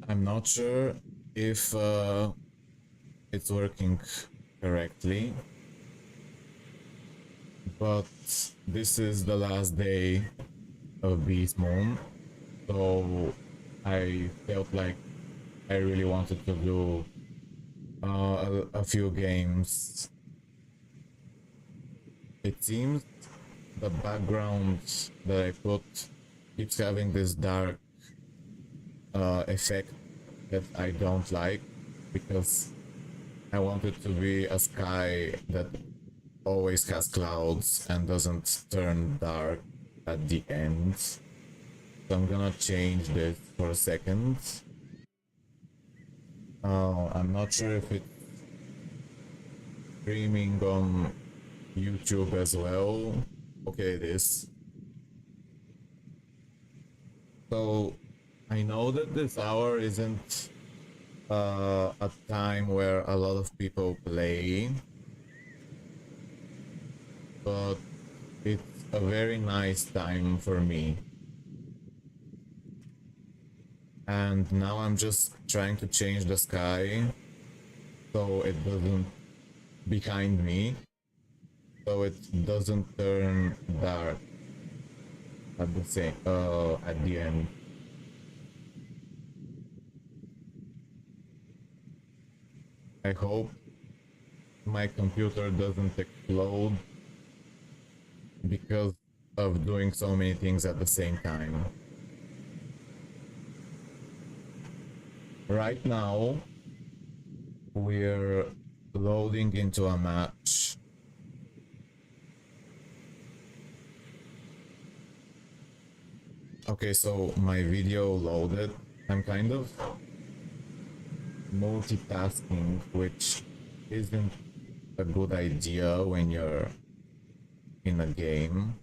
I'm not sure if it's working correctly, but this is the last day of Beastmoon, so I felt like I really wanted to do a few games. It seems the background that I put keeps having this dark effect that I don't like, because I want it to be a sky that always has clouds and doesn't turn dark at the end. So I'm gonna change this for a second. I'm not sure if it's streaming on YouTube as well. Okay, it is. So I know that this hour isn't a time where a lot of people play, but it's a very nice time for me. And now I'm just trying to change the sky so it doesn't behind me, so it doesn't turn dark at the end. I hope my computer doesn't explode because of doing so many things at the same time. Right now, we're loading into a match. Okay, so my video loaded. I'm kind of multitasking, which isn't a good idea when you're in a game.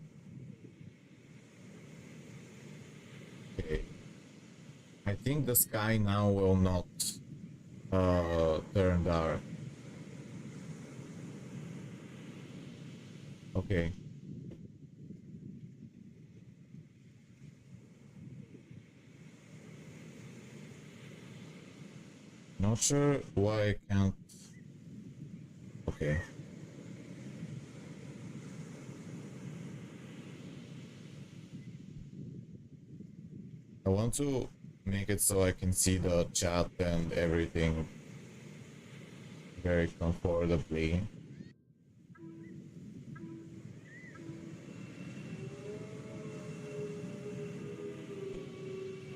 Okay. I think the sky now will not turn dark. Okay. Not sure why I can't. Okay. I want to make it so I can see the chat and everything very comfortably.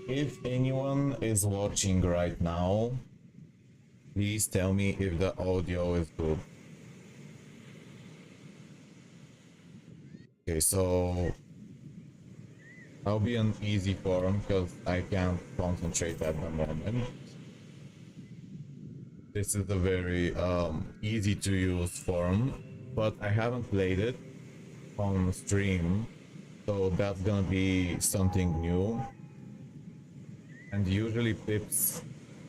If anyone is watching right now, please tell me if the audio is good. Okay, so I'll be on easy form because I can't concentrate at the moment. This is a very easy to use form, but I haven't played it on stream, so that's gonna be something new. And usually pips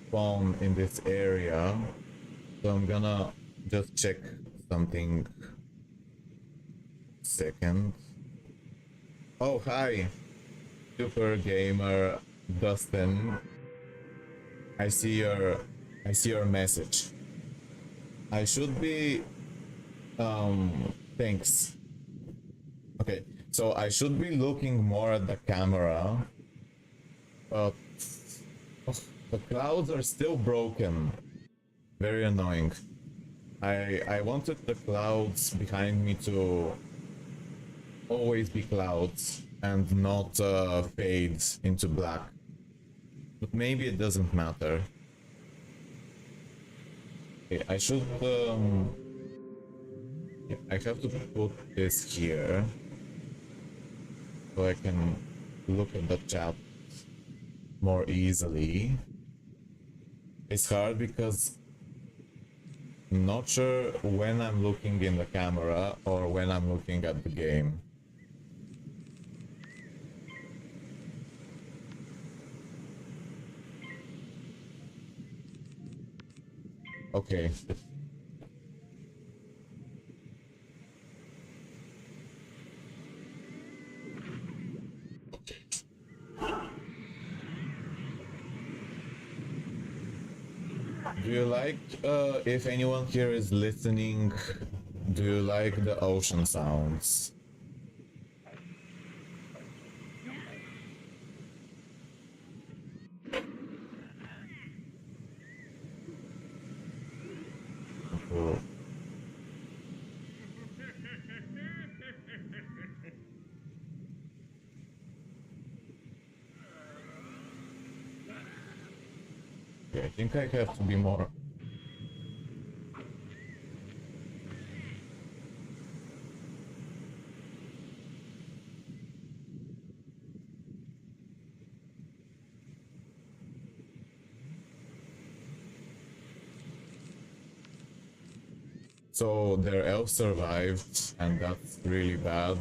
spawn in this area, so I'm gonna just check something. Second. Oh, hi, super gamer Dustin. I see your message. I should be thanks. Okay, so I should be looking more at the camera, but the clouds are still broken. Very annoying. I wanted the clouds behind me to always be clouds and not fade into black. But maybe it doesn't matter. Okay, I should I have to put this here so I can look at the chat more easily. It's hard because I'm not sure when I'm looking in the camera or when I'm looking at the game. Okay. Do you like, if anyone here is listening, do you like the ocean sounds? Cool. Okay, I think I have to be more. So their elf survived, and that's really bad.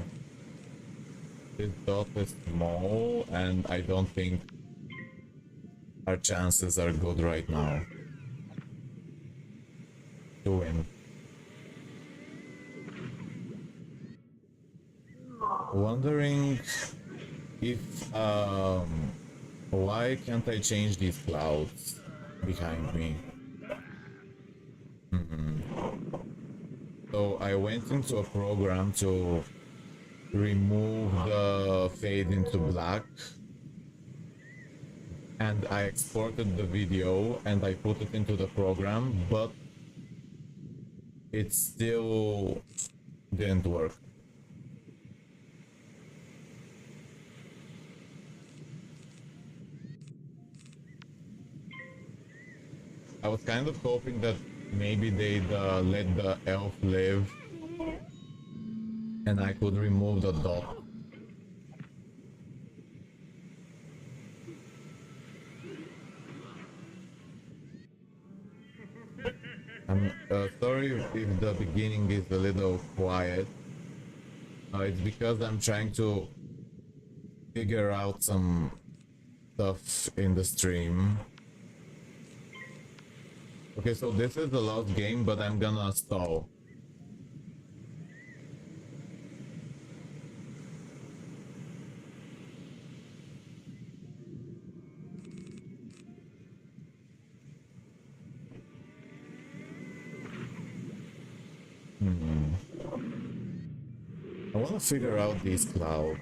This dot is small, and I don't think our chances are good right now to win. Wondering if why can't I change these clouds behind me? So I went into a program to remove the fade into black, and I exported the video and I put it into the program, but it still didn't work. I was kind of hoping that maybe they'd let the elf live and I could remove the dot. I'm sorry if the beginning is a little quiet. It's because I'm trying to figure out some stuff in the stream. Okay, so this is the last game, but I'm gonna stall. I wanna figure out these clouds.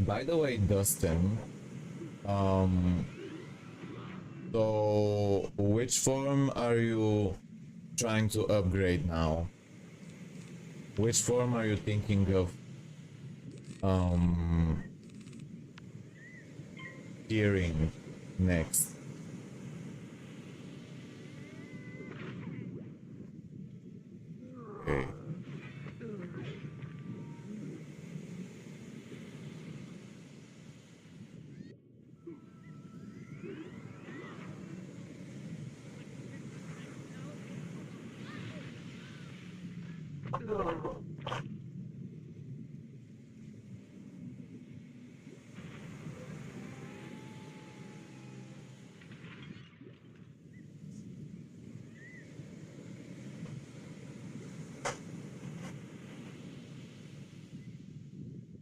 By the way, Dustin, so which form are you trying to upgrade now? Which form are you thinking of tiering next? Okay.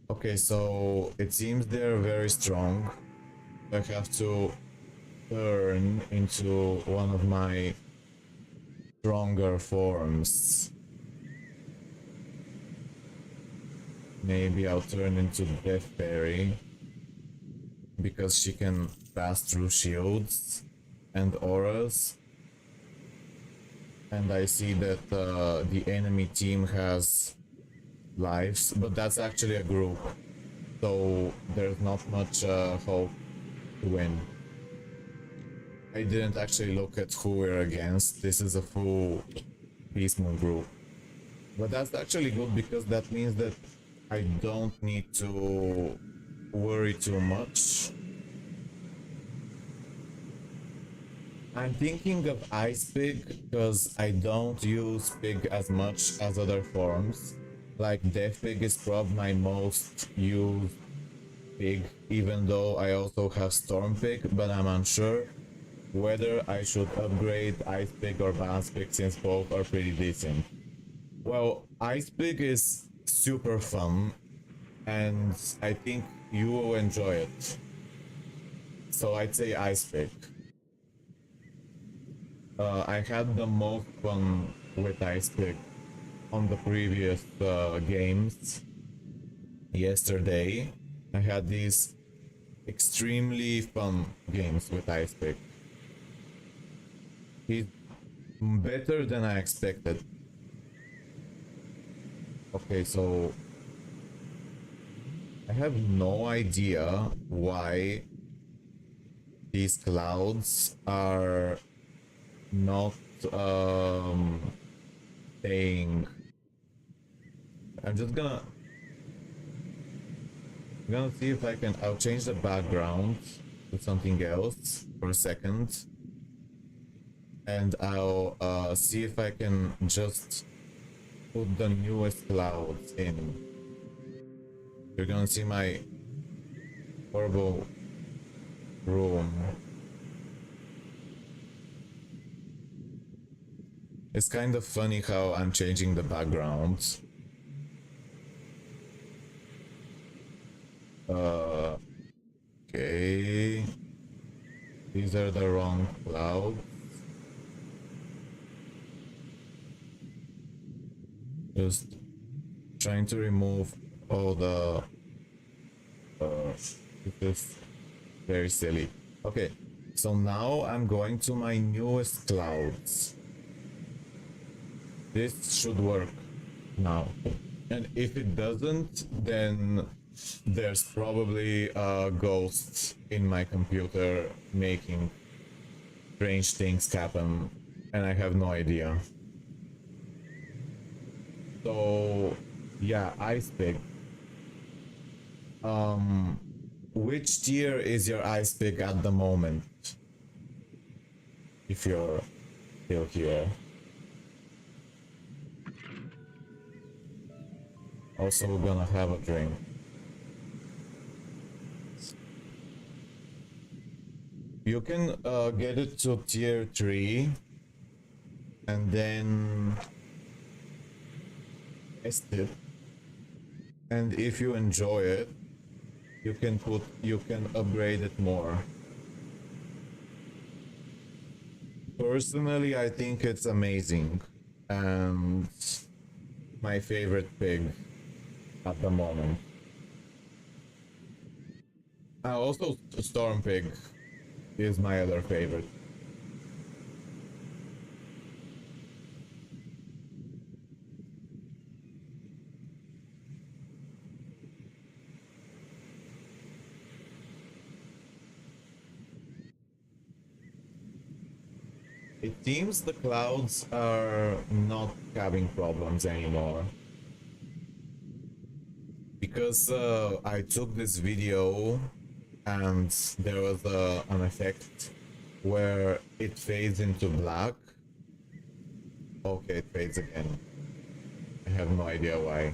Okay, so it seems they're very strong. I have to turn into one of my stronger forms. Maybe I'll turn into Death Fairy because she can pass through shields and auras. And I see that the enemy team has lives, but that's actually a group, so there's not much hope to win. I didn't actually look at who we're against. This is a full Beastmoon group, but that's actually good because that means that I don't need to worry too much. I'm thinking of Ice Pig because I don't use Pig as much as other forms. Like Death Pig is probably my most used pig, even though I also have Storm Pig, but I'm unsure whether I should upgrade Ice Pig or Bounce Pig since both are pretty decent. Well, Ice Pig is super fun, and I think you will enjoy it. So I'd say Ice Pig. I had the most fun with Ice Pick on the previous games. Yesterday, I had these extremely fun games with Ice Pick. He's better than I expected. Okay, so I have no idea why these clouds are not staying. I'm just gonna see if I can. I'll change the background to something else for a second, and I'll see if I can just put the newest clouds in. You're gonna see my horrible room. It's kind of funny how I'm changing the backgrounds. Okay. These are the wrong clouds. Just trying to remove all the this is very silly. Okay, so now I'm going to my newest clouds. This should work now. And if it doesn't, then there's probably a ghost in my computer making strange things happen, and I have no idea. So, yeah, Ice Pick. Which tier is your Ice Pick at the moment? If you're still here. Also gonna have a drink. You can get it to tier 3 and then test it. And if you enjoy it, you can upgrade it more. Personally, I think it's amazing and my favorite pig at the moment. Also Storm Pig is my other favorite. It seems the clouds are not having problems anymore. Because I took this video and there was an effect where it fades into black. Okay, it fades again. I have no idea why.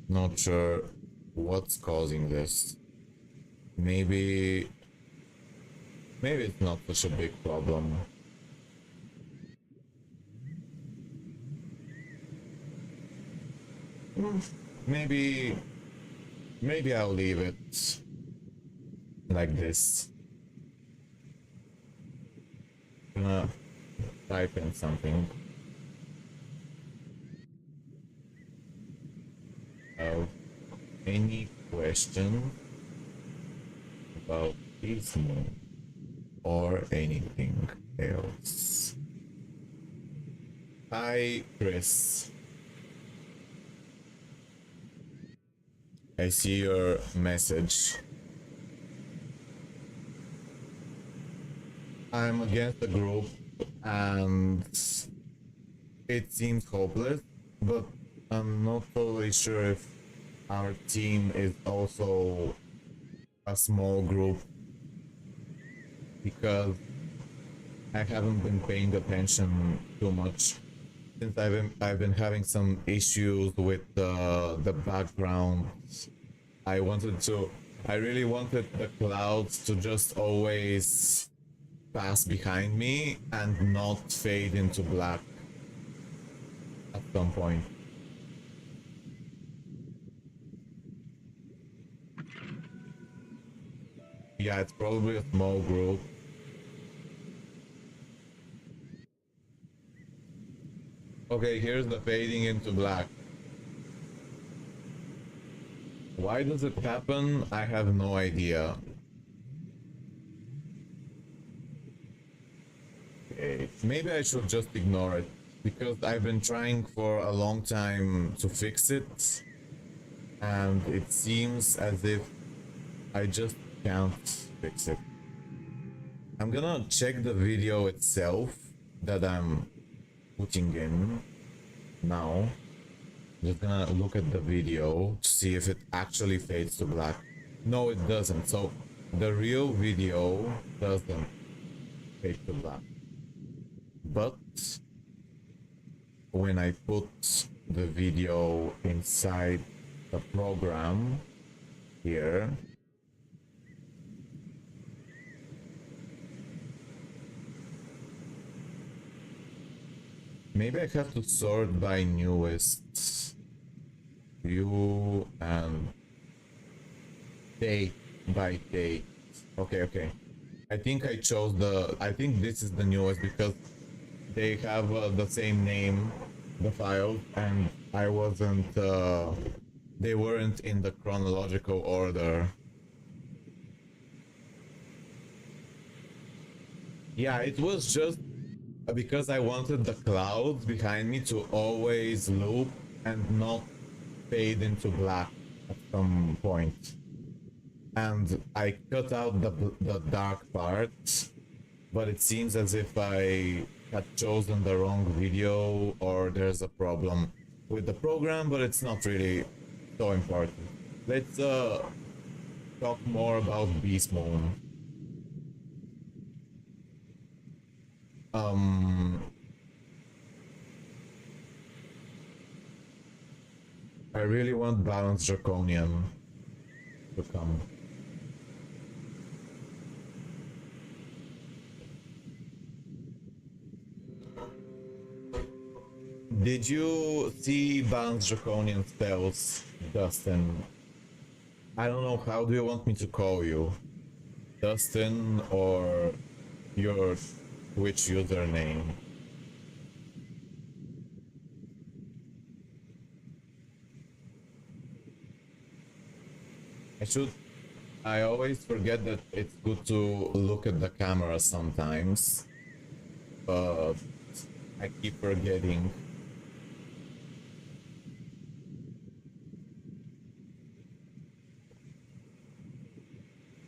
Not sure what's causing this. Maybe it's not such a big problem. Maybe I'll leave it like this. Gonna type in something. Any question about Beastmoon or anything else? Hi, Chris. I see your message. I'm against the group and it seems hopeless, but I'm not totally sure if our team is also a small group because I haven't been paying attention too much since I've been having some issues with the background. I really wanted the clouds to just always pass behind me and not fade into black at some point. Yeah, it's probably a small group. Okay, here's the fading into black. Why does it happen? I have no idea. Okay, maybe I should just ignore it, because I've been trying for a long time to fix it, and it seems as if I just can't fix it. I'm gonna check the video itself that I'm putting in now. Just gonna look at the video to see if it actually fades to black. No, it doesn't. So the real video doesn't fade to black. But when I put the video inside the program here, maybe I have to sort by newest view and date by date. Okay. I think I chose I think this is the newest because they have the same name, the file, and I wasn't, they weren't in the chronological order. Yeah, it was just because I wanted the clouds behind me to always loop and not fade into black at some point. And I cut out the dark part, but it seems as if I had chosen the wrong video or there's a problem with the program, but it's not really so important. Let's talk more about Beastmoon. I really want Balance Draconian to come. Did you see Balance Draconian spells, Dustin? I don't know, how do you want me to call you? Dustin or your Twitch username? I always forget that it's good to look at the camera sometimes, but I keep forgetting.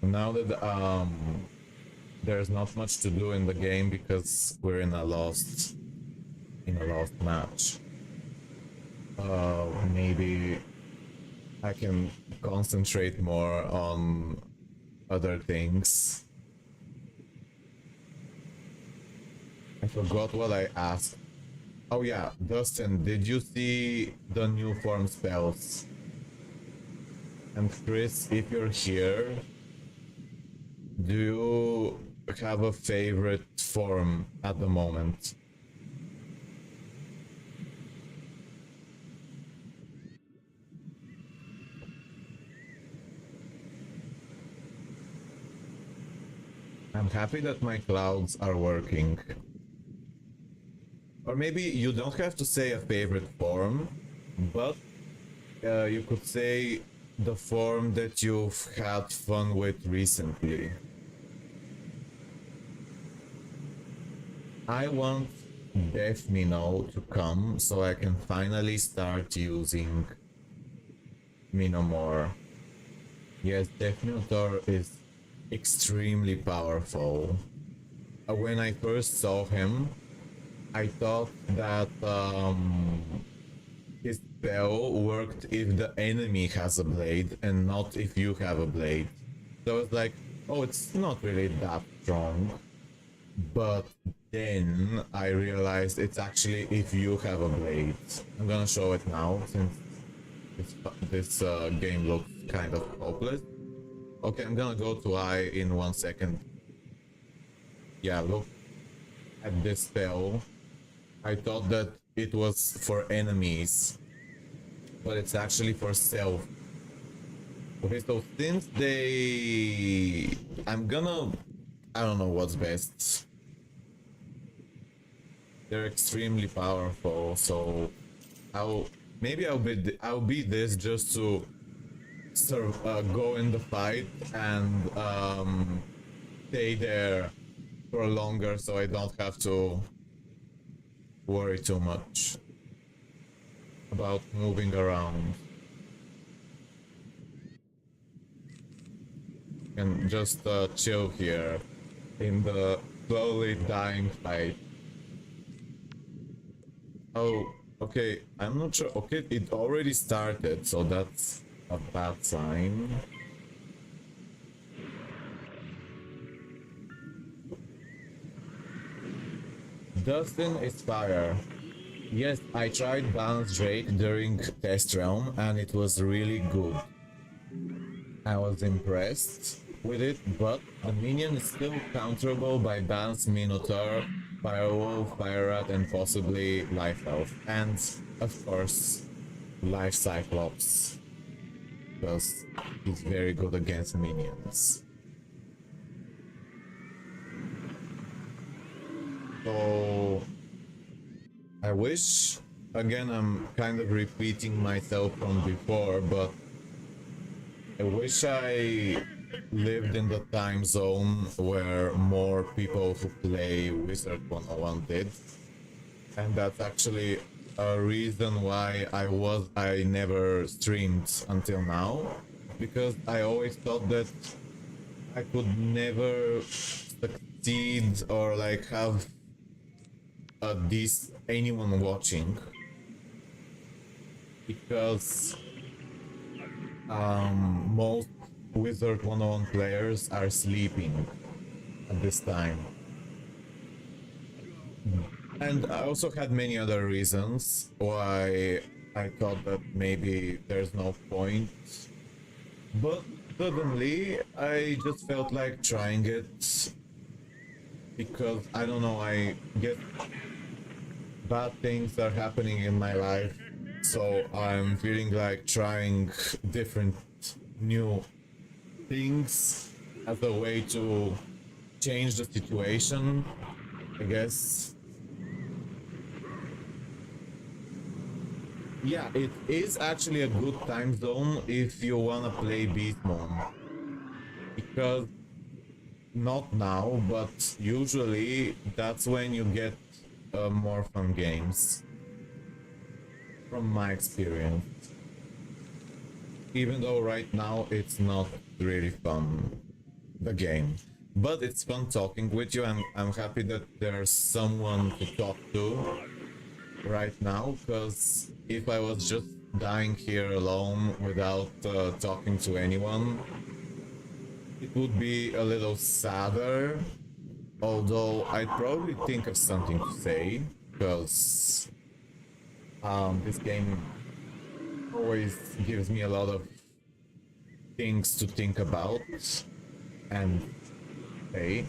Now that there's not much to do in the game because we're in a lost match, maybe I can concentrate more on other things. I forgot what I asked. Oh yeah, Dustin, did you see the new form spells? And Chris, if you're here, do you have a favorite form at the moment? I'm happy that my clouds are working. Or maybe you don't have to say a favorite form, but you could say the form that you've had fun with recently. I want Death Minnow to come so I can finally start using Minnow more. Yes, Death Minotaur is extremely powerful. When I first saw him, I thought that his spell worked if the enemy has a blade and not if you have a blade. So it's like, oh, it's not really that strong. But then I realized it's actually if you have a blade. I'm gonna show it now since this game looks kind of hopeless. Okay, I'm gonna go to I in 1 second. Yeah, look at this spell. I thought that it was for enemies, but it's actually for self. Okay, so since I don't know what's best. they're extremely powerful. So I'll maybe I'll be this just to go in the fight and stay there for longer, so I don't have to worry too much about moving around. And just chill here in the slowly dying fight. Oh, okay, I'm not sure. Okay, it already started, so that's a bad sign. Dustin is fire. Yes, I tried Balance Rate during Test Realm and it was really good. I was impressed with it, but the minion is still counterable by Balance Minotaur, Firewolf, Fire Rat, and possibly Life Elf. And, of course, Life Cyclops. Because he's very good against minions. So I wish, again, I'm kind of repeating myself from before, but I wish I lived in the time zone where more people who play Wizard101 did. And that's actually a reason why I never streamed until now, because I always thought that I could never succeed or like have anyone watching, because most Wizard101 players are sleeping at this time. And I also had many other reasons why I thought that maybe there's no point. But suddenly I just felt like trying it because, I don't know, I get bad things are happening in my life, so I'm feeling like trying different new things as a way to change the situation, I guess. Yeah, it is actually a good time zone if you wanna play Beastmoon, because not now, but usually that's when you get more fun games, from my experience. Even though right now it's not really fun, the game. But it's fun talking with you, and I'm happy that there's someone to talk to right now, because if I was just dying here alone without talking to anyone, it would be a little sadder. Although I'd probably think of something to say, because this game always gives me a lot of things to think about and say.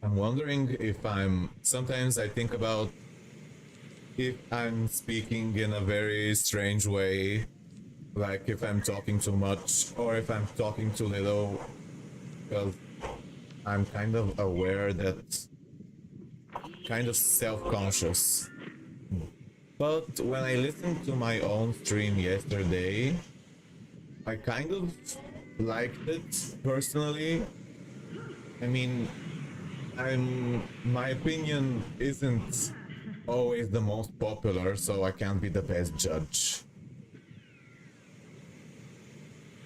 I'm wondering if sometimes I think about if I'm speaking in a very strange way, like if I'm talking too much or if I'm talking too little, because I'm kind of aware that, kind of self-conscious. But when I listened to my own stream yesterday, I kind of liked it personally. I mean, my opinion isn't always the most popular, so I can't be the best judge.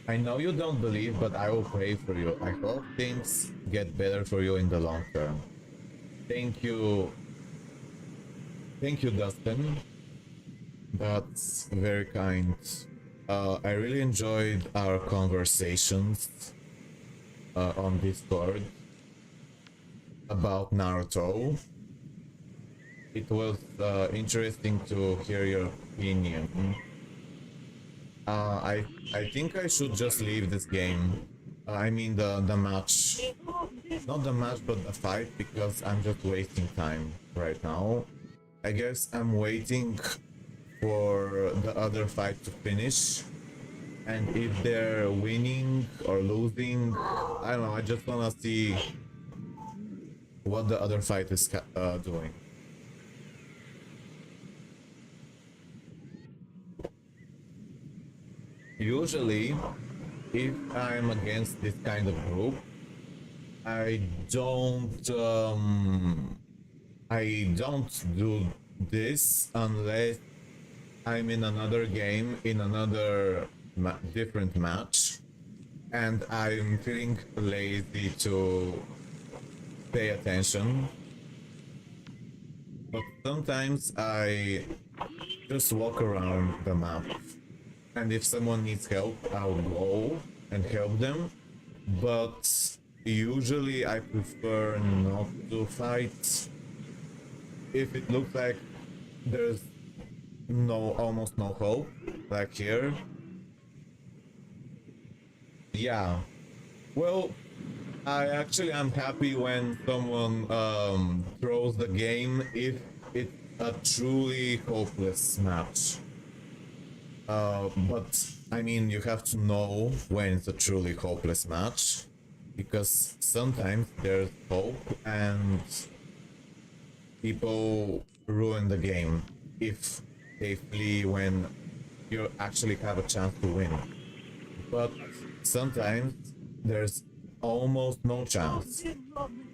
I know you don't believe, but I will pray for you. I hope things get better for you in the long term. Thank you. Thank you, Dustin. That's very kind. I really enjoyed our conversations on Discord about Naruto. It was interesting to hear your opinion. I think I should just leave this game. I mean the match. Not the match, but the fight, because I'm just wasting time right now. I guess I'm waiting for the other fight to finish, and if they're winning or losing, I don't know, I just wanna see what the other fight is doing. Usually, if I'm against this kind of group, I don't do this unless I'm in another game in another different match, and I'm feeling lazy to pay attention. But sometimes I just walk around the map, and if someone needs help, I'll go and help them. But usually I prefer not to fight if it looks like there's almost no hope, like here. Yeah. Well, I'm happy when someone throws the game if it's a truly hopeless match. But I mean, you have to know when it's a truly hopeless match, because sometimes there's hope and people ruin the game if they flee when you actually have a chance to win. But sometimes there's almost no chance,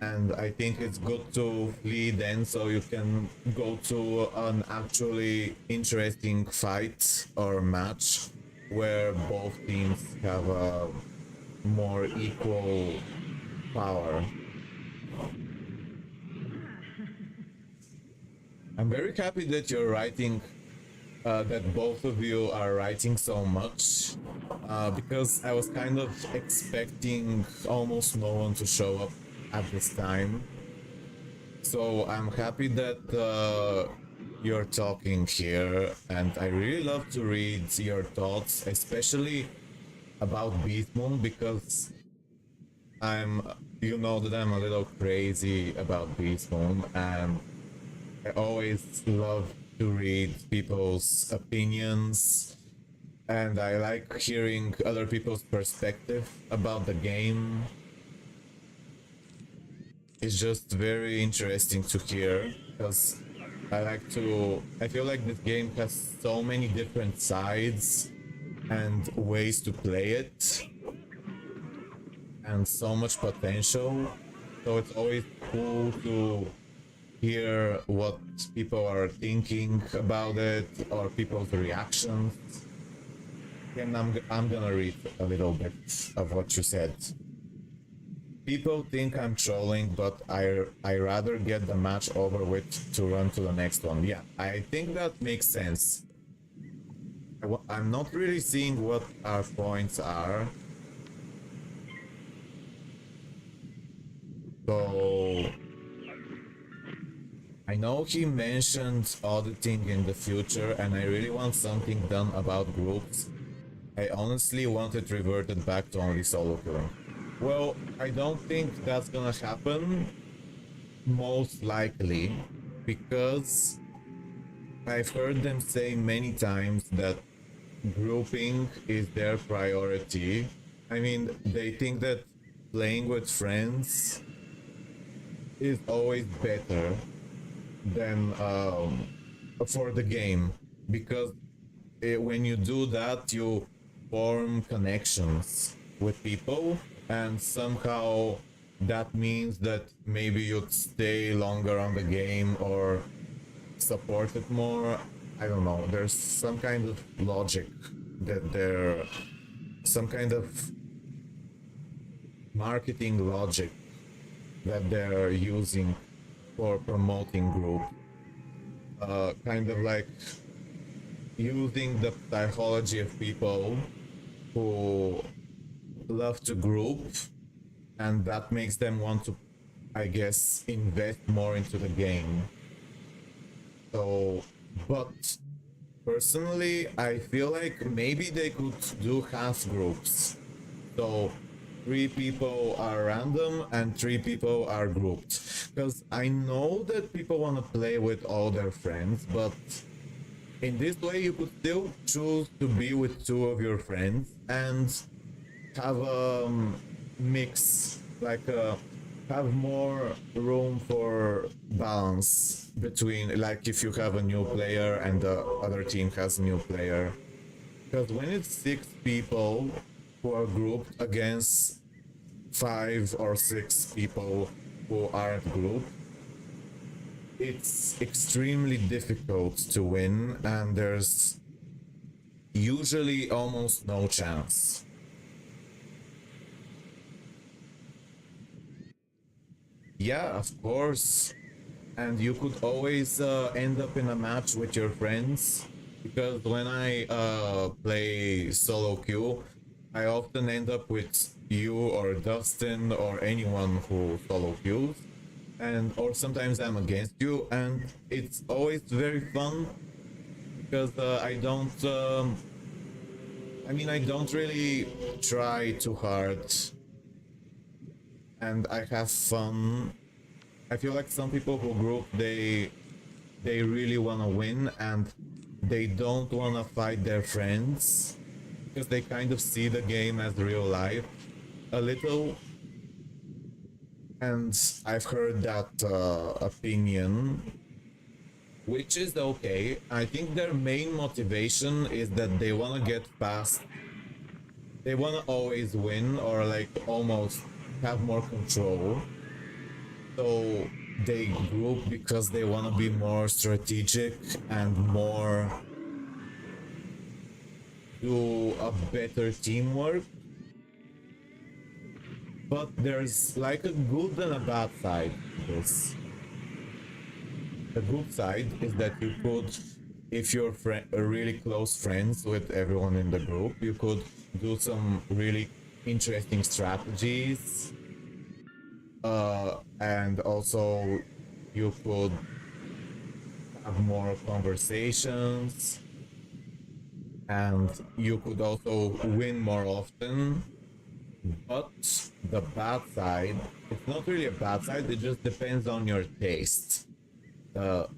and I think it's good to flee then so you can go to an actually interesting fight or match where both teams have a more equal power. I'm very happy that you're writing, that both of you are writing so much, because I was kind of expecting almost no one to show up at this time. So I'm happy that you're talking here, and I really love to read your thoughts, especially about Beastmoon, because you know that I'm a little crazy about Beastmoon, and I always love to read people's opinions, and I like hearing other people's perspective about the game. It's just very interesting to hear, because I feel like this game has so many different sides and ways to play it, and so much potential, so it's always cool to hear what people are thinking about it or people's reactions. And I'm gonna read a little bit of what you said. People think I'm trolling, but I rather get the match over with to run to the next one. Yeah, I think that makes sense. I'm not really seeing what our points are. So I know he mentioned auditing in the future, and I really want something done about groups. I honestly want it reverted back to only solo killing. Well, I don't think that's gonna happen, most likely, because I've heard them say many times that grouping is their priority. I mean, they think that playing with friends is always better than for the game, because when you do that, you form connections with people, and somehow that means that maybe you'd stay longer on the game or support it more. I don't know, there's some kind of logic that they're some kind of marketing logic that they're using for promoting group, kind of like using the psychology of people who love to group, and that makes them want to, I guess, invest more into the game. So, but personally, I feel like maybe they could do half groups. So 3 people are random and 3 people are grouped. Because I know that people want to play with all their friends, but In this way, you could still choose to be with two of your friends and have a mix, like have more room for balance between, like if you have a new player and the other team has a new player. Because when it's 6 people who are grouped against 5 or 6 people who aren't grouped, it's extremely difficult to win, and there's usually almost no chance. Yeah, of course. And you could always end up in a match with your friends, because when I play solo queue, I often end up with you or Dustin or anyone who solo queues, and or sometimes I'm against you, and it's always very fun because I don't really try too hard, and I have fun. I feel like some people who group, they really want to win, and they don't want to fight their friends because they kind of see the game as real life a little. And I've heard that opinion, which is okay. I think their main motivation is that they want to get past, they want to always win or like almost have more control. So they group because they want to be more strategic and more do a better teamwork. But there's like a good and a bad side to this. The good side is that you could, if you're really close friends with everyone in the group, you could do some really interesting strategies. And also you could have more conversations, and you could also win more often. But the bad side, it's not really a bad side, it just depends on your taste. The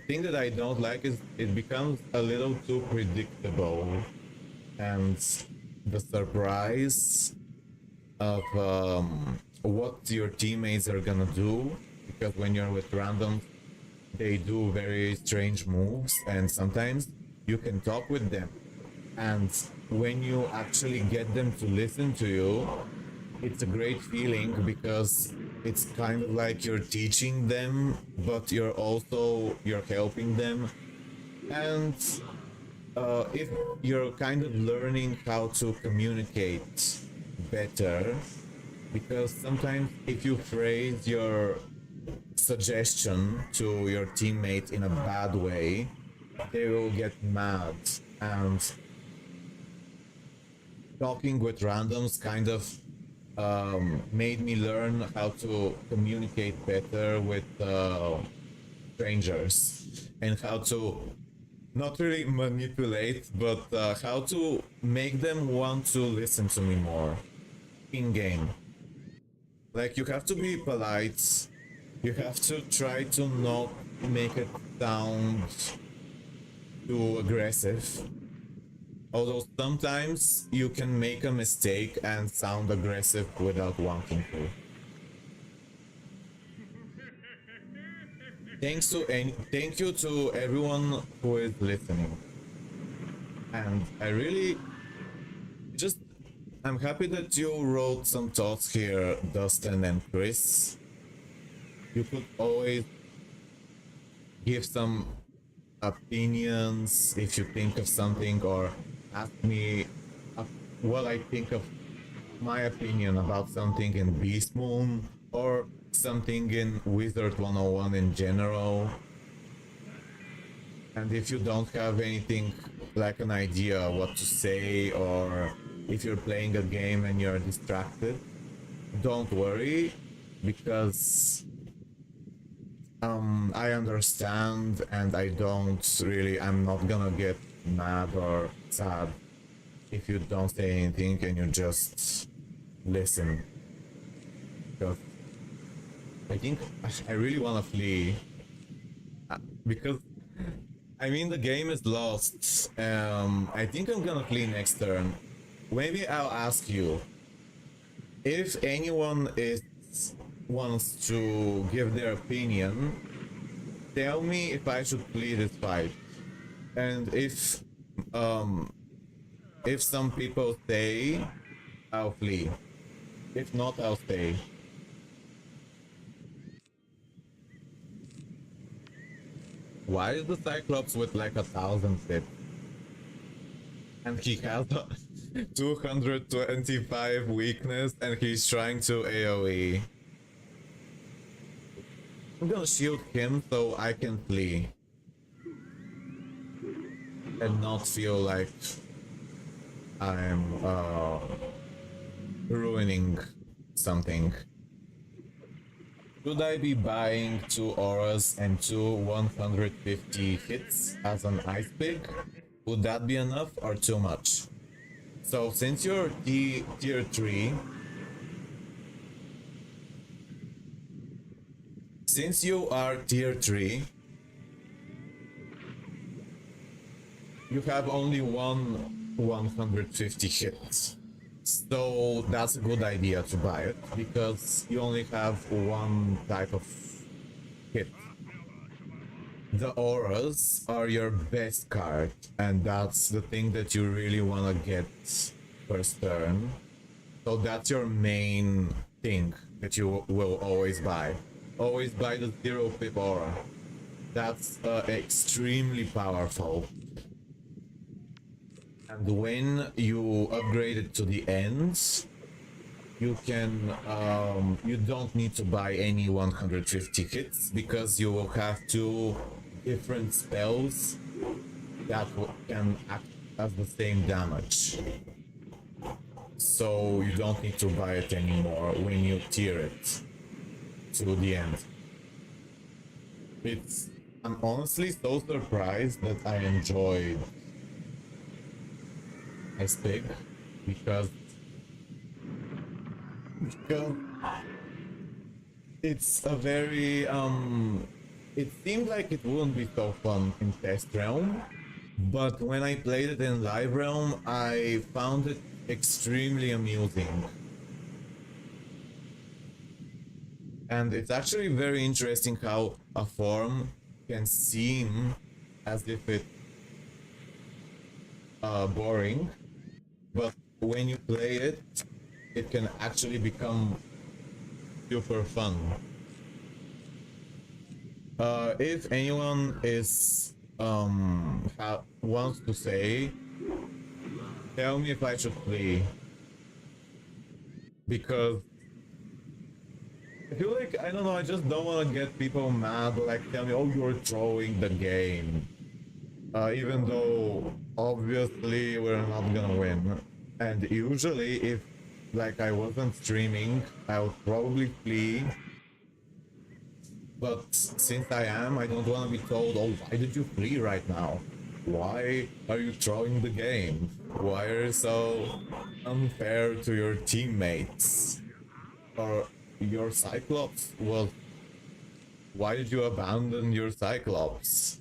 thing that I don't like is it becomes a little too predictable, and the surprise of what your teammates are gonna do, because when you're with randoms, they do very strange moves, and sometimes you can talk with them, and when you actually get them to listen to you, it's a great feeling because it's kind of like you're teaching them, but you're helping them. And if you're kind of learning how to communicate better, because sometimes if you phrase your suggestion to your teammate in a bad way, they will get mad. And talking with randoms kind of made me learn how to communicate better with strangers, and how to not really manipulate, but how to make them want to listen to me more in game. Like, you have to be polite, you have to try to not make it sound too aggressive. Although sometimes you can make a mistake and sound aggressive without wanting to. Thank you to everyone who is listening. And I really just, I'm happy that you wrote some thoughts here, Dustin and Chris. You could always give some opinions if you think of something, or ask me what I think of my opinion about something in Beastmoon, or something in Wizard101 in general. And if you don't have anything, like an idea what to say, or if you're playing a game and you're distracted, don't worry, because I understand, and I'm not gonna get mad or sad if you don't say anything and you just listen. Because I think I really wanna flee, because I mean, the game is lost. I think I'm gonna flee next turn. Maybe I'll ask you if anyone is wants to give their opinion. Tell me if I should flee this fight, and if some people stay, I'll flee. If not, I'll stay. Why is the Cyclops with like 1,000 hits? And he has a 225 weakness and he's trying to AoE. I'm gonna shield him so I can flee. And not feel like I'm ruining something. Should I be buying 2 auras and 2 150 hits as an ice pig? Would that be enough or too much? So since you're tier 3, since you are tier 3, you have only one 150 hits. So that's a good idea to buy it, because you only have one type of hit. The auras are your best card, and that's the thing that you really want to get first turn. So that's your main thing that you will always buy. Always buy the 0 pip aura. That's extremely powerful. And when you upgrade it to the ends, you can you don't need to buy any 150 hits, because you will have 2 different spells that can act as the same damage. So you don't need to buy it anymore when you tier it to the end. I'm honestly so surprised that I enjoyed Ice Pig, because it's a very it seemed like it wouldn't be so fun in Test Realm, but when I played it in Live Realm, I found it extremely amusing. And it's actually very interesting how a form can seem as if it's boring, but when you play it, it can actually become super fun. If anyone is wants to say, tell me if I should play, because I feel like, I don't know, I just don't want to get people mad, like tell me, oh, you're throwing the game, even though obviously we're not gonna win. And usually if like I wasn't streaming, I would probably flee. But since I am, I don't want to be told, oh, why did you flee right now? Why are you throwing the game? Why are you so unfair to your teammates? Or your Cyclops? Well, why did you abandon your Cyclops?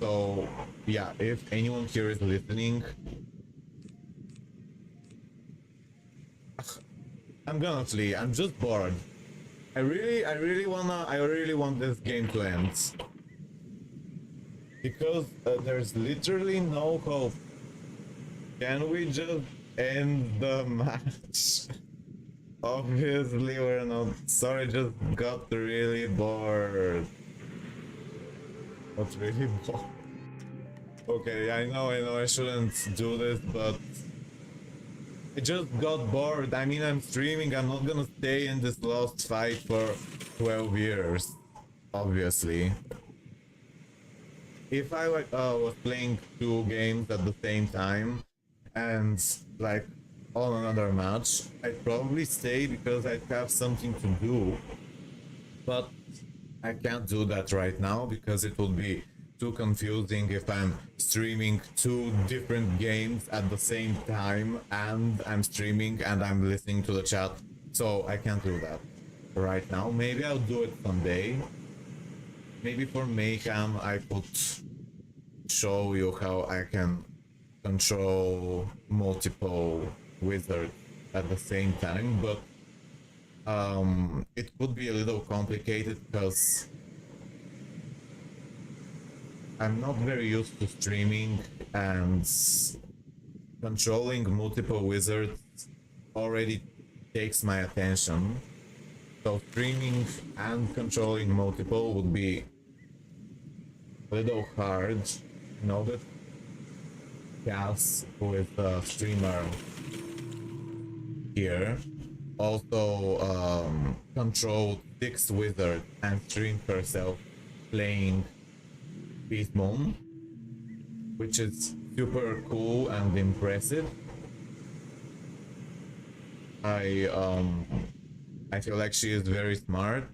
So, yeah, if anyone here is listening, I'm gonna flee. I'm just bored. I really want this game to end, because there's literally no hope. Can we just end the match? Obviously we're not. Sorry, just got really bored. Got really bored. Okay, I know I shouldn't do this, but I just got bored. I mean, I'm streaming, I'm not gonna stay in this lost fight for 12 years, obviously. If I was playing 2 games at the same time, and like on another match, I'd probably stay because I'd have something to do. But I can't do that right now because it would be too confusing if I'm streaming 2 different games at the same time, and I'm streaming and I'm listening to the chat, so I can't do that right now. Maybe I'll do it someday, maybe for mayhem I could show you how I can control multiple wizards at the same time, but it could be a little complicated because I'm not very used to streaming, and controlling multiple wizards already takes my attention. So streaming and controlling multiple would be a little hard. You know that Cass, who is a streamer here, also controlled 6 wizards and streamed herself playing Beastmoon, which is super cool and impressive. I feel like she is very smart.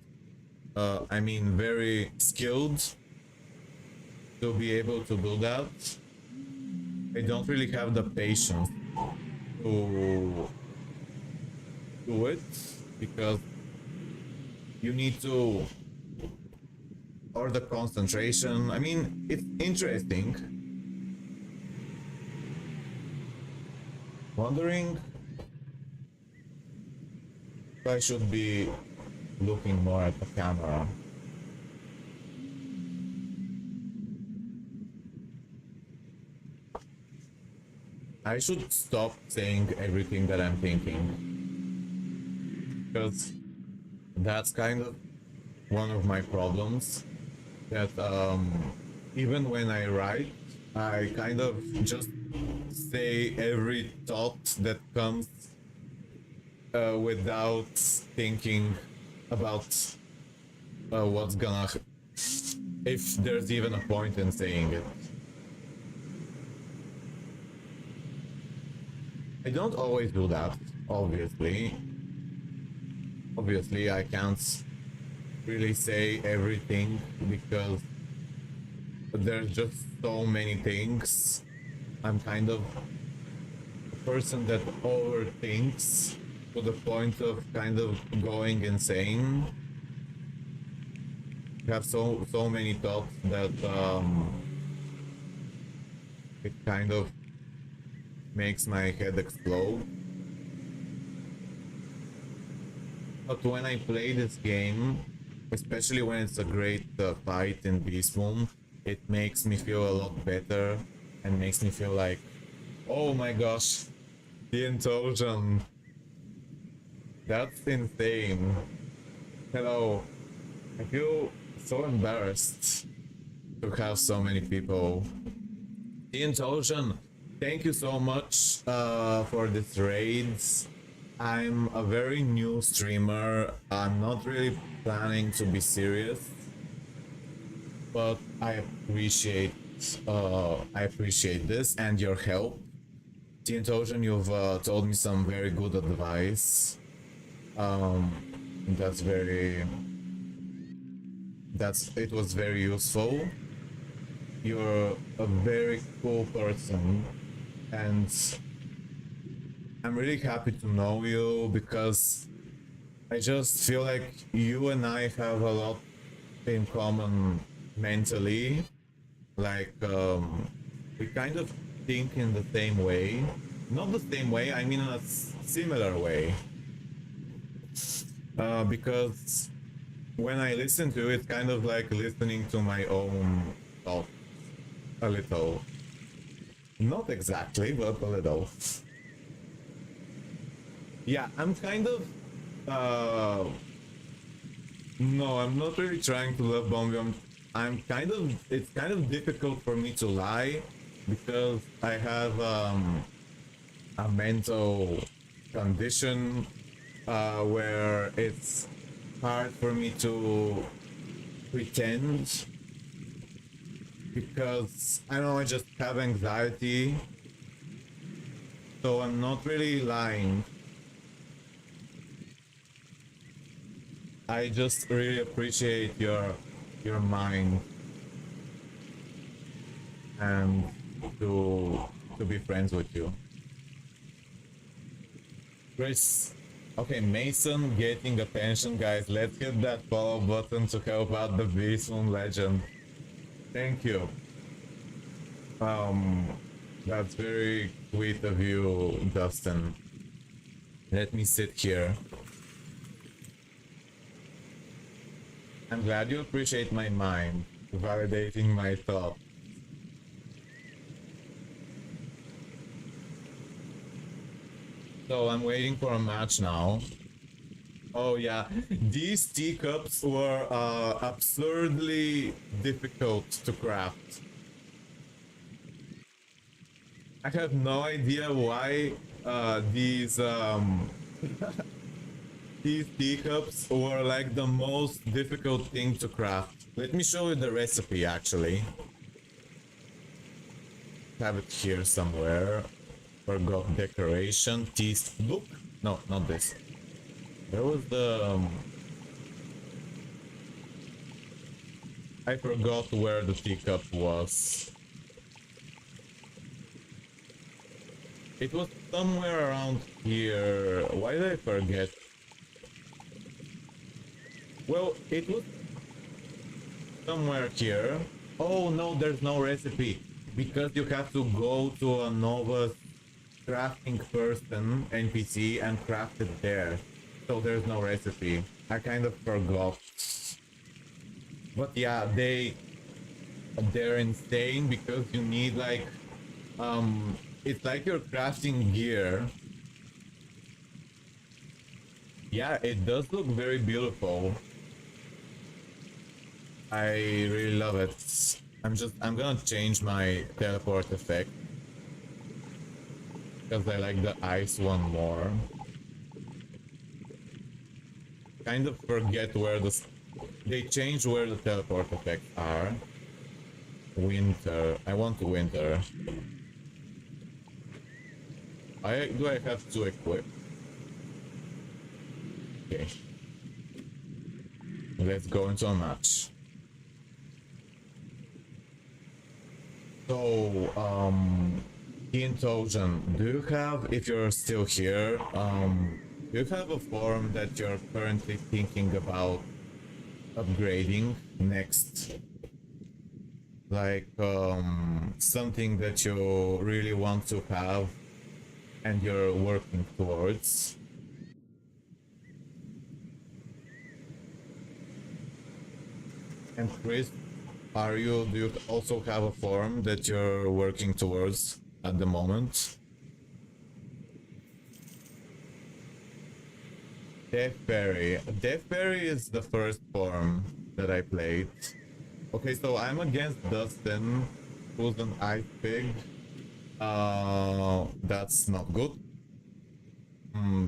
I mean, very skilled to be able to do that. I don't really have the patience to do it because you need to, or the concentration. I mean, it's interesting. Wondering if I should be looking more at the camera. I should stop saying everything that I'm thinking, because that's kind of one of my problems, that even when I write, I kind of just say every thought that comes without thinking about what's gonna, if there's even a point in saying it. I don't always do that, obviously. Obviously, I can't really say everything because there's just so many things. I'm kind of a person that overthinks to the point of kind of going insane. I have so many thoughts that it kind of makes my head explode. But when I play this game, especially when it's a great fight in Beastmoon, it makes me feel a lot better and makes me feel like, oh my gosh, the Anton. That's insane. Hello. I feel so embarrassed to have so many people. The Anton, thank you so much for this raids. I'm a very new streamer. I'm not really planning to be serious, but I appreciate this and your help. Tiantojan, you've told me some very good advice. It was very useful. You're a very cool person, and I'm really happy to know you because I just feel like you and I have a lot in common mentally. Like, we kind of think in the same way. Not the same way, I mean in a similar way. Because when I listen to it, it's kind of like listening to my own thoughts. A little. Not exactly, but a little. Yeah, I'm kind of... no, I'm not really trying to love bomb you. It's kind of difficult for me to lie because I have a mental condition where it's hard for me to pretend because I don't know, I just have anxiety, so I'm not really lying. I just really appreciate your mind and to be friends with you. Grace, Okay, Mason getting attention, guys. Let's hit that follow button to help out the Beastmoon legend. Thank you. Um, that's very sweet of you, Dustin. Let me sit here. I'm glad you appreciate my mind, validating my thought. So I'm waiting for a match now. Oh yeah, these teacups were absurdly difficult to craft. I have no idea why these these teacups were like the most difficult thing to craft. Let me show you the recipe actually. Have it here somewhere. Forgot decoration, teas. Look, no, not this. Where was the? I forgot where the teacup was. It was somewhere around here. Why did I forget? Well, it was somewhere here. Oh no, there's no recipe. Because you have to go to a novice crafting person NPC and craft it there. So there's no recipe. I kind of forgot. But yeah, they're insane because you need like it's like you're crafting gear. Yeah, it does look very beautiful. I really love it. I'm gonna change my teleport effect because I like the ice one more. Kind of forget where they change where the teleport effects are. Winter. I want winter. Do I have to equip? Okay. Let's go into a match. So, Anton, do you have, if you're still here, do you have a form that you're currently thinking about upgrading next? Like, something that you really want to have and you're working towards? And Chris, do you also have a form that you're working towards at the moment? Death Berry is the first form that I played. Okay, so I'm against Dustin, who's an ice pig. That's not good.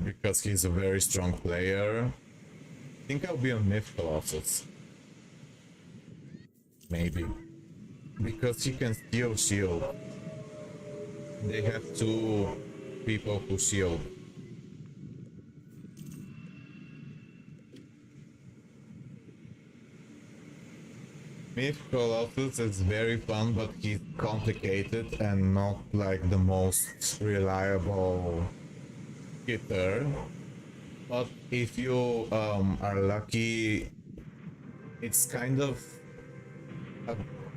Because he's a very strong player. I think I'll be a Myth Colossus. Maybe. Because he can steal shield. They have two people who shield. Myth Colossus is very fun, but he's complicated and not like the most reliable hitter. But if you are lucky, it's kind of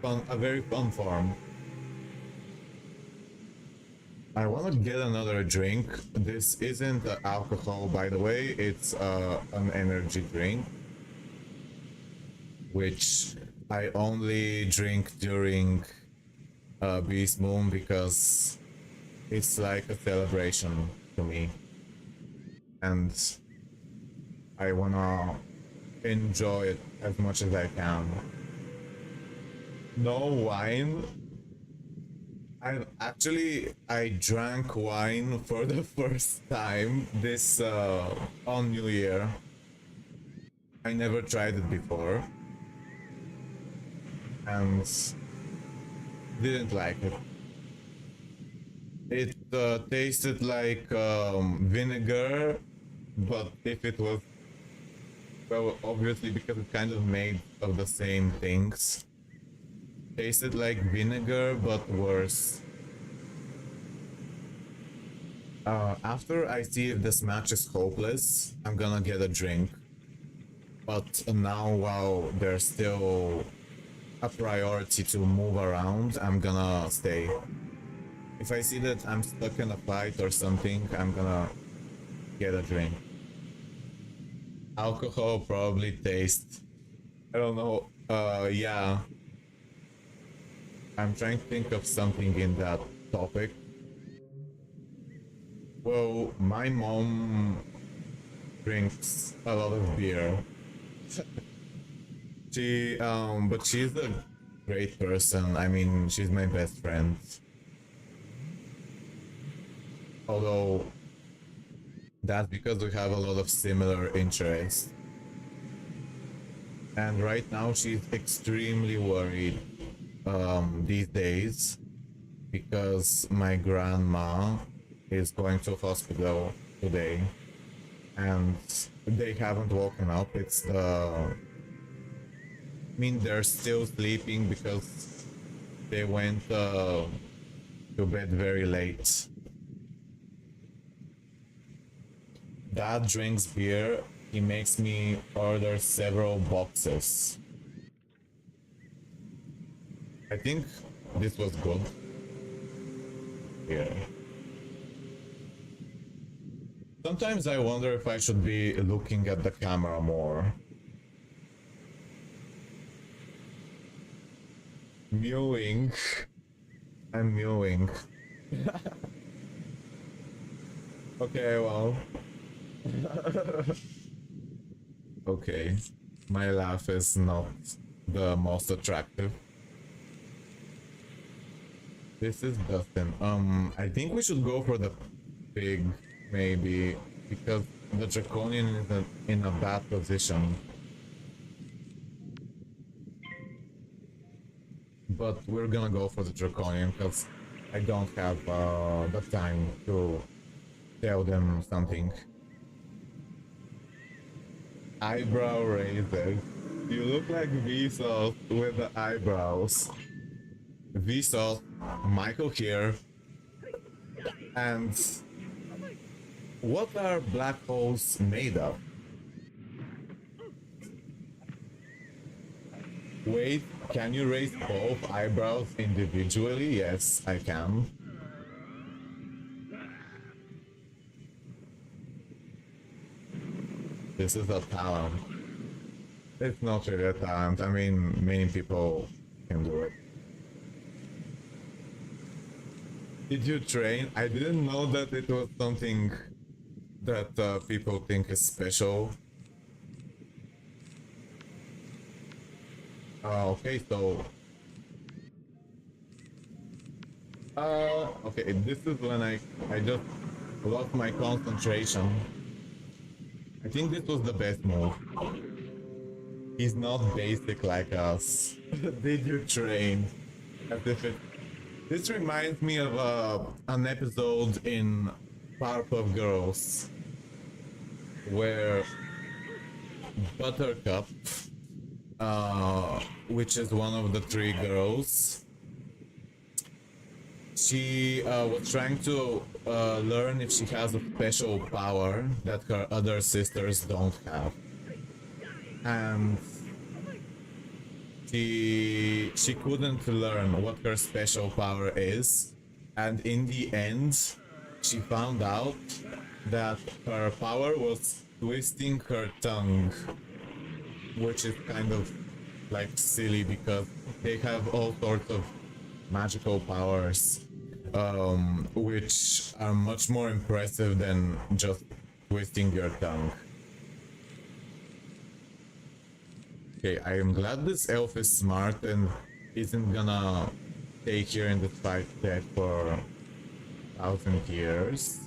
a very fun form. I want to get another drink. This isn't alcohol, by the way. It's an energy drink, which I only drink during Beastmoon because it's like a celebration to me, and I wanna enjoy it as much as I can. No wine. I drank wine for the first time this on New Year. I never tried it before and didn't like it. It tasted like vinegar, but if it was, well, obviously because it's kind of made of the same things. Tasted like vinegar, but worse. After I see if this match is hopeless, I'm gonna get a drink. But now, while there's still a priority to move around, I'm gonna stay. If I see that I'm stuck in a fight or something, I'm gonna get a drink. Alcohol probably taste. I don't know. Yeah. I'm trying to think of something in that topic. Well, my mom drinks a lot of beer. But she's a great person. I mean, she's my best friend. Although, that's because we have a lot of similar interests. And right now, she's extremely worried these days because my grandma is going to hospital today and they haven't woken up. It's the... I mean, they're still sleeping because they went to bed very late. Dad drinks beer. He makes me order several boxes. I think this was good. Here. Sometimes I wonder if I should be looking at the camera more. Mewing. I'm mewing. Okay, well. Okay. My laugh is not the most attractive. This is Dustin. I think we should go for the pig, maybe, because the draconian is in a bad position. But we're gonna go for the draconian because I don't have the time to tell them something. Eyebrow raises. You look like Vsauce with the eyebrows. Vsauce, Michael here. And what are black holes made of? Wait, can you raise both eyebrows individually? Yes, I can. This is a talent. It's not really a talent. I mean, many people can do it. Did you train? I didn't know that it was something that people think is special. Okay, so... okay, this is when I just lost my concentration. I think this was the best move. He's not basic like us. Did you train? As if it... This reminds me of an episode in Powerpuff Girls where Buttercup, which is one of the three girls, she was trying to learn if she has a special power that her other sisters don't have. And she couldn't learn what her special power is, and in the end she found out that her power was twisting her tongue, which is kind of like silly because they have all sorts of magical powers which are much more impressive than just twisting your tongue. Okay, I am glad this elf is smart and isn't gonna stay here in this fight dead for 1,000 years.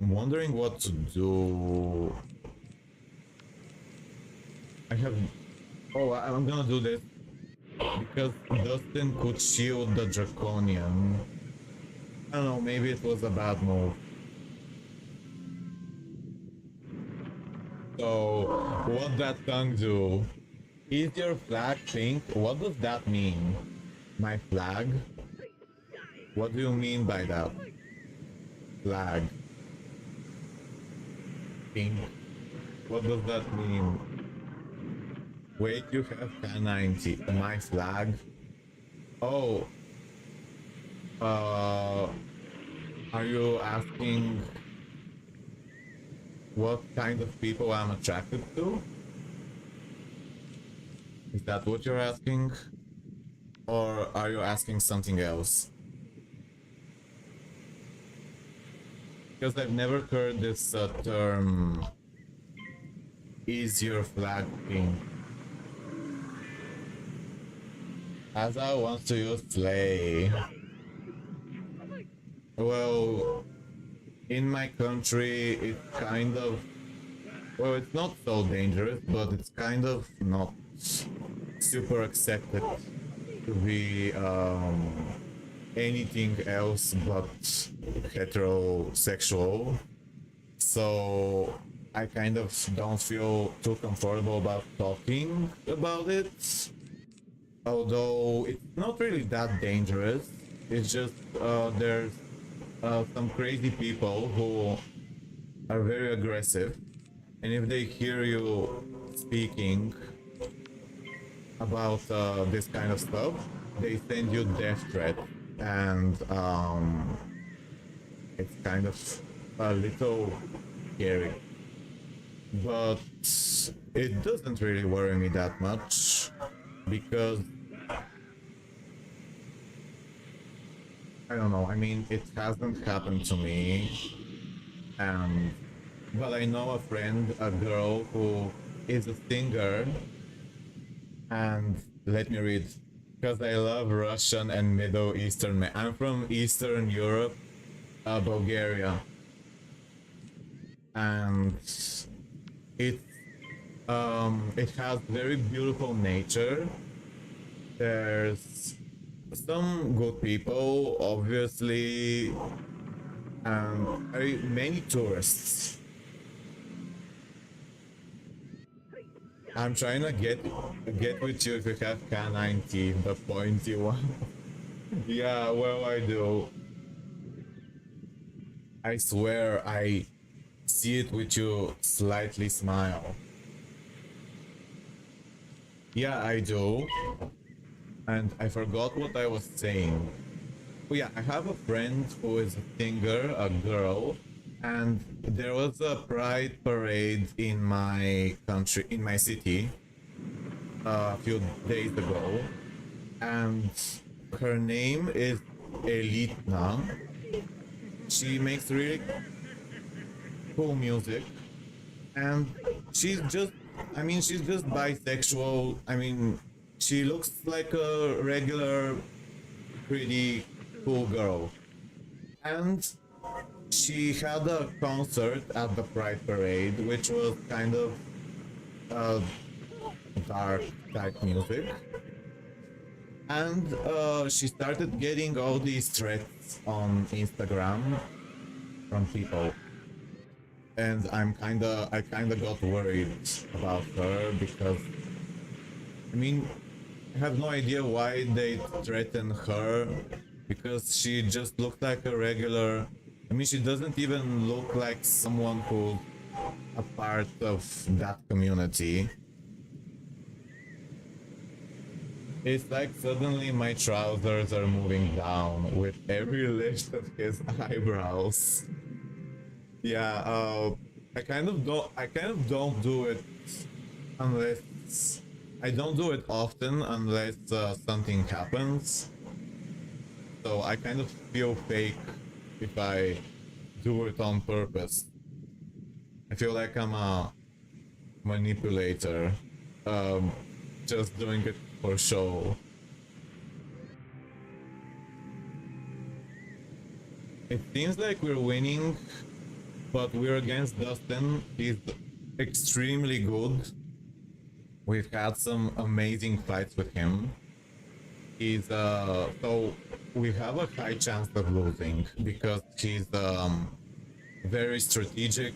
I'm wondering what to do. I have... Oh, I'm gonna do this because Dustin could shield the draconian. I don't know, maybe it was a bad move. So, what that tongue do? Is your flag pink? What does that mean? My flag? What do you mean by that? flag. Pink. What does that mean? Wait, you have K90. My flag? Oh. Are you asking what kind of people I'm attracted to? Is that what you're asking? Or are you asking something else? Because I've never heard this term, is your flag pink? As I want to use slay. Well, in my country, it's kind of... Well, it's not so dangerous, but it's kind of not super accepted to be anything else but heterosexual. So I kind of don't feel too comfortable about talking about it. Although it's not really that dangerous. It's just there's some crazy people who are very aggressive, and if they hear you speaking about this kind of stuff, they send you death threat, and it's kind of a little scary. But it doesn't really worry me that much, because I don't know, I mean, it hasn't happened to me, but I know a friend, a girl who is a singer, and let me read, because I love Russian and Middle Eastern I'm from Eastern Europe, Bulgaria, and it has very beautiful nature. There's some good people, obviously, and many tourists. I'm trying to get with you if you have K90, the pointy one. Yeah, well, I do. I swear I see it with you slightly smile. Yeah, I do. And I forgot what I was saying. Oh yeah, I have a friend who is a singer, a girl, and there was a pride parade in my country, in my city, a few days ago, and her name is Elitna. She makes really cool music, and she's just bisexual. I mean, she looks like a regular, pretty cool girl. And she had a concert at the Pride Parade, which was kind of dark type music. And she started getting all these threats on Instagram from people. And I kinda got worried about her, because I mean, I have no idea why they threaten her, because she just looked like a regular... I mean, she doesn't even look like someone who's a part of that community. It's like suddenly my trousers are moving down with every lift of his eyebrows. Yeah, I kind of don't do it unless... I don't do it often unless something happens. So I kind of feel fake if I do it on purpose. I feel like I'm a manipulator, just doing it for show. It seems like we're winning, but we're against Dustin. He's extremely good. We've had some amazing fights with him. He's so we have a high chance of losing because he's very strategic.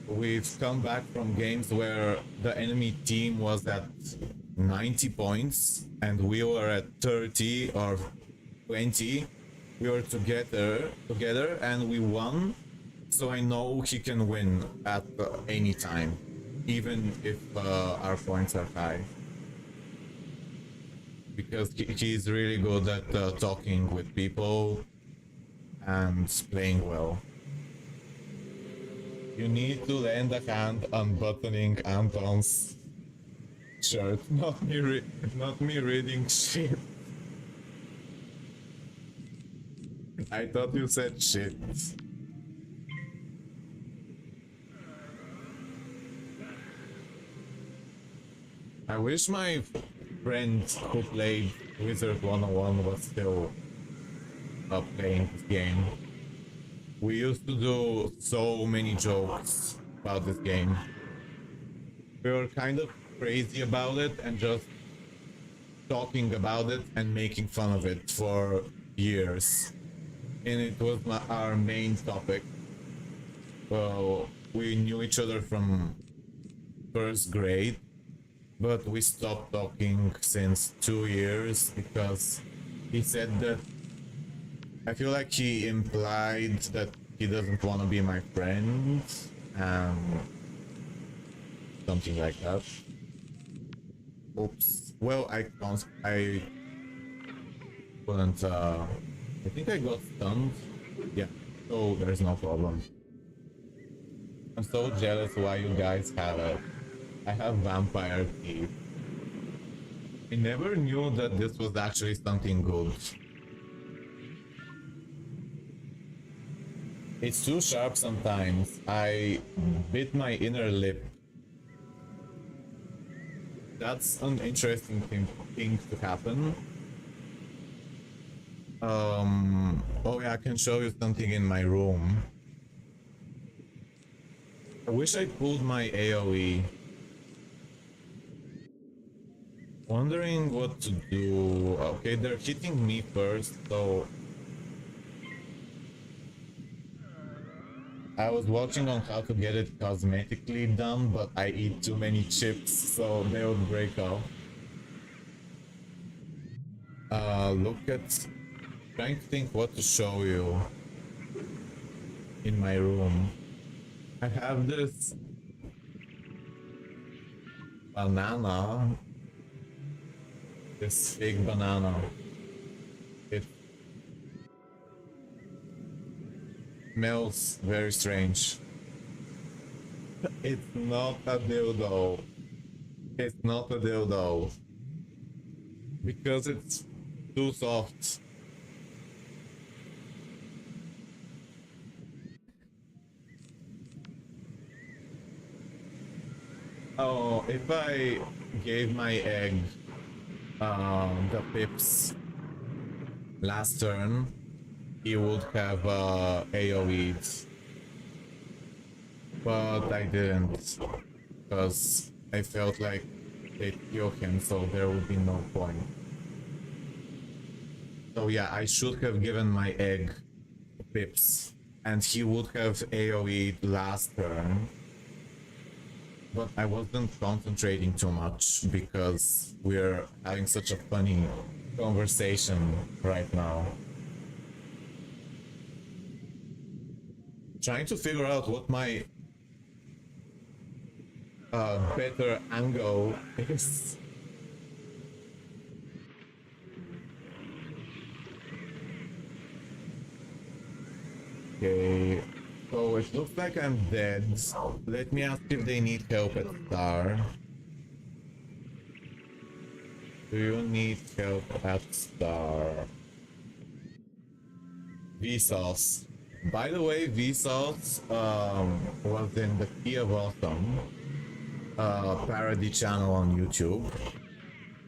We've come back from games where the enemy team was at 90 points and we were at 30 or 20, we were together and we won. So I know he can win at any time, even if our points are high. Because he's really good at talking with people and playing well. You need to lend a hand unbuttoning Anton's shirt, not me reading shit. I thought you said shit. I wish my friend who played Wizard101 was still playing this game. We used to do so many jokes about this game. We were kind of crazy about it and just talking about it and making fun of it for years. And it was our main topic. Well, we knew each other from first grade, but we stopped talking since 2 years because he said that I feel like he implied that he doesn't want to be my friend and something like that. Oops. Well, I couldn't, I think I got stunned. Yeah, so there's no problem. I'm so jealous why you guys have it. I have vampire teeth. I never knew that this was actually something good. It's too sharp sometimes. I bit my inner lip. That's an interesting thing to happen. Oh yeah, I can show you something in my room. I wish I pulled my AoE. Wondering what to do. Okay, they're hitting me first, so I was watching on how to get it cosmetically done, but I eat too many chips, so they would break off. Look at... Trying to think what to show you in my room. I have this banana. This big banana. It smells very strange. It's not a dildo. It's not a dildo. Because it's too soft. Oh, if I gave my egg the pips last turn, he would have AoE'd. But I didn't, because I felt like they'd kill him, so there would be no point. So yeah, I should have given my egg pips, and he would have AoE'd last turn. But I wasn't concentrating too much because we're having such a funny conversation right now. Trying to figure out what my better angle is. Okay. So it looks like I'm dead. Let me ask if they need help at Star. Do you need help at Star? Vsauce. By the way, Vsauce was in the Key of Awesome parody channel on YouTube,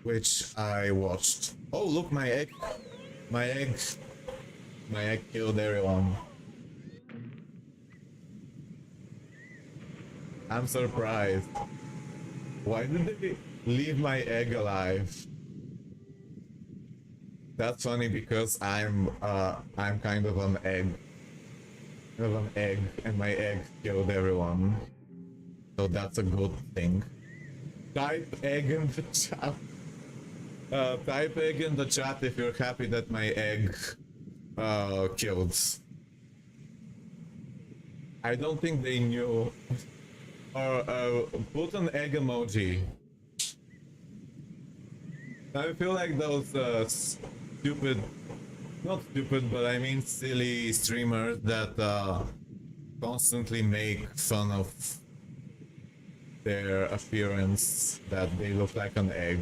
which I watched. Oh look, my egg! My egg! My egg killed everyone. I'm surprised. Why did they leave my egg alive? That's funny because I'm kind of an egg. And my egg killed everyone. So that's a good thing. Type egg in the chat. Type egg in the chat if you're happy that my egg killed. I don't think they knew. Or put an egg emoji. I feel like those stupid, not stupid, but I mean silly streamers that constantly make fun of their appearance, that they look like an egg.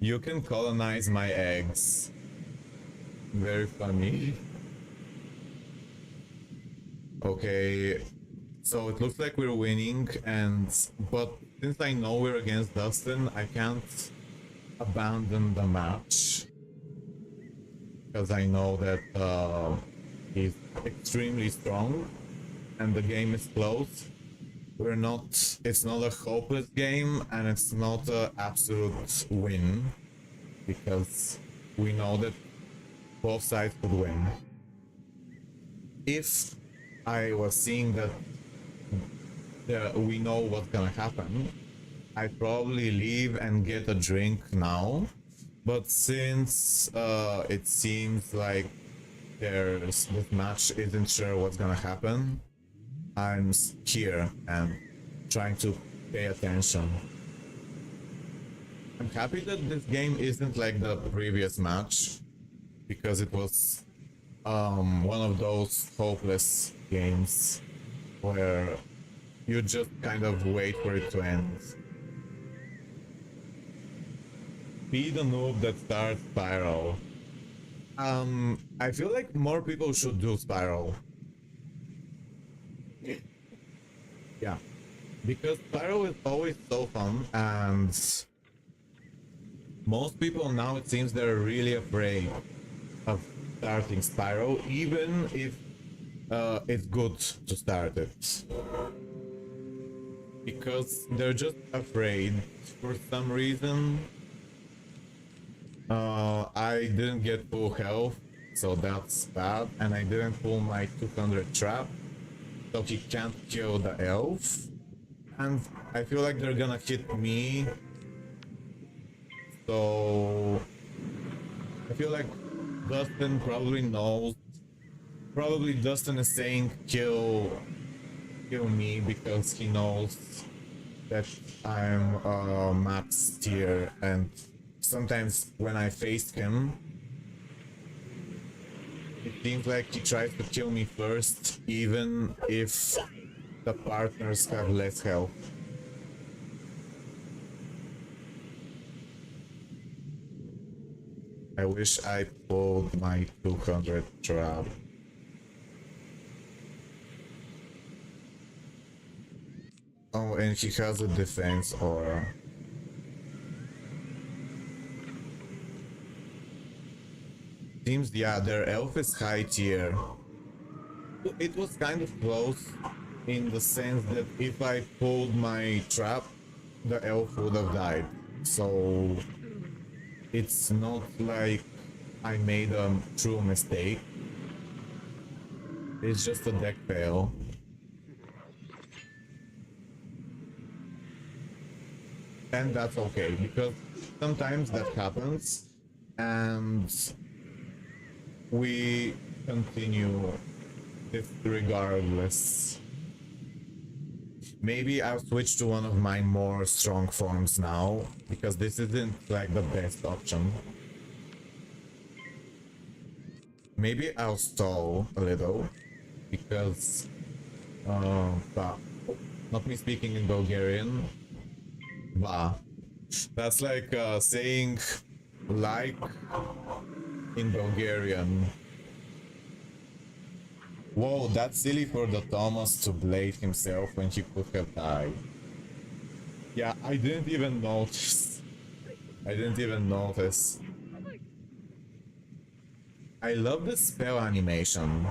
You can colonize my eggs. Very funny. Okay, so it looks like we're winning, but since I know we're against Dustin, I can't abandon the match because I know that he's extremely strong and the game is close. It's not a hopeless game, and it's not an absolute win because we know that both sides could win. If I was seeing that we know what's gonna happen, I'd probably leave and get a drink now. But since it seems like this match isn't sure what's gonna happen, I'm here and trying to pay attention. I'm happy that this game isn't like the previous match, because it was one of those hopeless games where you just kind of wait for it to end. Be the noob that starts Spiral. I feel like more people should do Spiral. Yeah, because Spiral is always so fun, and most people now, it seems, they're really afraid of starting Spiral, even if it's good to start it. Because they're just afraid for some reason. I didn't get full health, so that's bad, and I didn't pull my 200 trap, so he can't kill the elf, and I feel like they're gonna hit me, so I feel like Dustin probably knows. Probably Dustin is saying kill me because he knows that I'm max tier, and sometimes when I faced him, it seems like he tries to kill me first, even if the partners have less health. I wish I pulled my 200 trap. Oh, and he has a defense aura. Seems, yeah, their elf is high tier. It was kind of close in the sense that if I pulled my trap, the elf would have died. So it's not like I made a true mistake. It's just a deck fail. And that's okay, because sometimes that happens, and we continue this regardless. Maybe I'll switch to one of my more strong forms now, because this isn't like the best option. Maybe I'll stall a little, because not me speaking in Bulgarian. Bah. That's like saying like in Bulgarian. Whoa, that's silly for the Thomas to blade himself when he could have died. Yeah, I didn't even notice. I didn't even notice. I love the spell animation.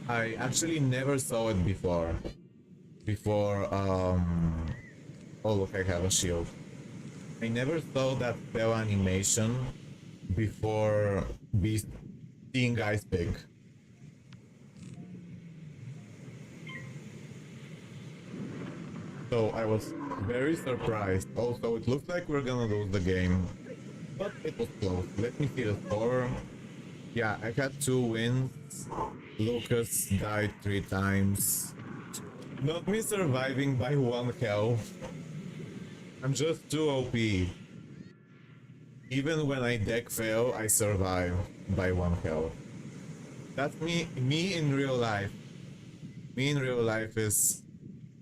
I actually never saw it before. Oh look, I have a shield. I never saw that spell animation before seeing Ice Pig. So I was very surprised. Also, it looks like we're gonna lose the game. but it was close. Let me see the score. Yeah, I had 2 wins. Lucas died 3 times. Not me surviving by 1 health. I'm just too OP. Even when I deck fail, I survive by 1 health. That's me in real life. Me in real life is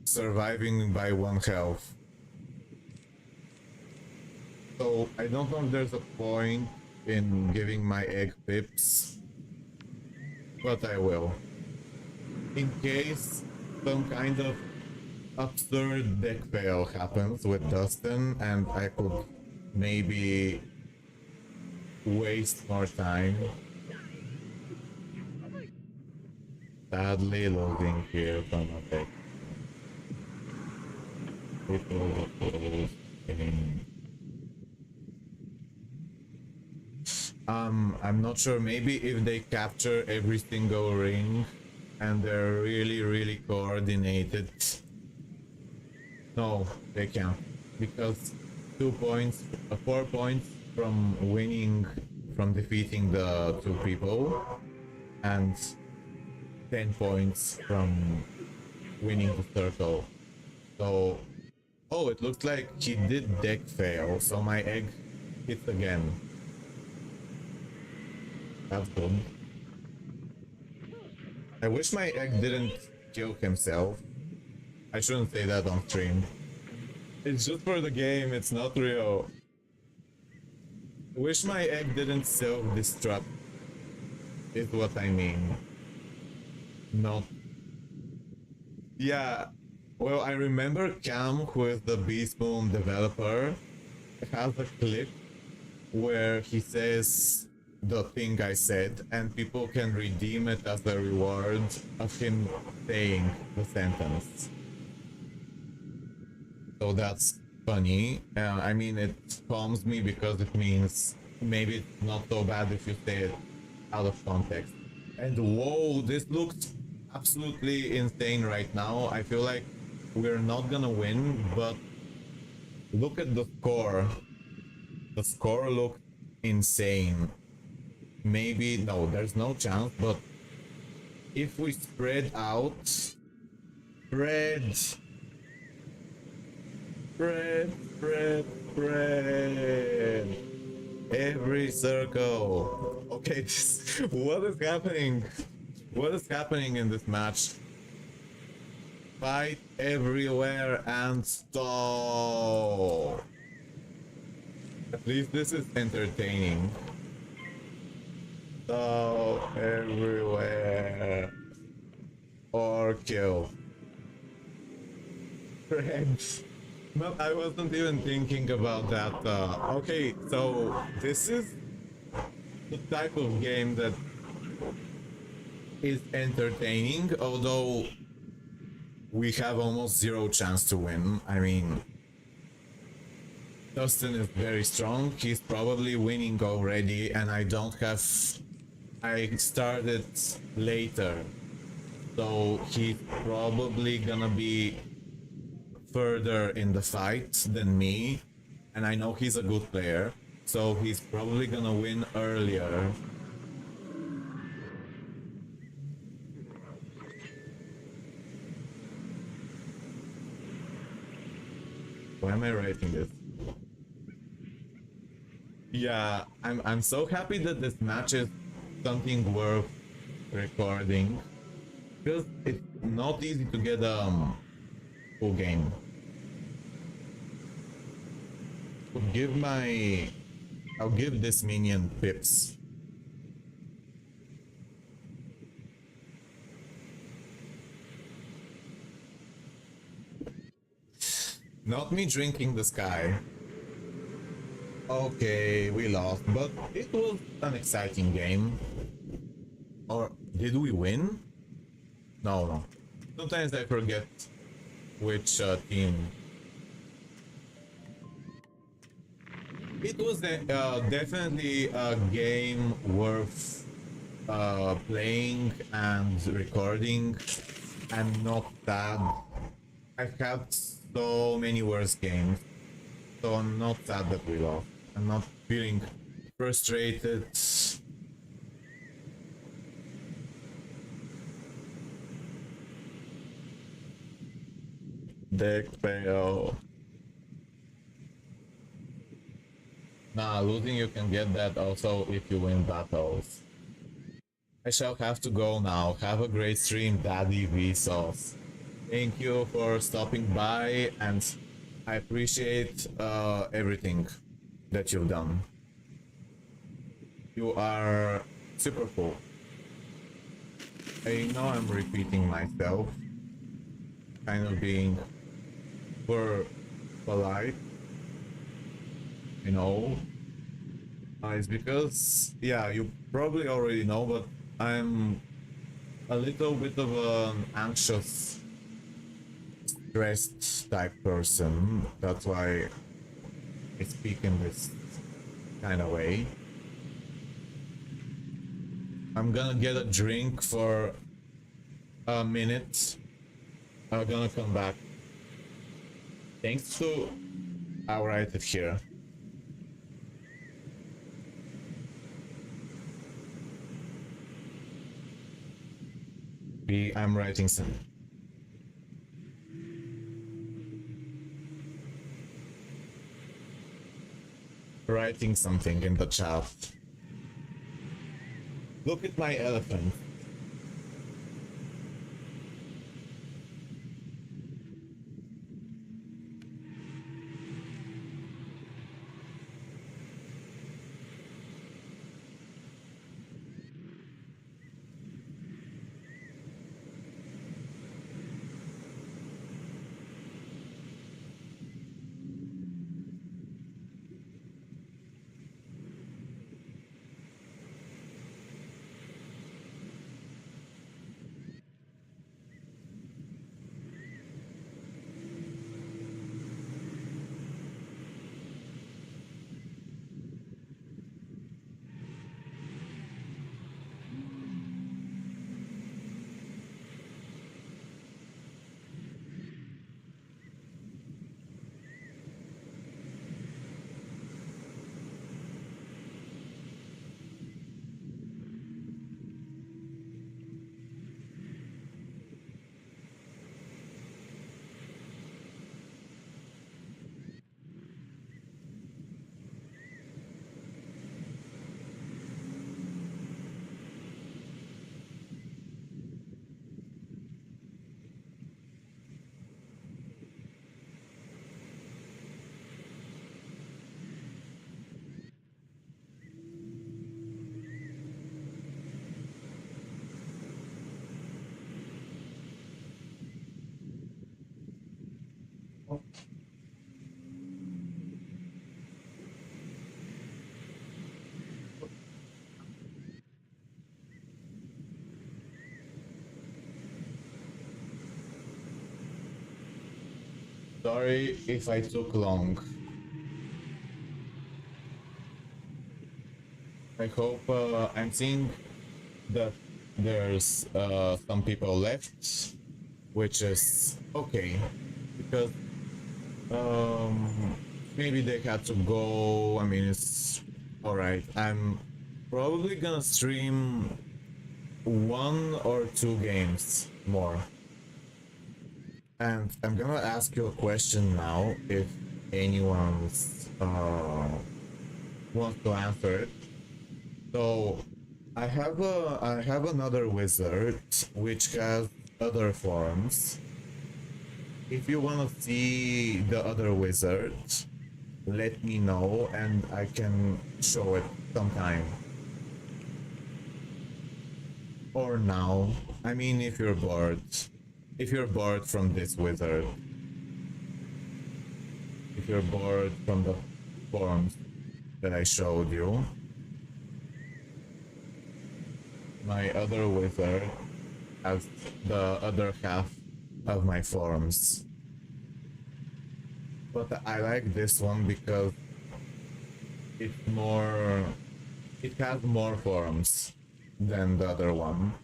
surviving by 1 health. So I don't know if there's a point in giving my egg pips, but I will. In case some kind of absurd deck fail happens with Dustin and I could maybe waste more time. Sadly loading here from a deck. I'm not sure, maybe if they capture every single ring and they're really coordinated. No, they can't, because 2 points, 4 points from winning, from defeating the 2 people, and 10 points from winning the circle. So, oh, it looks like he did deck fail, so my egg hits again. That's good. I wish my egg didn't kill himself. I shouldn't say that on stream. It's just for the game, it's not real. I wish my egg didn't self-destruct, is what I mean. Not... Yeah, well, I remember Cam, who is the Beastmoon developer, has a clip where he says the thing I said, and people can redeem it as a reward of him saying the sentence. So that's funny. I mean, it calms me because it means maybe it's not so bad if you say it out of context. And whoa, this looks absolutely insane right now. I feel like we're not gonna win, but look at the score. The score looked insane. Maybe, no, there's no chance, but if we spread out, spread every circle. Okay, what is happening? What is happening in this match? Fight everywhere and stall. At least this is entertaining. So everywhere or kill. Friends. But I wasn't even thinking about that. Okay, so this is the type of game that is entertaining, although we have almost zero chance to win. I mean, Dustin is very strong. He's probably winning already, and I don't have... I started later, so he's probably gonna be further in the fight than me, and I know he's a good player, so he's probably gonna win earlier. Why am I writing this? Yeah, I'm so happy that this match is something worth recording, because it's not easy to get a full game. I'll give this minion pips. Not me drinking the sky. Okay, we lost, but it was an exciting game. Or did we win? No. Sometimes I forget which team. It was definitely a game worth playing and recording, and not sad. I've had so many worse games, so I'm not sad that we lost. I'm not feeling frustrated. Deck fail. Nah, losing you can get that also if you win battles. I shall have to go now. Have a great stream, Daddy Vsauce. Thank you for stopping by, and I appreciate everything that you've done. You are super cool. I know I'm repeating myself, kind of being super polite, you know. It's because, yeah, you probably already know, but I'm a little bit of an anxious, stressed type person. That's why I speak in this kind of way. I'm gonna get a drink for a minute. I'm gonna come back. Thanks to... I'll write it here. I'm writing some. Writing something in the chat. Look at my elephant. Sorry if I took long. I hope I'm seeing that there's some people left, which is okay, because maybe they had to go. I mean, it's all right. I'm probably gonna stream 1 or 2 games more. And I'm gonna ask you a question now, if anyone's wants to answer it. So I have another wizard which has other forms. If you wanna see the other wizard, let me know and I can show it sometime. Or now. I mean, if you're bored. If you're bored from this wizard. If you're bored from the forms that I showed you. My other wizard has the other half of my forms. But I like this one because it's more... It has more forms than the other one.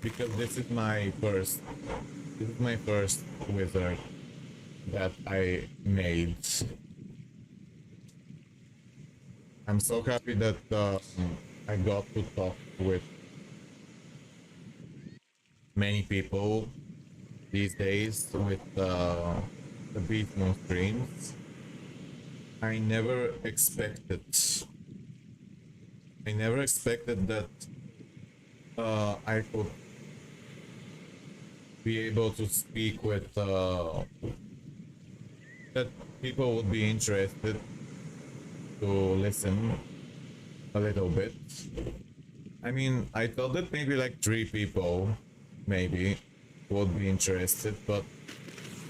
Because this is my first wizard that I made. I'm so happy that I got to talk with many people these days with the Beastmoon streams. I never expected. I never expected that I could be able to speak with that people would be interested to listen a little bit. I mean, I thought that maybe like 3 people maybe would be interested, but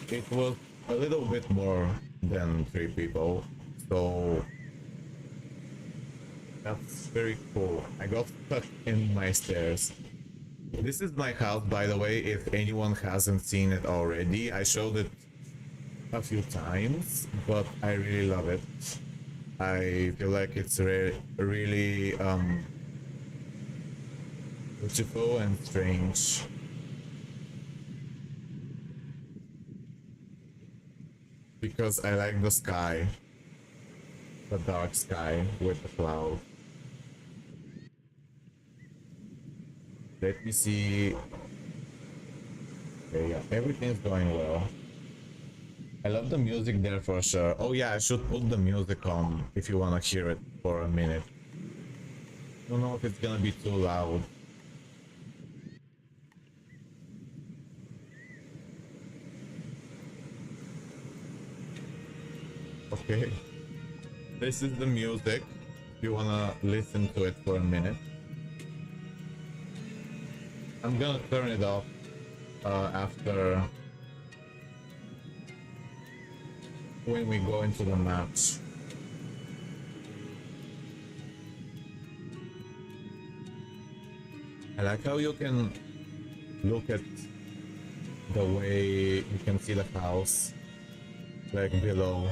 it was a little bit more than 3 people, so that's very cool. I got stuck in my stairs. This is my house, by the way, if anyone hasn't seen it already. I showed it a few times, but I really love it. I feel like it's really beautiful and strange. Because I like the sky, the dark sky with the cloud. Let me see. Okay, yeah, everything's going well. I love the music there for sure. Oh yeah, I should put the music on if you wanna hear it for a minute. I don't know if it's gonna be too loud. Okay. This is the music. If you wanna listen to it for a minute. I'm gonna turn it off after when we go into the match. I like how you can look at the way you can see the house like below.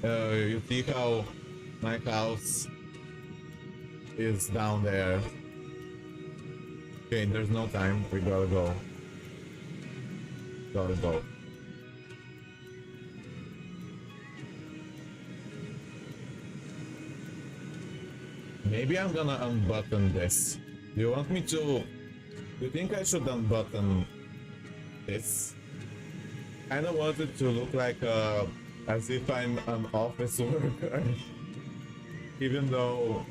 You see how my house is down there. Okay, there's no time. We gotta go. Gotta go. Maybe I'm gonna unbutton this. Do you want me to? Do you think I should unbutton this? I don't want it to look like as if I'm an office worker. Even though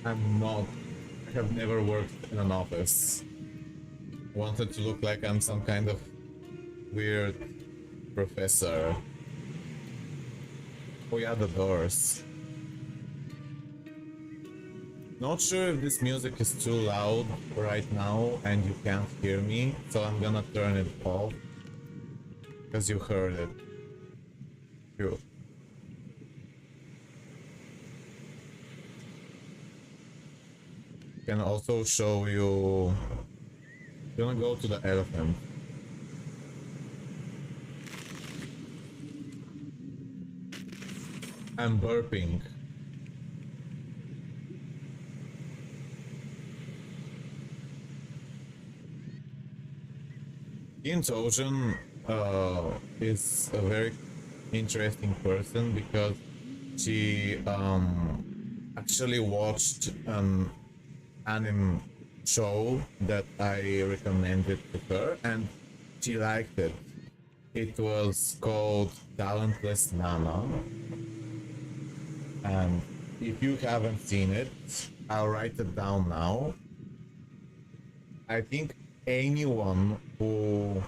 I'm not. I have never worked in an office. I want it to look like I'm some kind of weird professor. Oh yeah, the doors. Not sure if this music is too loud right now and you can't hear me, so I'm gonna turn it off because you heard it. Phew. Can also show you. I'm gonna go to the elephant. I'm burping. Anton is a very interesting person because she actually watched an anime show that I recommended to her and she liked it. It was called Talentless Nana, and if you haven't seen it, I'll write it down now. I think anyone who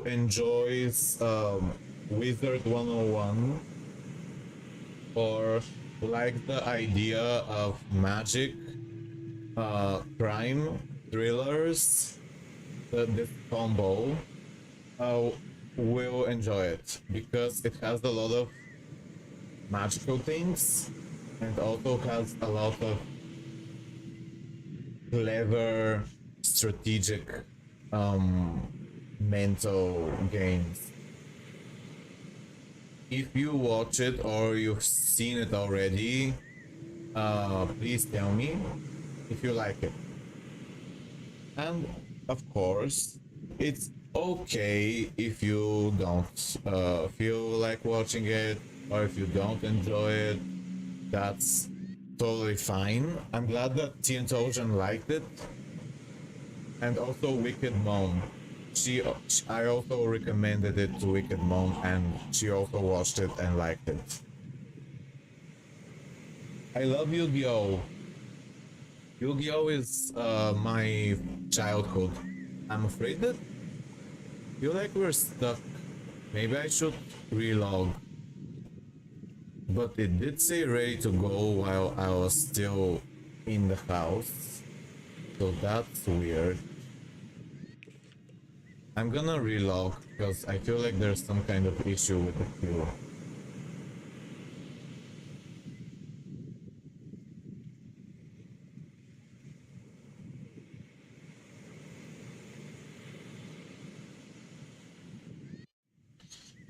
enjoys Wizard101 or likes the idea of magic, crime, thrillers, this combo will enjoy it because it has a lot of magical things and also has a lot of clever strategic mental games. If you watch it or you've seen it already, please tell me if you like it. And of course, it's okay if you don't feel like watching it, or if you don't enjoy it. That's totally fine. I'm glad that Ocean liked it, and also Wicked Mom. I also recommended it to Wicked Mom, and she also watched it and liked it. I love Yu-Gi-Oh! Yu-Gi-Oh is my childhood. I'm afraid that feel like we're stuck. Maybe I should relog. But it did say ready to go while I was still in the house. So that's weird. I'm gonna relog because I feel like there's some kind of issue with the queue.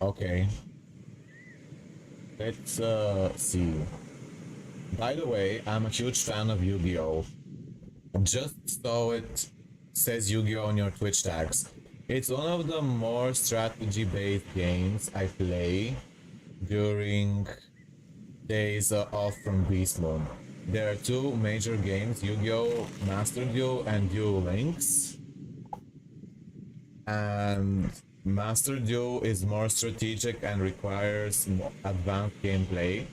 Okay. Let's see. By the way, I'm a huge fan of Yu-Gi-Oh! Just saw it says Yu-Gi-Oh! On your Twitch tags. It's one of the more strategy-based games I play during days off from Beastmoon. There are two major games, Yu-Gi-Oh! Master Duel and Duel Links. And Master Duel is more strategic and requires more advanced gameplay.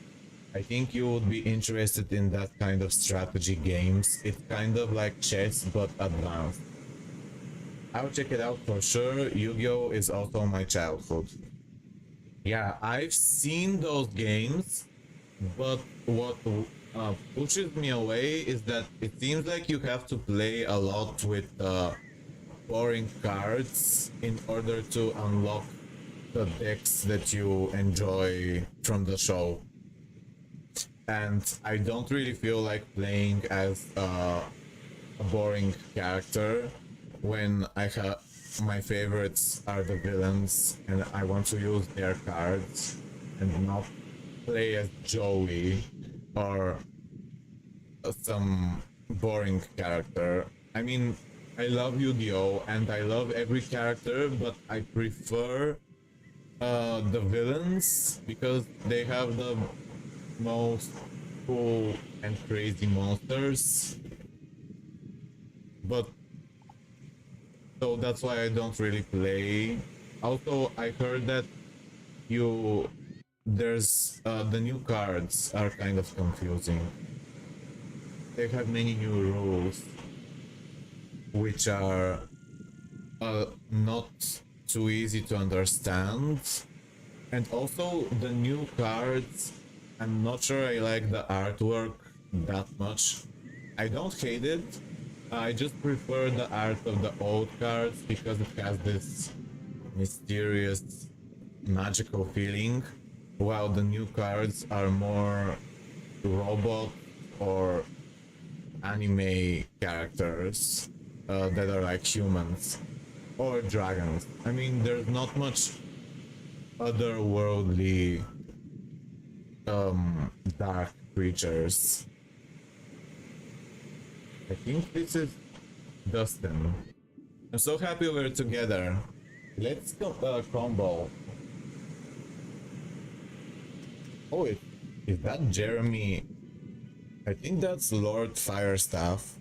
I think you would be interested in that kind of strategy games. It's kind of like chess but advanced. I'll check it out for sure. Yu-Gi-Oh! Is also my childhood. Yeah, I've seen those games, but what pushes me away is that it seems like you have to play a lot with boring cards in order to unlock the decks that you enjoy from the show. And I don't really feel like playing as a boring character when I have my favorites are the villains and I want to use their cards and not play as Joey or some boring character. I mean, I love Yu-Gi-Oh! And I love every character, but I prefer the villains because they have the most cool and crazy monsters. But so that's why I don't really play. Also, I heard that there's the new cards are kind of confusing. They have many new rules which are not too easy to understand. And also the new cards, I'm not sure I like the artwork that much. I don't hate it, I just prefer the art of the old cards because it has this mysterious, magical feeling, while the new cards are more robot or anime characters that are like humans or dragons. I mean, there's not much otherworldly dark creatures. I think this is Dustin. I'm so happy we're together. Let's go combo. Oh, is that Jeremy? I think that's Lord Firestaff.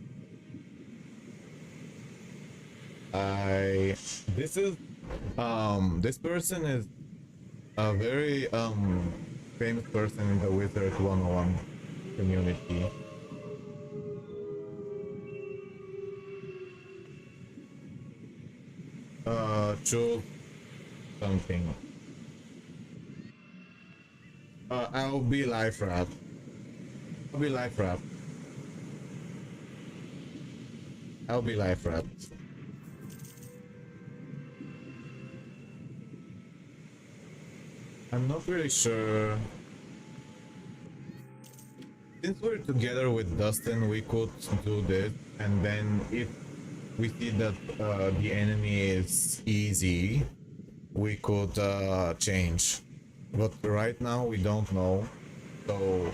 This person is a very famous person in the Wizard101 community. Choose something. I'll be life rap. I'll be life rap. I'll be life rap. I'm not really sure. Since we're together with Dustin, we could do this, and then if we see that the enemy is easy, we could change. But right now we don't know, so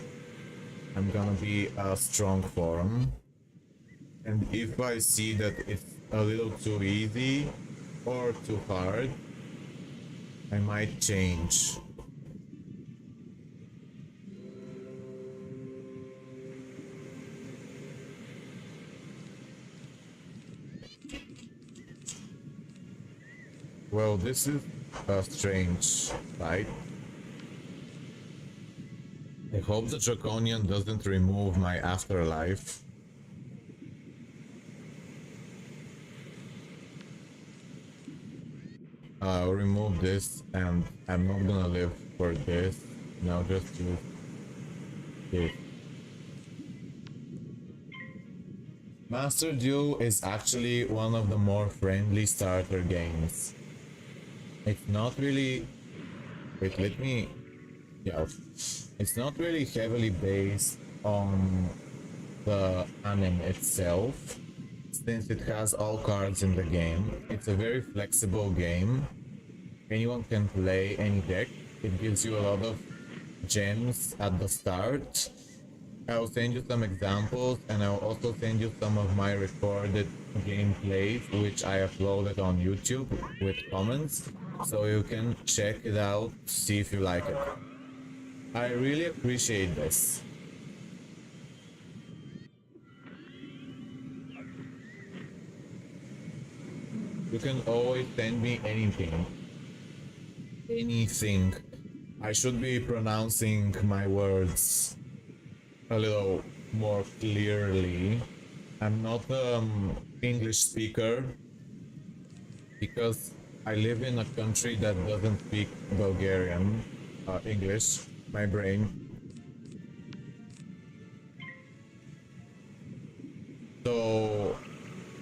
I'm gonna be a strong form. And if I see that it's a little too easy or too hard, I might change. Well, this is a strange fight. I hope the Draconian doesn't remove my afterlife. I'll remove this, and I'm not gonna live for this. No, just use this. Master Duel is actually one of the more friendly starter games. It's not really... Wait, let me... Yeah. It's not really heavily based on the anime itself, since it has all cards in the game. It's a very flexible game. Anyone can play any deck. It gives you a lot of gems at the start. I'll send you some examples, and I'll also send you some of my recorded gameplays, which I uploaded on YouTube with comments, so you can check it out, see if you like it. I really appreciate this. You can always send me anything. Anything. I should be pronouncing my words a little more clearly. I'm not an English speaker because I live in a country that doesn't speak Bulgarian, English, my brain. So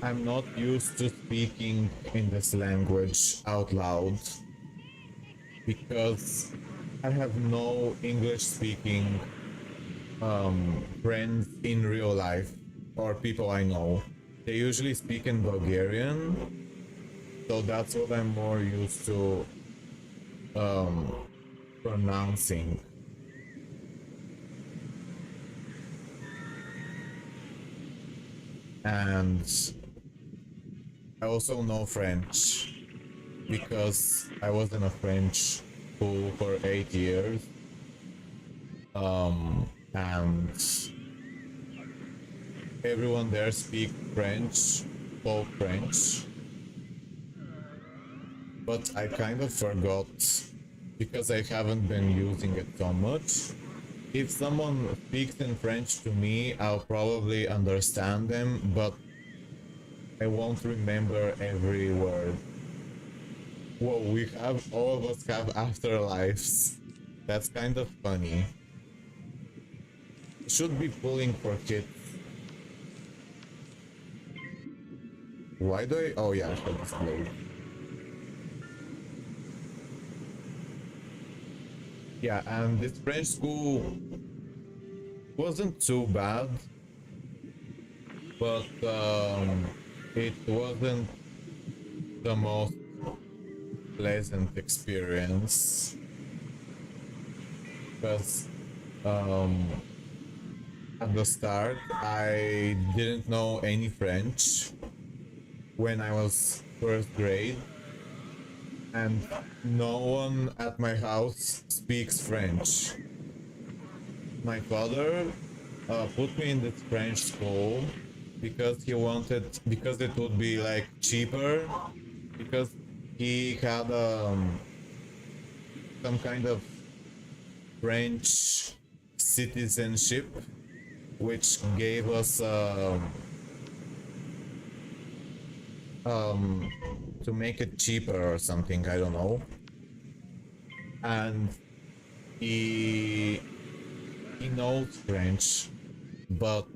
I'm not used to speaking in this language out loud because I have no English speaking friends in real life or people I know. They usually speak in Bulgarian, so that's what I'm more used to pronouncing. And I also know French because I was in a French school for 8 years. And everyone there speaks French, spoke French. But I kind of forgot because I haven't been using it so much. If someone speaks in French to me, I'll probably understand them, but I won't remember every word. Whoa, all of us have afterlives. That's kind of funny. Should be pulling for kids. Why do I... Oh yeah, I should display. Yeah, and this French school wasn't too bad, but it wasn't the most pleasant experience because at the start I didn't know any French when I was first grade, and no one at my house speaks French. My father put me in this French school because because it would be like cheaper, because he had some kind of French citizenship, which gave us to make it cheaper or something, I don't know. And he knows French, but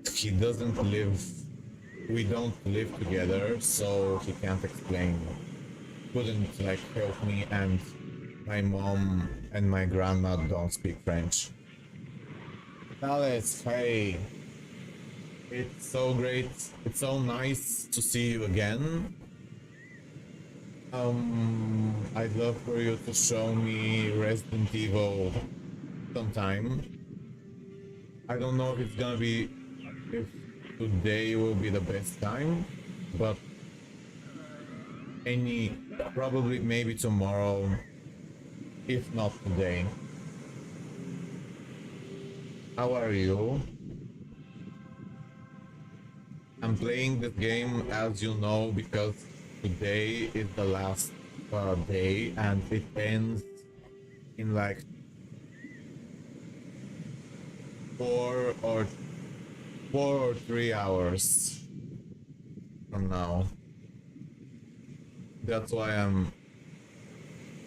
we don't live together, so he can't explain. Couldn't like help me, and my mom and my grandma don't speak French. Alex, hey. It's so great. It's so nice to see you again. I'd love for you to show me Resident Evil sometime. I don't know if today will be the best time, but any, probably maybe tomorrow, if not today. How are you? I'm playing this game, as you know, because today is the last day and it ends in like 4 or 3 hours from now. That's why I'm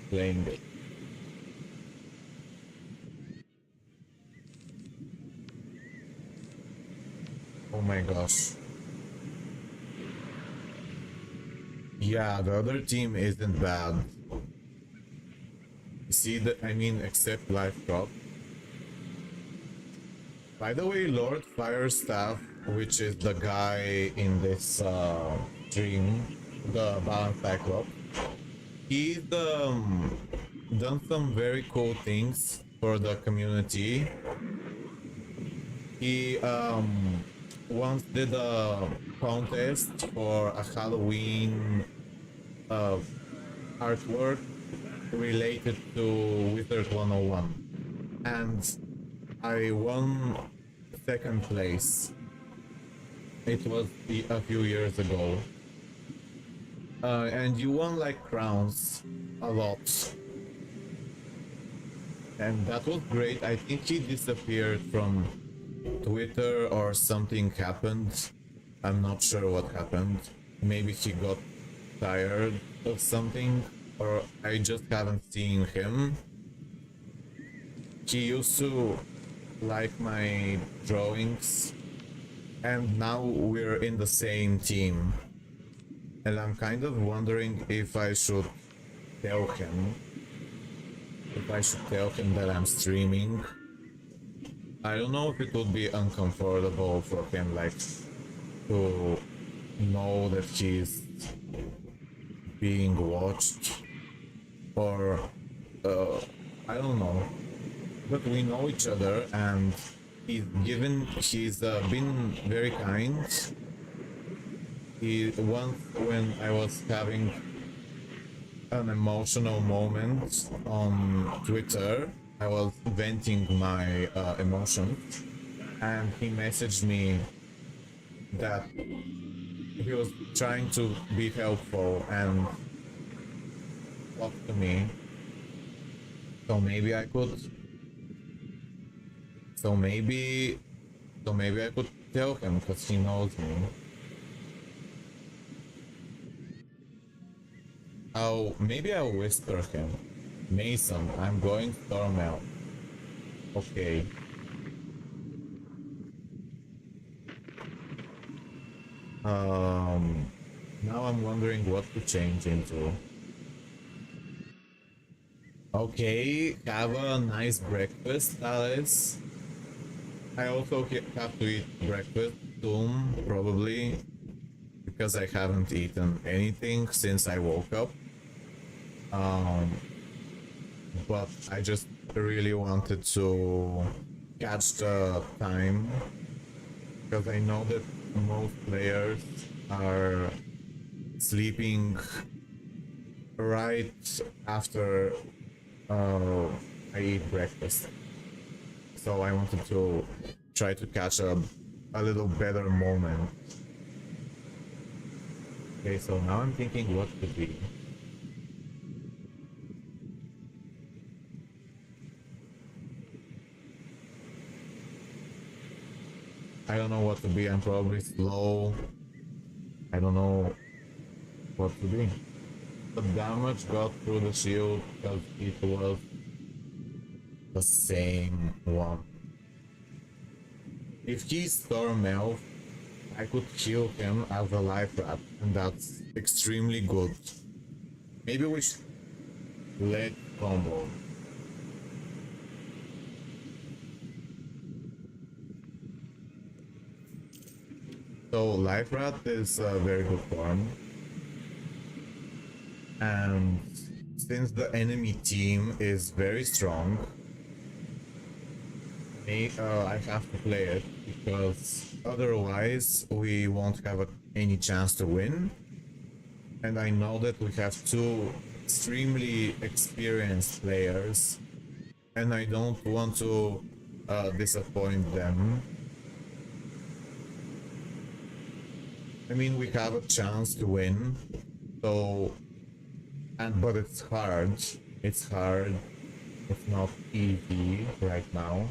playing it. Oh my gosh. Yeah, the other team isn't bad. See that? I mean, except Life Drop. By the way, Lord Firestaff, which is the guy in this stream, the Balance Cyclops, he's done some very cool things for the community. He once did a contest for a Halloween artwork related to Wizard101, and I won second place. It was a few years ago. And you won like crowns a lot. And that was great. I think he disappeared from Twitter or something happened. I'm not sure what happened. Maybe he got tired of something, or I just haven't seen him. He used to like my drawings, and now we're in the same team. And I'm kind of wondering if I should tell him. If I should tell him that I'm streaming. I don't know if it would be uncomfortable for him, like, to know that he's being watched, or I don't know. But we know each other, and he's been very kind. Once when I was having an emotional moment on Twitter, I was venting my emotions, and he messaged me that he was trying to be helpful and talk to me. So maybe I could. So maybe I could tell him, because he knows me. Maybe I'll whisper him. Mason, I'm going storm out. Okay. Now I'm wondering what to change into. Okay, have a nice breakfast, Alice. I also have to eat breakfast soon, probably, because I haven't eaten anything since I woke up. But I just really wanted to catch the time, because I know that most players are sleeping right after I eat breakfast. So I wanted to try to catch a little better moment. Okay, so now I'm thinking what to be. I don't know what to be. I'm probably slow. I don't know what to be. The damage got through the shield because it was the same one. If he's Storm Elf, I could kill him as a life rat, and that's extremely good. Maybe we should let combo. So life rat is a very good form, and since the enemy team is very strong, I have to play it, because otherwise we won't have any chance to win. And I know that we have two extremely experienced players, and I don't want to disappoint them. I mean, we have a chance to win, so, but it's hard. It's hard. It's not easy right now.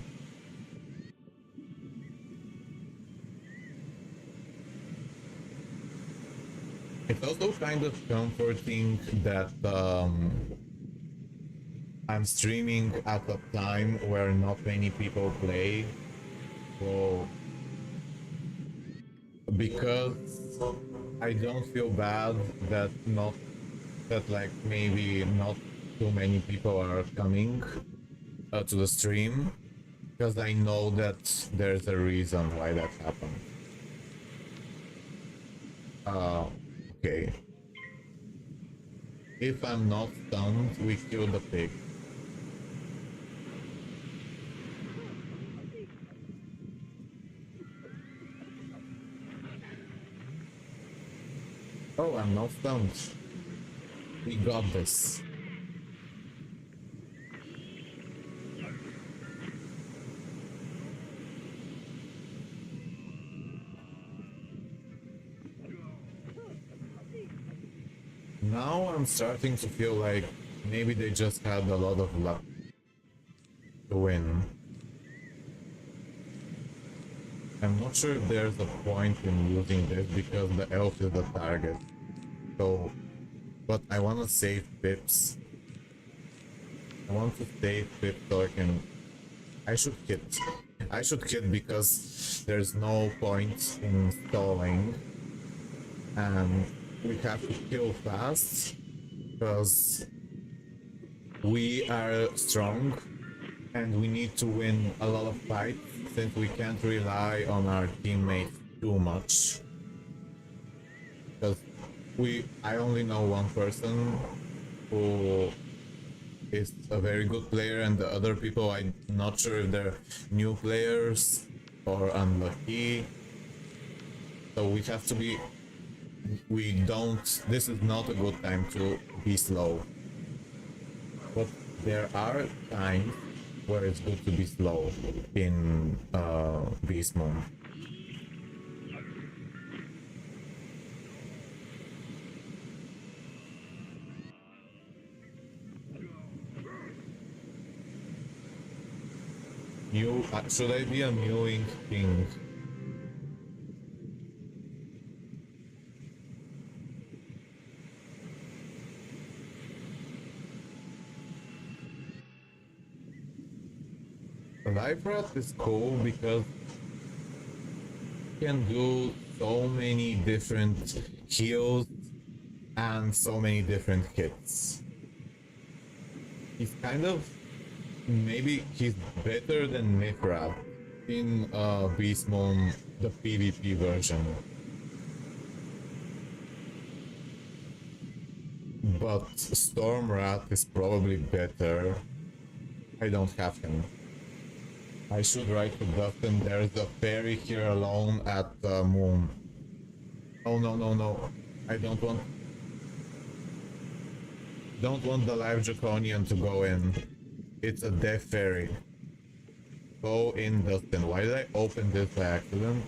It's also kind of comforting that I'm streaming at a time where not many people play, so because I don't feel bad that like maybe not too many people are coming to the stream, because I know that there's a reason why that happened. Okay. If I'm not stunned, we kill the pig. Oh, I'm not stunned. We got this. Now I'm starting to feel like maybe they just had a lot of luck to win. I'm not sure if there's a point in using this because the elf is the target. So, but I want to save pips. I want to save pips so I can... I should hit. I should hit because there's no point in stalling. And we have to kill fast because we are strong and we need to win a lot of fights since we can't rely on our teammates too much. Because I only know one person who is a very good player, and the other people I'm not sure if they're new players or unlucky. So we have to be... This is not a good time to be slow. But there are times where it's good to be slow in Beastmoon. Should I be a mewing king? Life Rot is cool because you can do so many different heals and so many different hits. He's kind of... maybe he's better than Mithra in Beastmoon, the PvP version. But Stormrat is probably better. I don't have him. I should write to Dustin, there's a fairy here alone at the moon. Oh no, no, no. I don't want the live draconian to go in. It's a death fairy. Go in, Dustin. Why did I open this by accident?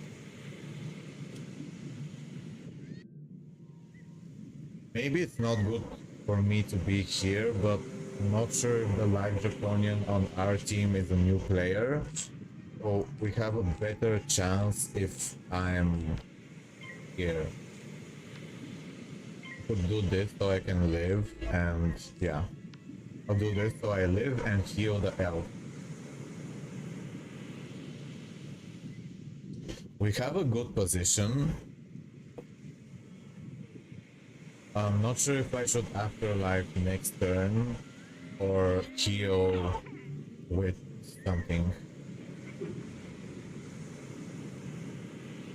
Maybe it's not good for me to be here, but I'm not sure if the live draconian on our team is a new player. So we have a better chance if I'm here. I could do this so I can live, and yeah. I'll do this so I live and heal the elf. We have a good position. I'm not sure if I should afterlife next turn or heal with something.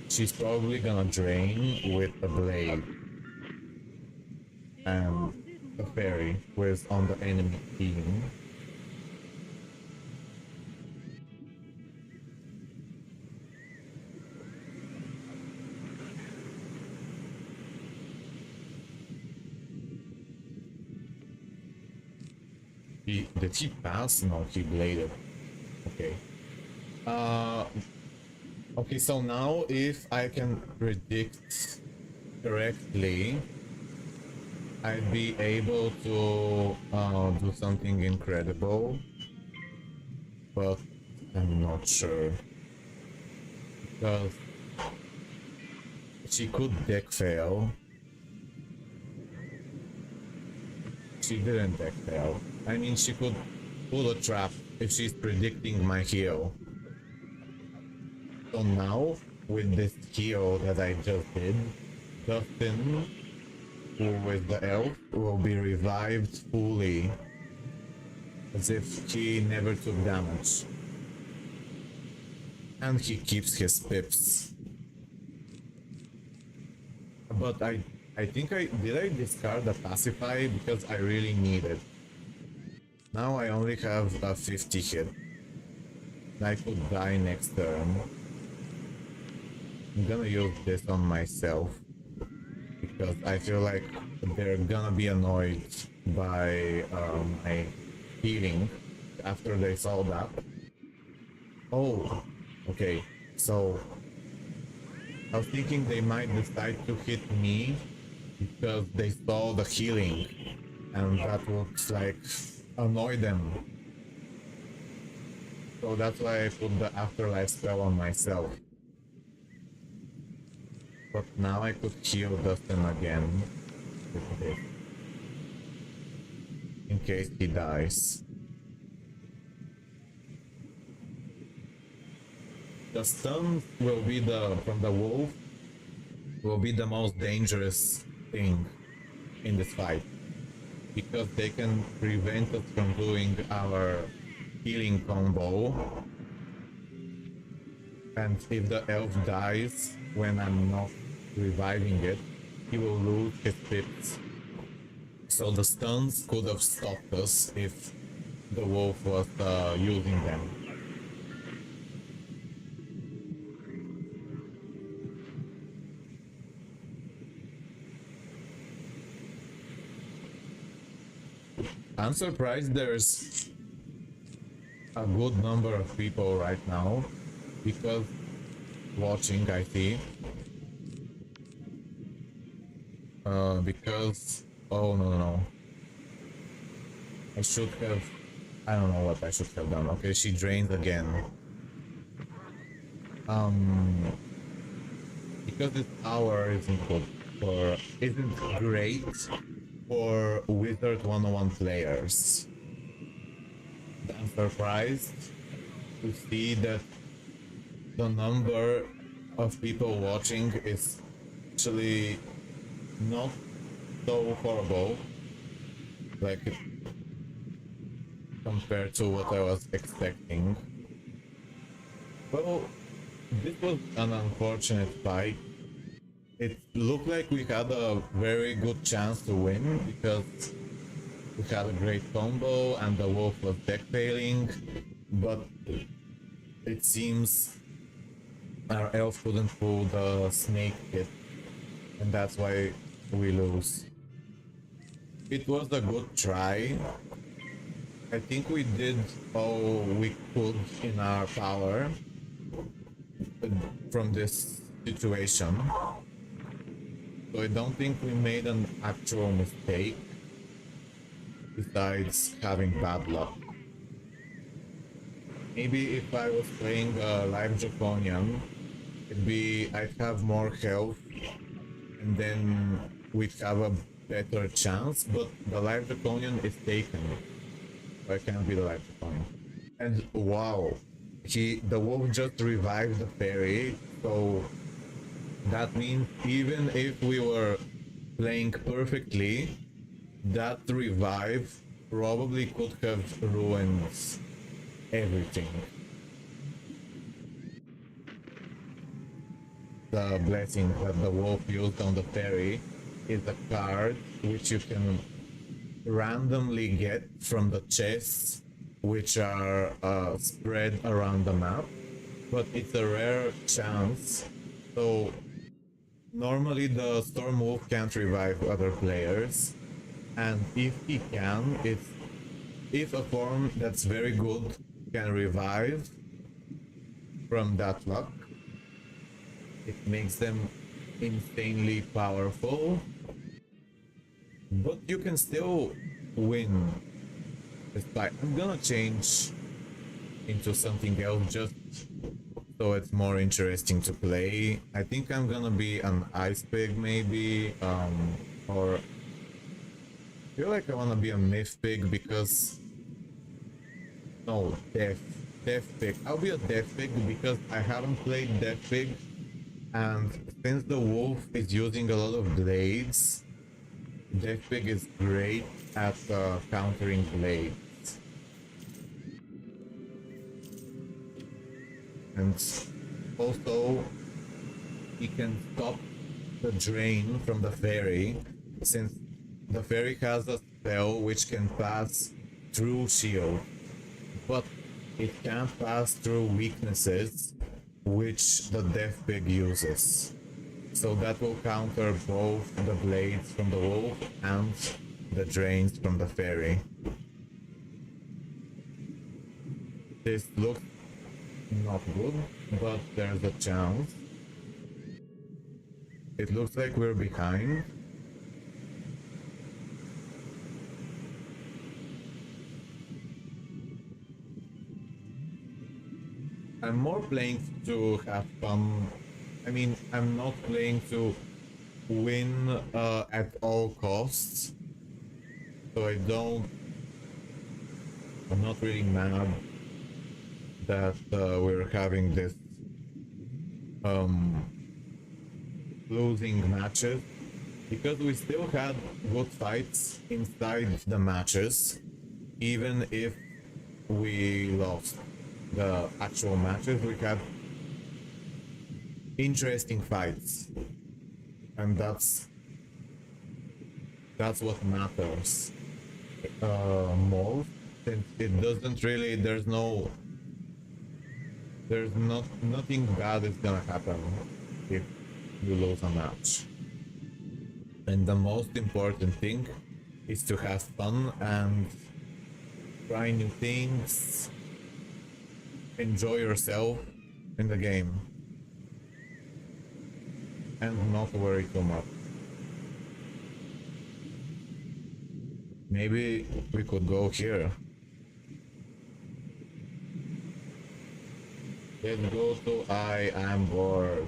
She's probably gonna drain with a blade and a fairy who is on the enemy team. Did he pass? No, he bladed. Okay. Okay, so now if I can predict correctly, I'd be able to do something incredible, but I'm not sure because she could deck fail. She didn't deck fail. I mean, she could pull a trap if she's predicting my heal. So now, with this heal that I just did, Dustin, who is the elf, will be revived fully, as if he never took damage. And he keeps his pips. But I think did I discard the pacify because I really need it. Now I only have a 50 hit. I could die next turn. I'm gonna use this on myself because I feel like they're gonna be annoyed by my healing after they saw that. Oh, okay, so I was thinking they might decide to hit me because they saw the healing and that would like annoy them. So that's why I put the afterlife spell on myself. But now I could heal Dustin again with this, in case he dies. The stun will be from the wolf will be the most dangerous thing in this fight, because they can prevent us from doing our healing combo, and if the elf dies when I'm not reviving it, he will lose his pips. So the stuns could have stopped us if the wolf was using them. I'm surprised there's a good number of people right now, because watching, I see. Because, oh no, I should have, I don't know what I should have done. Okay, she drains again. Because this hour isn't good for, isn't great for Wizard101 players. I'm surprised to see that the number of people watching is actually not so horrible, like compared to what I was expecting. Well, this was an unfortunate fight. It looked like we had a very good chance to win because we had a great combo and the wolf was deck failing, but it seems our elf couldn't pull the snake hit, and that's why we lose. It was a good try. I think we did all we could in our power from this situation. So I don't think we made an actual mistake, besides having bad luck. Maybe if I was playing live Draconian, I'd have more health and then we'd have a better chance, but the live Draconian is taken. So I can't be the live Draconian. And wow, the wolf just revived the fairy, so that means even if we were playing perfectly, that revive probably could have ruined everything. The blessing that the wolf used on the fairy is a card which you can randomly get from the chests which are spread around the map, but it's a rare chance. So normally the storm wolf can't revive other players, and if he can, it's if a form that's very good can revive from that luck, it makes them insanely powerful, but you can still win. Despite, I'm gonna change into something else just so it's more interesting to play. I think I'm gonna be an ice pig maybe, or I feel like I wanna be a myth pig because no, death pig. I'll be a death pig because I haven't played death pig, and since the wolf is using a lot of blades, death pig is great at countering blades. And also, he can stop the drain from the fairy, since the fairy has a spell which can pass through shield, but it can't pass through weaknesses which the death pig uses. So that will counter both the blades from the wolf and the drains from the fairy. This looks not good, but there's a chance. It looks like we're behind. I'm more playing to have fun. I mean, I'm not playing to win at all costs. So I'm not really mad that we're having this losing matches, because we still had good fights inside the matches, even if we lost the actual matches. We had interesting fights, and that's what matters most, since it doesn't really, nothing bad is gonna happen if you lose a match. And the most important thing is to have fun and try new things, enjoy yourself in the game, and not worry too much. Maybe we could go here. Let's go to I am bored.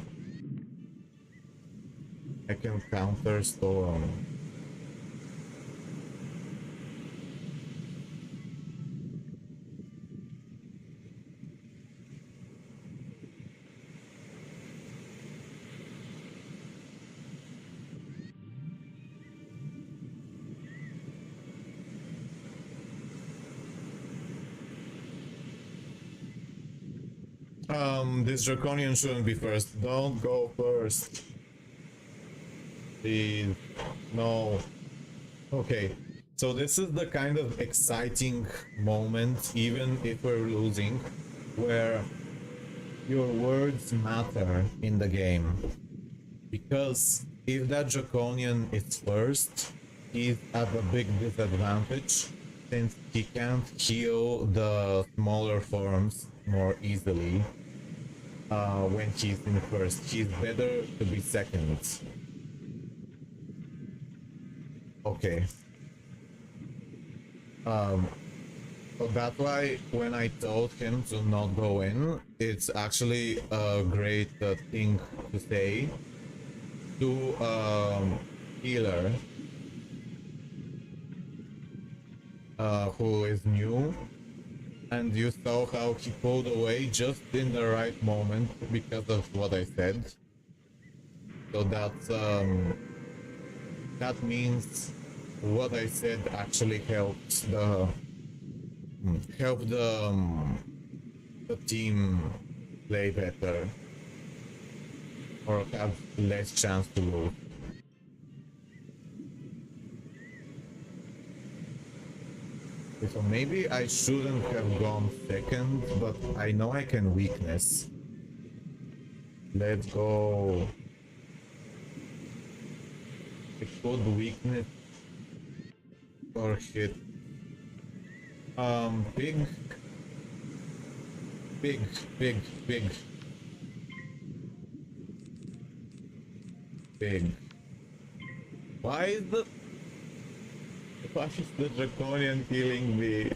I can counter storm. This draconian shouldn't be first. Don't go first. Please. No. Okay. So this is the kind of exciting moment, even if we're losing, where your words matter in the game. Because if that draconian is first, he's at a big disadvantage, since he can't heal the smaller forms more easily when he's in first. He's better to be second. Okay. So that's why when I told him to not go in, it's actually a great thing to say to healer who is new. And you saw how he pulled away just in the right moment because of what I said. So that's that means what I said actually helps the team play better or have less chance to lose. So maybe I shouldn't have gone second, but I know I can weakness. Let's go. I could weakness or hit. Big, big, big, big, big. Why is the... Why is the draconian killing me?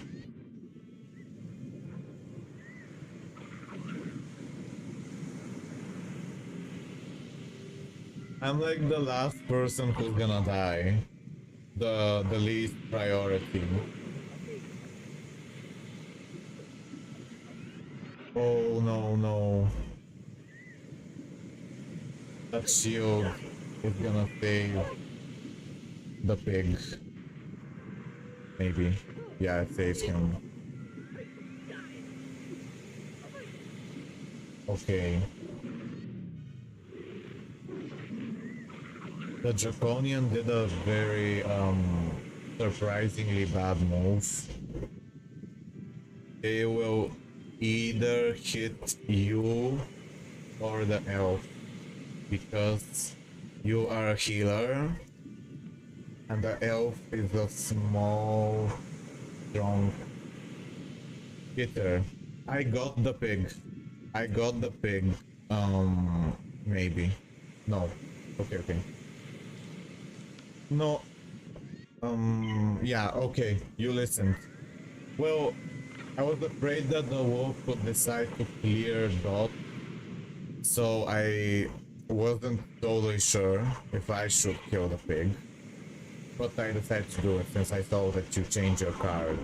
I'm like the last person who's gonna die. The least priority. Oh no no. That shield is gonna save the pig. Maybe. Yeah, it saves him. Okay. The Draconian did a very surprisingly bad move. They will either hit you or the elf because you are a healer and the elf is a small strong hitter. I got the pig. I got the pig. Maybe. No. Okay, okay. No. Yeah, okay. You listened. Well, I was afraid that the wolf would decide to clear dot, so I wasn't totally sure if I should kill the pig. But I decided to do it since I saw that you change your card.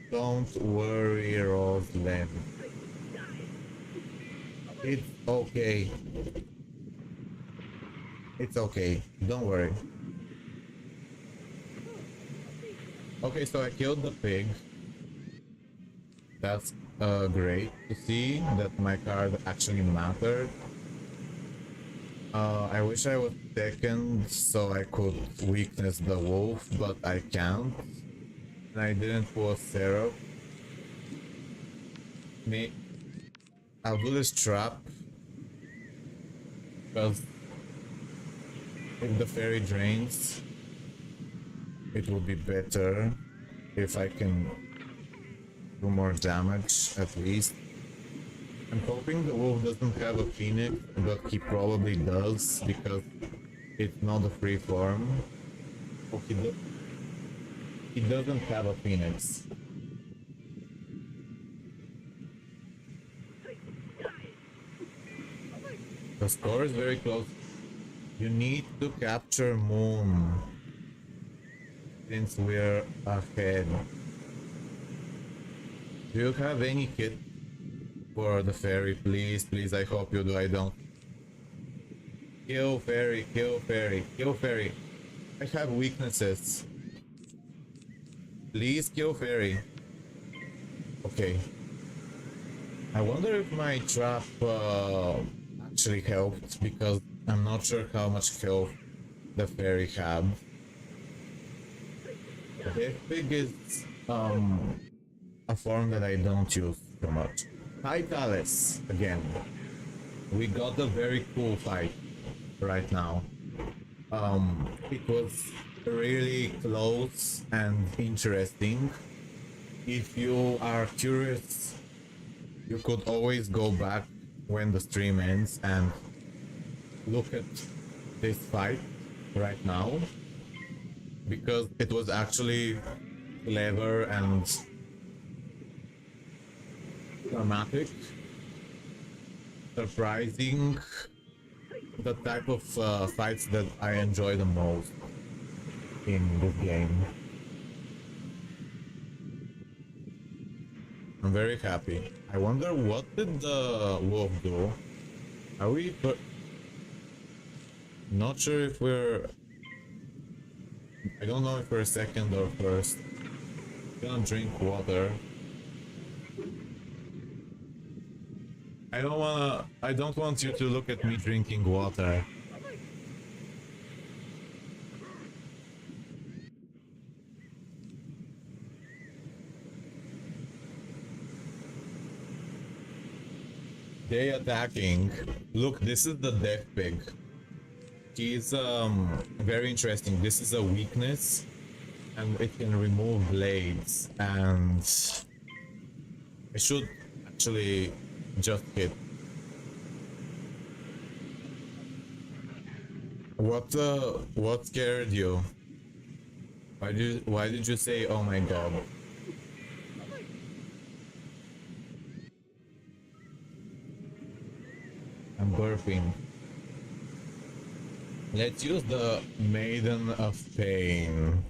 Don't worry, Rosalind. It's okay. It's okay. Don't worry. Okay, so I killed the pig. That's great to see that my card actually mattered. I wish I was second so I could weakness the wolf, but I can't. And I didn't pull a Seraph. I'll do this trap. Because if the fairy drains, it will be better if I can do more damage at least. I'm hoping the wolf doesn't have a phoenix, but he probably does because it's not a free form. Oh, he doesn't have a phoenix. The score is very close. You need to capture Moon since we're ahead. Do you have any kit for the fairy? Please, please, I hope you do. I don't. Kill fairy, kill fairy, kill fairy. I have weaknesses. Please kill fairy. Okay. I wonder if my trap actually helped because I'm not sure how much health the fairy had. This pig is a form that I don't use so much. Hi Thales, again. We got a very cool fight right now. It was really close and interesting. If you are curious, you could always go back when the stream ends and look at this fight right now, because it was actually clever and dramatic, surprising, the type of fights that I enjoy the most in this game. I'm very happy. I wonder what did the wolf do? Are we not sure if we're... I don't know if we're second or first. I'm gonna drink water. I don't want you to look at me drinking water. They attacking. Look, this is the death pig. He's very interesting. This is a weakness. and it can remove blades, and I should actually just hit. What scared you? Why did you say oh my god? I'm burping. Let's use the Maiden of Pain.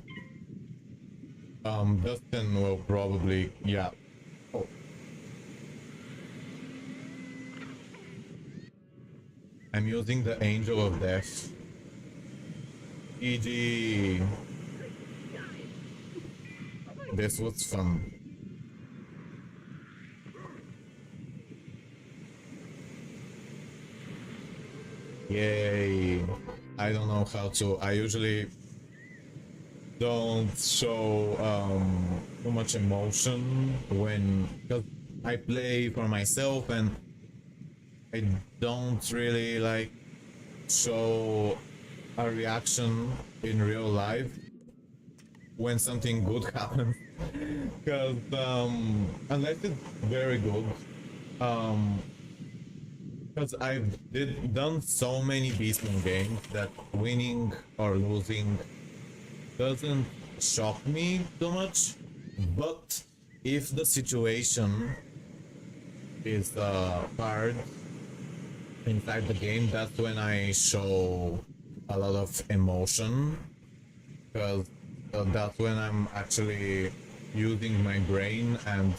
Dustin will probably, yeah. Oh. I'm using the Angel of Death. EG. This was fun. Yay. I don't know how to. I usually don't show too much emotion when, because I play for myself and I don't really like show a reaction in real life when something good happens, because unless it's very good, because I've done so many Beastmoon games that winning or losing doesn't shock me too much. But if the situation is hard inside the game, that's when I show a lot of emotion, because that's when I'm actually using my brain and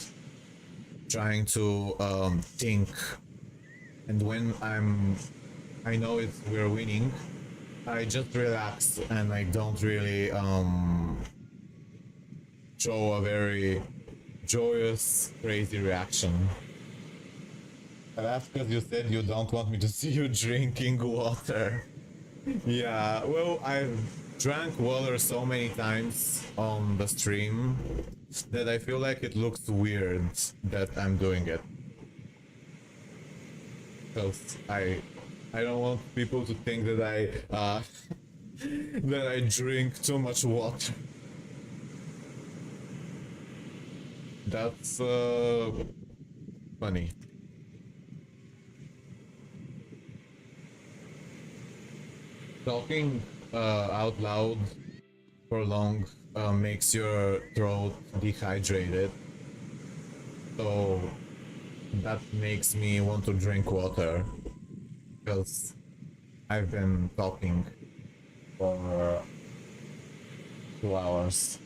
trying to think. And when I know we're winning, I just relax and I don't really show a very joyous, crazy reaction. I laughed because you said you don't want me to see you drinking water. Yeah, well, I've drank water so many times on the stream that I feel like it looks weird that I'm doing it. Because I don't want people to think that that I drink too much water. That's funny. Talking out loud for long makes your throat dehydrated, so that makes me want to drink water, because I've been talking for 2 hours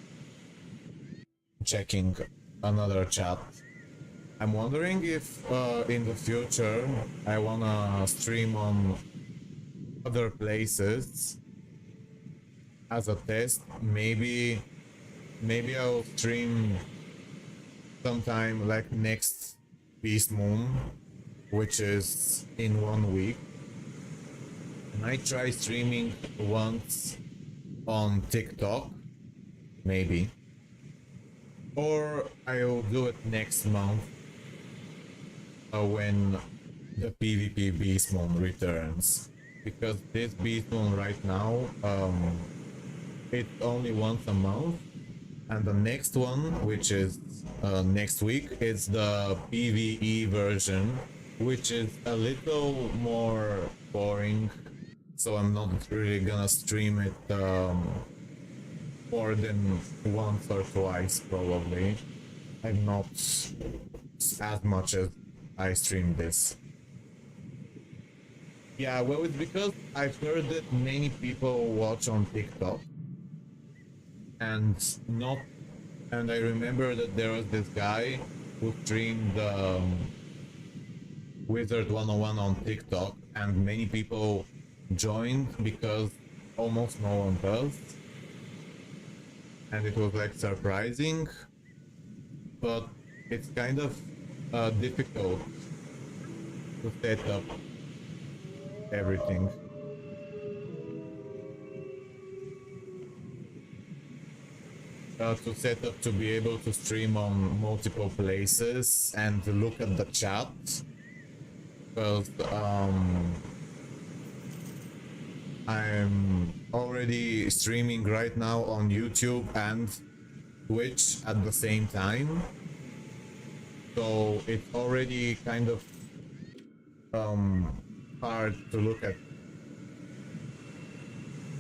checking another chat. I'm wondering if in the future I wanna stream on other places as a test. Maybe I'll stream sometime like next Beastmoon, which is in 1 week, and I try streaming once on TikTok, maybe, or I'll do it next month when the PvP Beastmoon returns, because this Beastmoon right now it's only once a month, and the next one, which is next week, is the PvE version, which is a little more boring, so I'm not really gonna stream it more than once or twice probably. I'm not as much as I stream this. Yeah, well, it's because I've heard that many people watch on TikTok, and I remember that there was this guy who streamed Wizard101 on TikTok, and many people joined because almost no one does, and it was like surprising, but it's kind of difficult to set up everything. To set up to be able to stream on multiple places and look at the chat, because I'm already streaming right now on YouTube and Twitch at the same time. So it's already kind of hard to look at.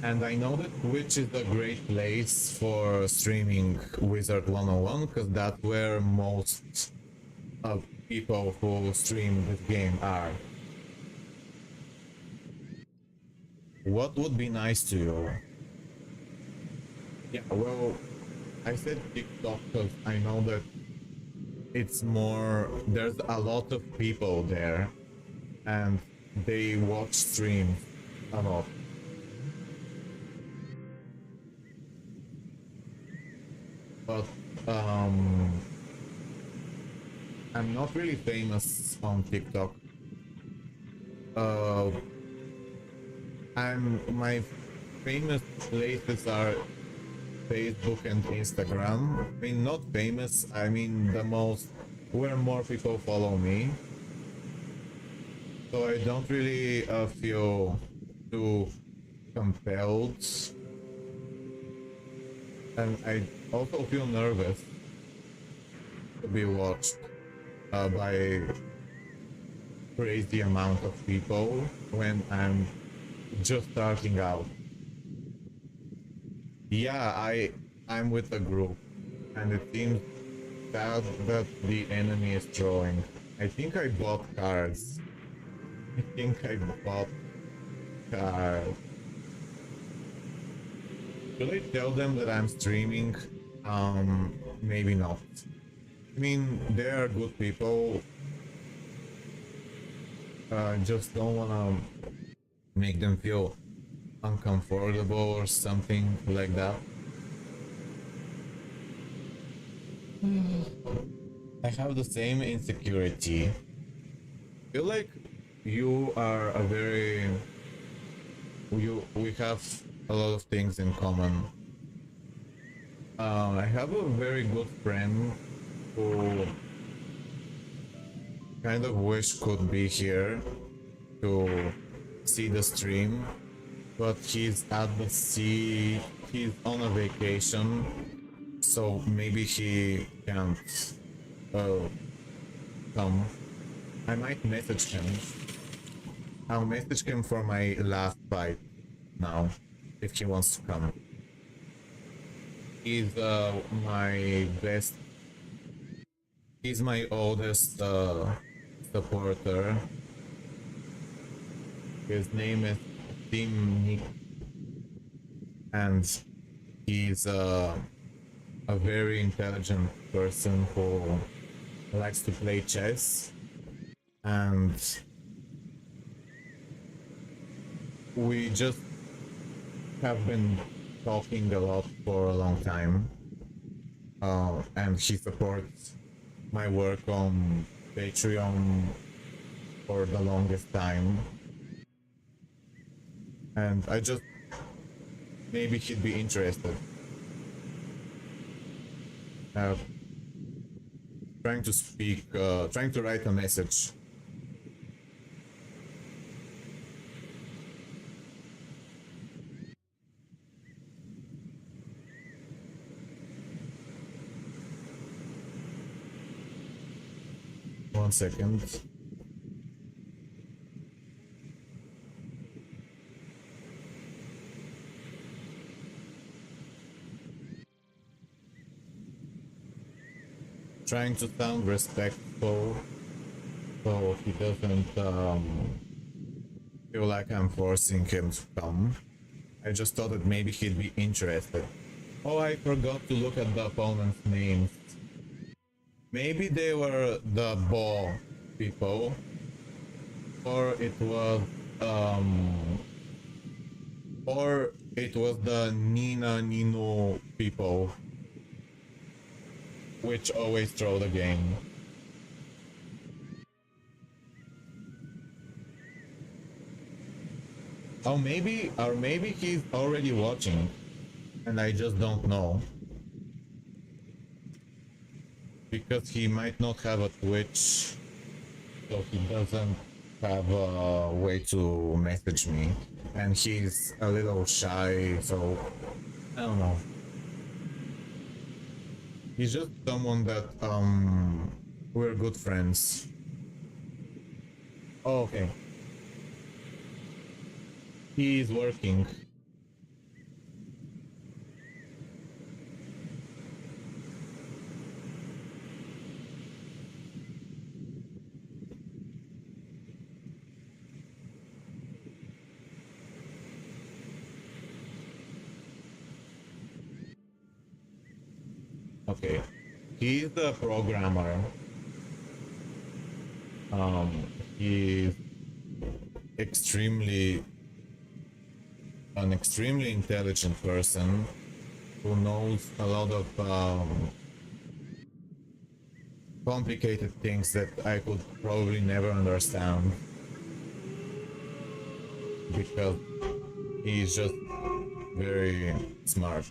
And I know that Twitch is a great place for streaming Wizard101 because that's where most of people who stream this game are. What would be nice to you? Yeah, well, I said TikTok because I know that it's more, there's a lot of people there and they watch streams a lot. But I'm not really famous on TikTok. My famous places are Facebook and Instagram. I mean, not famous, I mean the most, where more people follow me. So I don't really feel too compelled. And I also feel nervous to be watched by crazy amount of people when I'm just starting out. Yeah, I'm with a group, and it seems sad that the enemy is throwing. I think I bought cards. I think I bought cards. Should I tell them that I'm streaming? Maybe not. I mean, they are good people. I just don't wanna make them feel uncomfortable or something like that. I have the same insecurity. I feel like you are a very... we have a lot of things in common. I have a very good friend who kind of wish could be here to see the stream, but he's at the sea, he's on a vacation, so maybe he can't come. I might message him. I'll message him for my last fight now, if he wants to come. He's my best... He's my oldest supporter. His name is Team Nick, and he's a very intelligent person who likes to play chess, and we just have been talking a lot for a long time, and he supports my work on Patreon for the longest time, and I just... maybe he'd be interested. Trying to speak, trying to write a message. One second. Trying to sound respectful so he doesn't feel like I'm forcing him to come. I just thought that maybe he'd be interested. Oh, I forgot to look at the opponent's names. Maybe they were the ball people, or it was the Nino people, which always throw the game. Oh, maybe he's already watching, and I just don't know. Because he might not have a Twitch, so he doesn't have a way to message me. and he's a little shy, so I don't know. He's just someone that we're good friends. Oh, okay. He's working. Okay. He's a programmer. He's extremely an extremely intelligent person who knows a lot of complicated things that I could probably never understand because he's just very smart.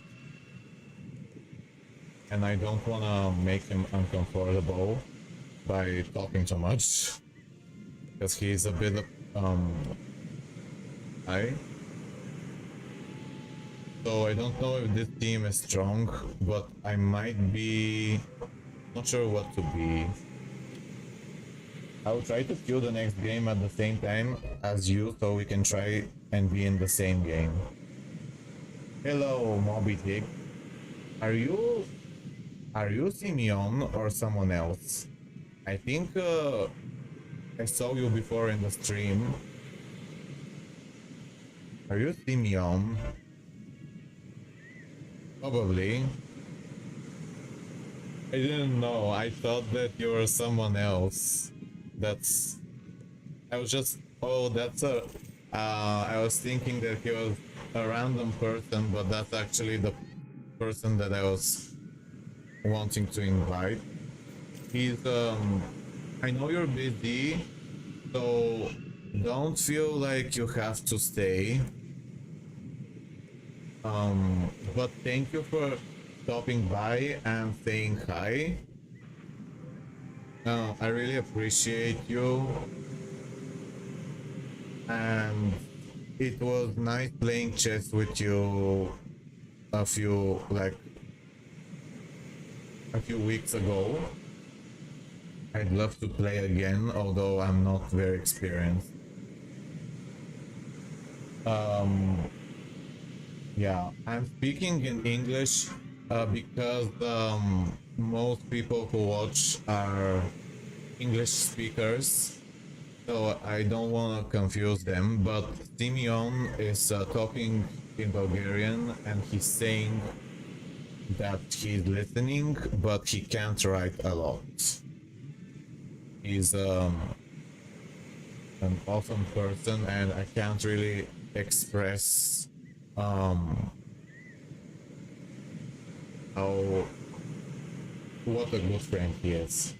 And I don't want to make him uncomfortable by talking too much because he's a bit high. So I don't know if this team is strong, but I might be not sure what to be. I'll try to queue the next game at the same time as you so we can try and be in the same game. Hello, Moby Dick. Are you Simeon or someone else? I think I saw you before in the stream. Are you Simeon? Probably. I didn't know. I thought that you were someone else. I was just... Oh, that's a... I was thinking that he was a random person, but that's actually the person that I was wanting to invite. He's I know you're busy, so don't feel like you have to stay. But thank you for stopping by and saying hi. I really appreciate you, and it was nice playing chess with you a few weeks ago. I'd love to play again, although I'm not very experienced. Yeah, I'm speaking in English because most people who watch are English speakers, so I don't want to confuse them, but Simeon is talking in Bulgarian and he's saying that he's listening, but he can't write a lot. He's an awesome person and I can't really express what a good friend he is.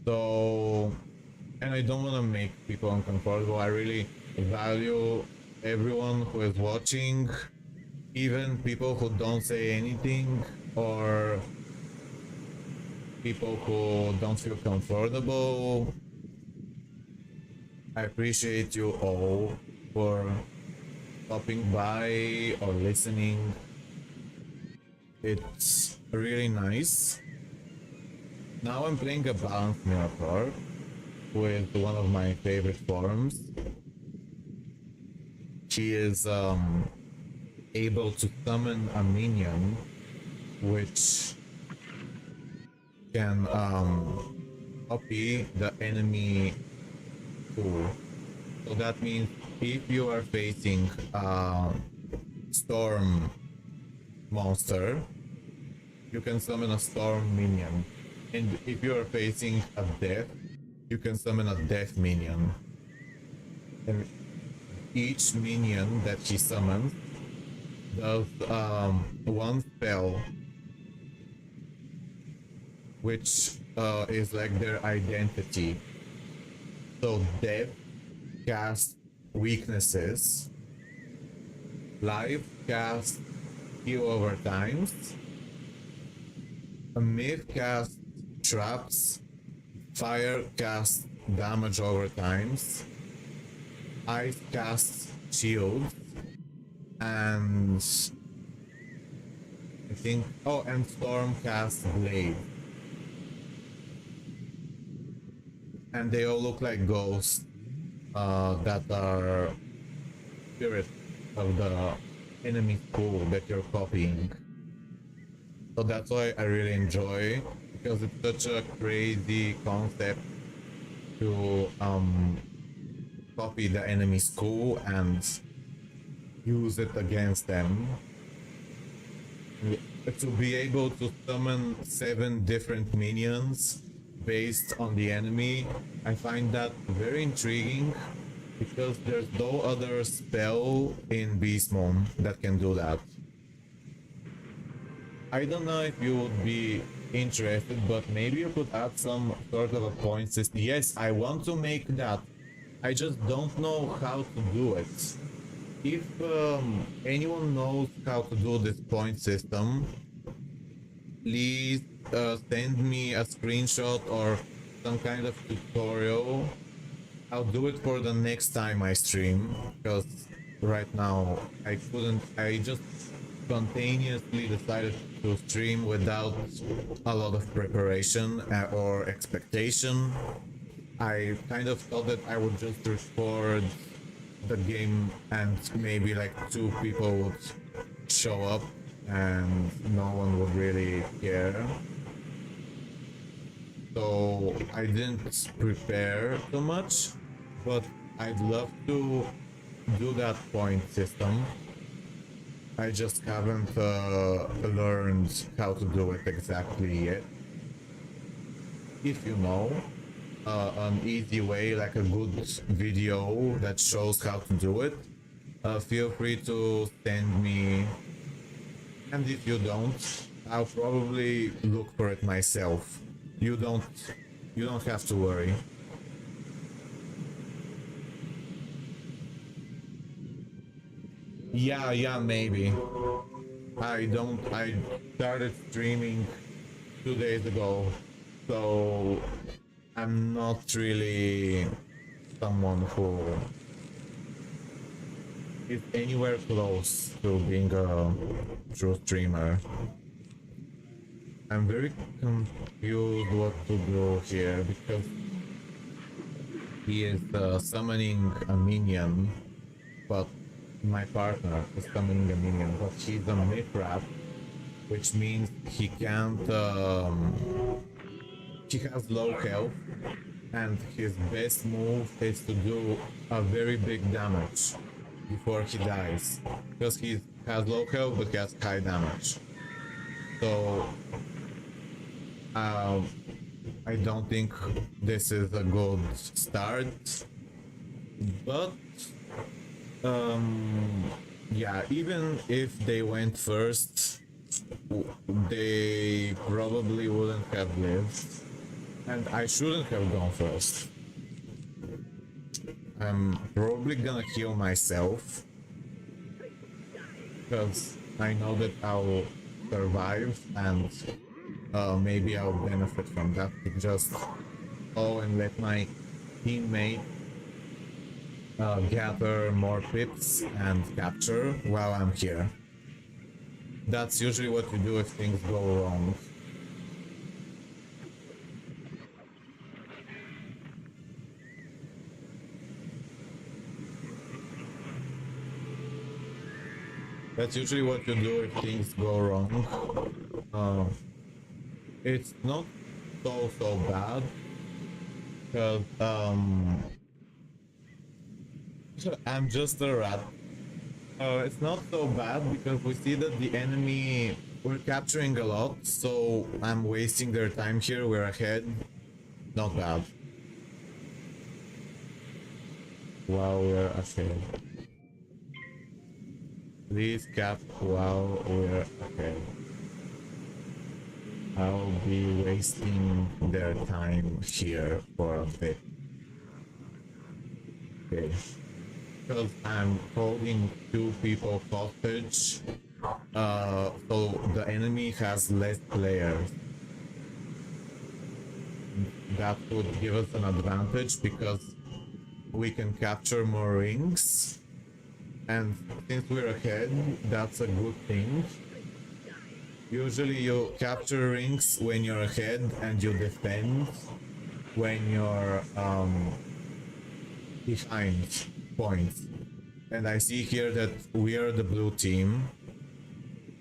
So, and I don't want to make people uncomfortable. I really value everyone who is watching, even people who don't say anything or people who don't feel comfortable. I appreciate you all for stopping by or listening. It's really nice. Now I'm playing a balanced miracle with one of my favorite forms. She is able to summon a minion which can copy the enemy tool. So that means if you are facing a storm monster, you can summon a storm minion. And if you are facing a death, you can summon a death minion. And each minion that she summons does one spell, which is like their identity. So death casts weaknesses, life casts heal over times, a myth casts traps, fire casts damage over times, Ice cast shield, and I think, oh, and Storm cast blade. And they all look like ghosts that are spirits of the enemy school that you're copying. So that's why I really enjoy, because it's such a crazy concept to copy the enemy school and use it against them. To be able to summon 7 different minions based on the enemy, I find that very intriguing, because there's no other spell in Beastmoon that can do that. I don't know if you would be interested, but maybe you could add some sort of a point system. Yes, I want to make that. I just don't know how to do it. If anyone knows how to do this point system, please send me a screenshot or some kind of tutorial. I'll do it for the next time I stream, because right now I couldn't. I just spontaneously decided to stream without a lot of preparation or expectation. I kind of thought that I would just record the game and maybe like 2 people would show up and no one would really care. So I didn't prepare too much, but I'd love to do that point system. I just haven't learned how to do it exactly yet. If you know an easy way, like a good video that shows how to do it, feel free to send me. And if you don't, I'll probably look for it myself. You don't have to worry. Yeah, maybe. I started streaming 2 days ago, so I'm not really someone who is anywhere close to being a true streamer. I'm very confused what to do here, because he is summoning a minion, but my partner is summoning a minion, but he's a Mithras, which means he can't. He has low health, and his best move is to do a very big damage before he dies, because he has low health but he has high damage. So I don't think this is a good start, but yeah, even if they went first, they probably wouldn't have lived, and I shouldn't have gone first. I'm probably gonna heal myself, because I know that I'll survive, and maybe I'll benefit from that. Just and let my teammate gather more pips and capture while I'm here. That's usually what you do if things go wrong. That's usually what you do if things go wrong. It's not so bad, because I'm just a rat. It's not so bad because we see that the enemy, we're capturing a lot, so I'm wasting their time here. We're ahead. Not bad. While we're ahead. Please cap while we're ahead. I'll be wasting their time here for a bit. Okay. Because I'm holding 2 people hostage, so the enemy has less players. That would give us an advantage, because we can capture more rings. And since we're ahead, that's a good thing. Usually you capture rings when you're ahead and you defend when you're behind points. And I see here that we are the blue team.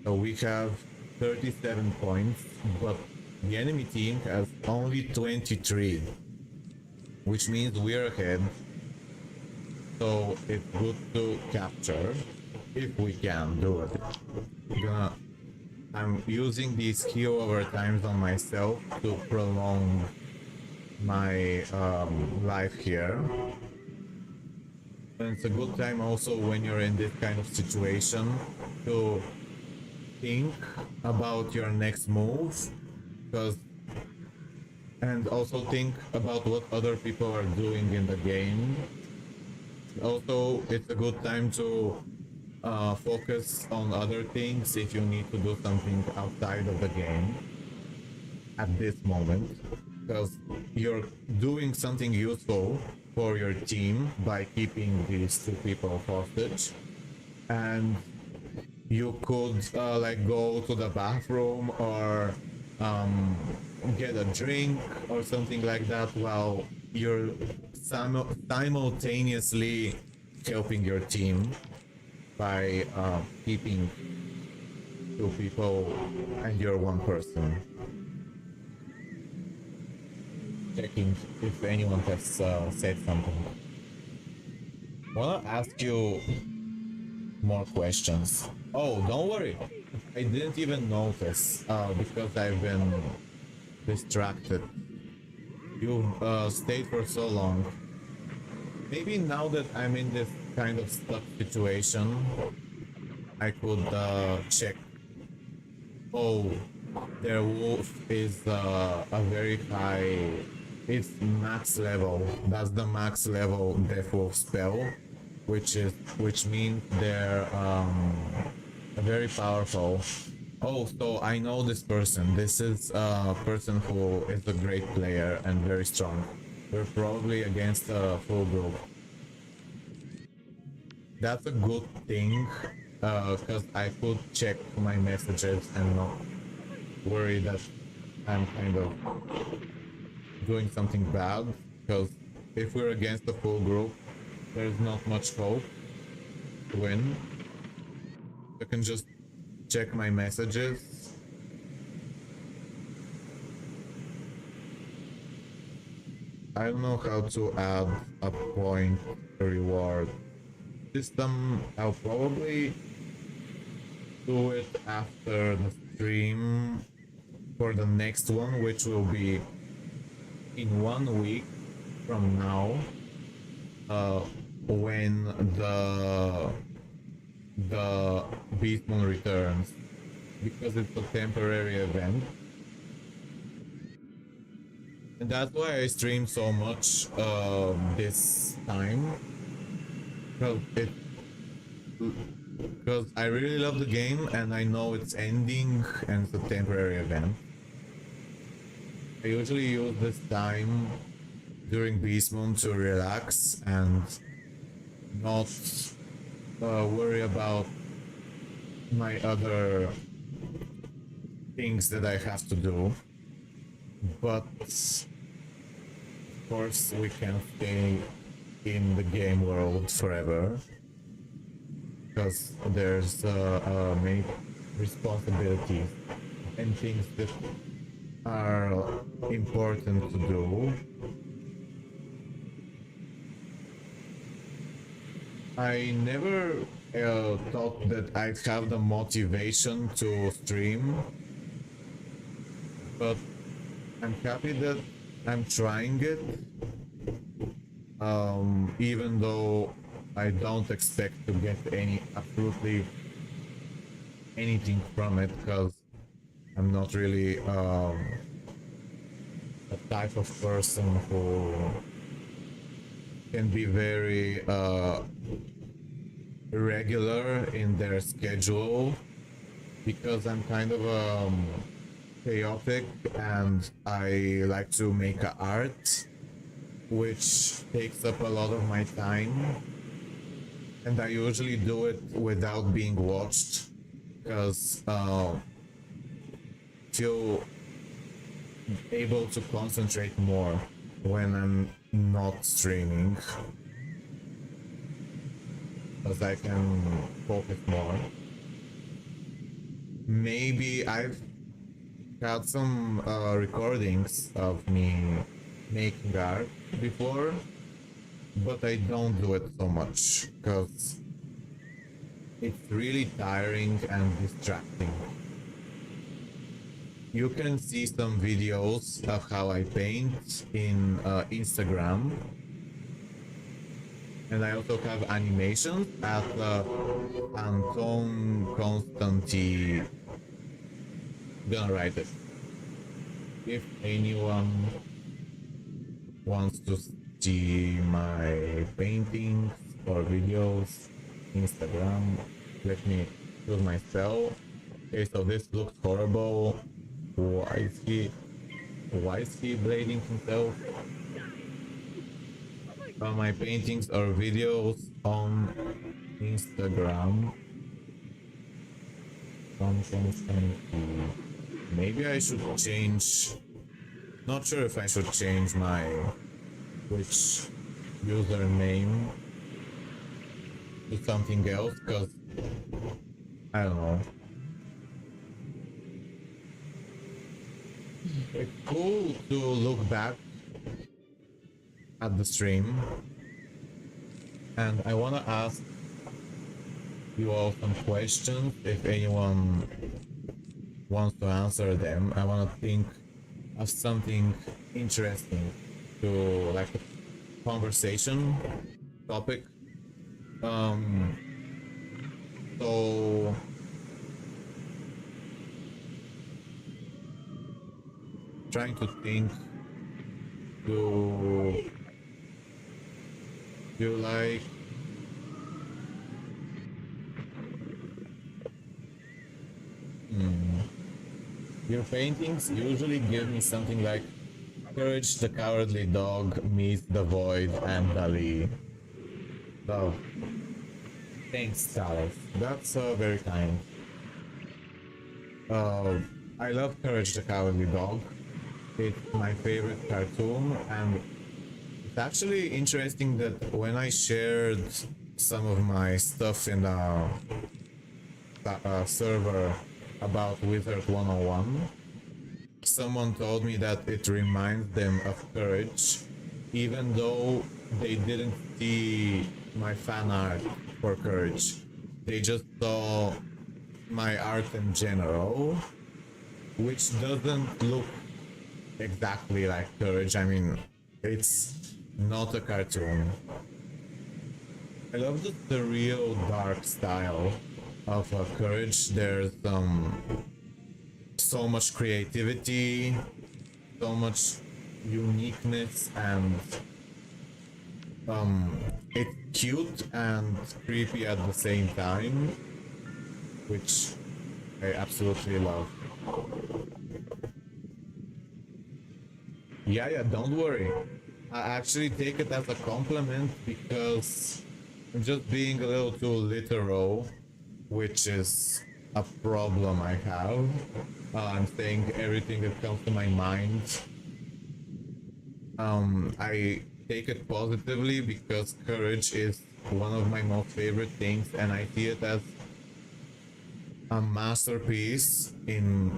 So we have 37 points, but the enemy team has only 23, which means we're ahead. So it's good to capture if we can do it. I'm using these heal over times on myself to prolong my life here. And it's a good time also when you're in this kind of situation to think about your next move, and also think about what other people are doing in the game. Also, it's a good time to focus on other things if you need to do something outside of the game at this moment, because you're doing something useful for your team by keeping these two people hostage, and you could like go to the bathroom or get a drink or something like that while you're simultaneously helping your team by keeping two people and you're one person. Checking if anyone has said something. Wanna ask you more questions. Oh, don't worry. I didn't even notice because I've been distracted. You stayed for so long. Maybe now that I'm in this kind of stuck situation, I could check. Oh, their wolf is a very high. It's max level. That's the max level death wolf spell, which means they're very powerful. Oh, so I know this person. This is a person who is a great player and very strong. We're probably against a full group. That's a good thing, because I could check my messages and not worry that I'm kind of doing something bad, because if we're against a full group, there's not much hope to win. I can just check my messages. I don't know how to add a point reward system. I'll probably do it after the stream for the next one, which will be in 1 week from now, when the Beastmoon returns, because it's a temporary event. And that's why I stream so much this time, because I really love the game and I know it's ending and it's a temporary event. I usually use this time during Beastmoon to relax and not worry about my other things that I have to do. But of course we can't stay in the game world forever, because there's many responsibilities and things that are important to do. I never thought that I'd have the motivation to stream, but I'm happy that I'm trying it, even though I don't expect to get absolutely anything from it, because I'm not really a type of person who can be very regular in their schedule, because I'm kind of chaotic and I like to make art, which takes up a lot of my time, and I usually do it without being watched because feel able to concentrate more when I'm not streaming, because I can focus more. Maybe I've had some recordings of me making art before, but I don't do it so much because it's really tiring and distracting. You can see some videos of how I paint in Instagram, and I also have animations at Anton Constanti. Gonna write it. If anyone wants to see my paintings or videos, Instagram, let me choose myself. Okay, so this looks horrible. Why is he blading himself? My paintings or videos on Instagram. Maybe I should change. Not sure if I should change my Twitch username to something else, because I don't know. It's cool to look back at the stream, and I want to ask you all some questions. If anyone wants to answer them, I want to think of something interesting to, like, a conversation topic. So trying to think, do you like your paintings usually give me something like Courage the Cowardly Dog meets the Void and Dali. Oh, thanks, Talis. That's very kind. I love Courage the Cowardly Dog. It's my favorite cartoon, and it's actually interesting that when I shared some of my stuff in a server about Wizard101, someone told me that it reminds them of Courage, even though they didn't see my fan art for Courage. They just saw my art in general, which doesn't look exactly like Courage. I mean, it's not a cartoon. I love the real dark style of Courage. There's so much creativity, so much uniqueness, and it's cute and creepy at the same time, which I absolutely love. Yeah, don't worry. I actually take it as a compliment because I'm just being a little too literal, which is a problem I have. I'm saying everything that comes to my mind. I take it positively because Courage is one of my most favorite things, and I see it as a masterpiece in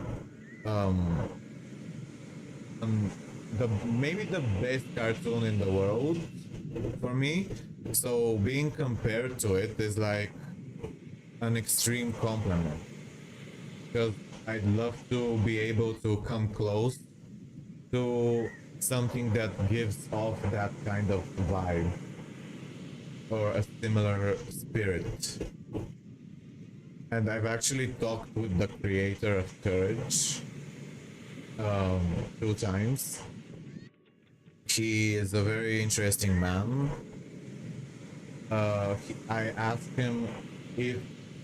maybe the best cartoon in the world for me. So being compared to it is like an extreme compliment, because I'd love to be able to come close to something that gives off that kind of vibe or a similar spirit. And I've actually talked with the creator of Courage 2 times. He is a very interesting man. I asked him if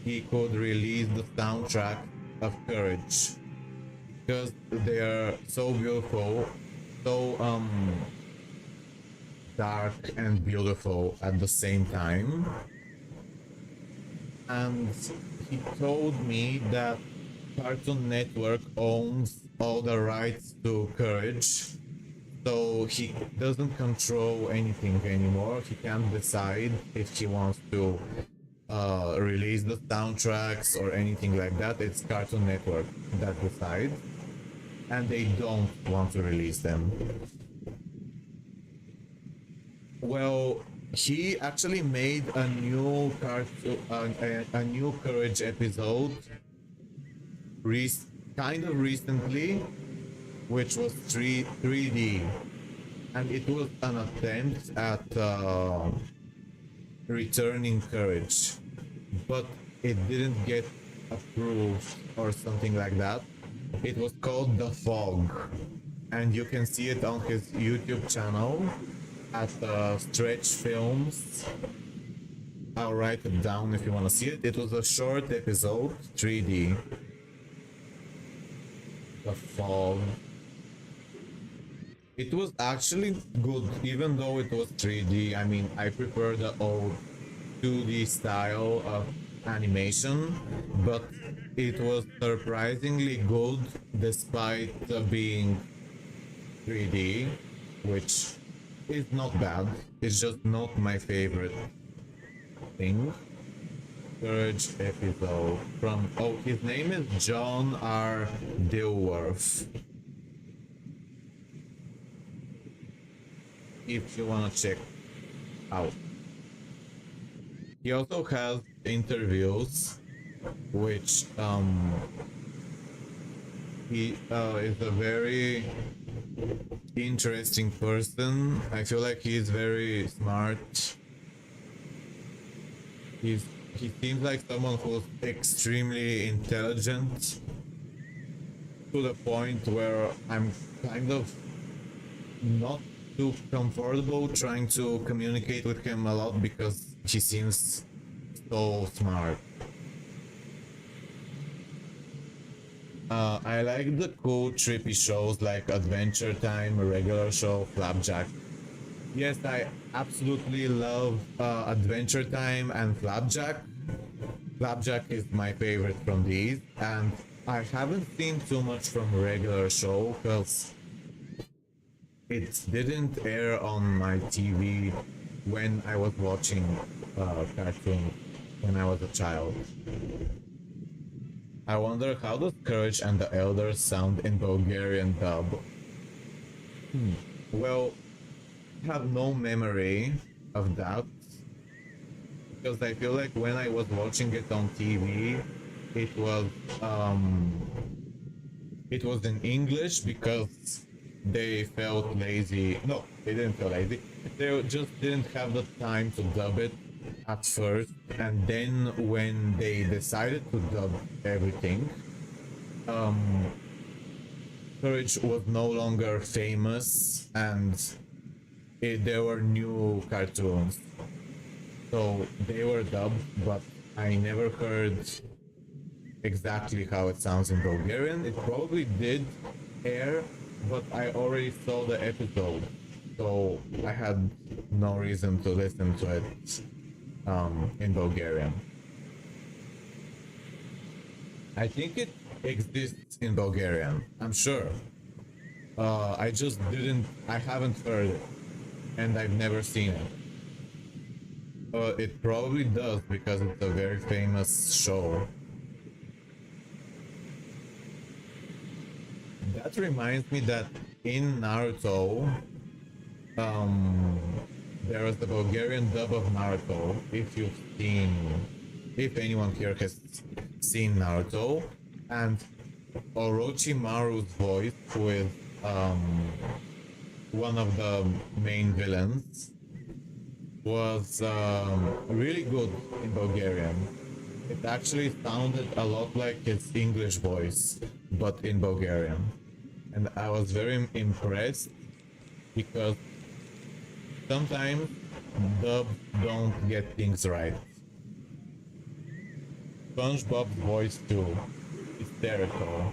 he could release the soundtrack of Courage because they are so beautiful, so dark and beautiful at the same time. And he told me that Cartoon Network owns all the rights to Courage, so he doesn't control anything anymore. He can't decide if he wants to release the soundtracks or anything like that. It's Cartoon Network that decides, and they don't want to release them. Well, he actually made a new a new Courage episode, kind of recently, which was 3D, and it was an attempt at returning Courage, but it didn't get approved or something like that. It was called The Fog, and you can see it on his YouTube channel at Stretch Films. I'll write it down if you want to see it. It was a short episode, 3D. The Fog. It was actually good, even though it was 3D. I mean, I prefer the old 2D style of animation, but it was surprisingly good despite being 3D, which is not bad. It's just not my favorite thing. Courage episode from, oh, his name is John R. Dilworth. If you wanna check out. He also has interviews, which he is a very interesting person. I feel like he's very smart. He seems like someone who's extremely intelligent, to the point where I'm kind of not too comfortable trying to communicate with him a lot because he seems so smart. I like the cool trippy shows like Adventure Time, Regular Show, Flapjack. Yes, I absolutely love Adventure Time and Flapjack. Flapjack is my favorite from these, and I haven't seen too much from Regular Show because it didn't air on my TV when I was watching cartoons when I was a child. I wonder how does Courage and the Elders sound in Bulgarian dub? Well, I have no memory of that because I feel like when I was watching it on TV, it was in English because they felt lazy. No, they didn't feel lazy. They just didn't have the time to dub it at first, and then when they decided to dub everything, Courage was no longer famous, and there were new cartoons, so they were dubbed, but I never heard exactly how it sounds in Bulgarian. It probably did air, but I already saw the episode, so I had no reason to listen to it in Bulgarian. I think it exists in Bulgarian, I'm sure. I just I haven't heard it, and I've never seen it. It probably does because it's a very famous show. That reminds me that in Naruto, there was the Bulgarian dub of Naruto. If anyone here has seen Naruto, and Orochimaru's voice with one of the main villains was really good in Bulgarian. It actually sounded a lot like his English voice, but in Bulgarian. And I was very impressed because sometimes dubs don't get things right. SpongeBob's voice too, hysterical.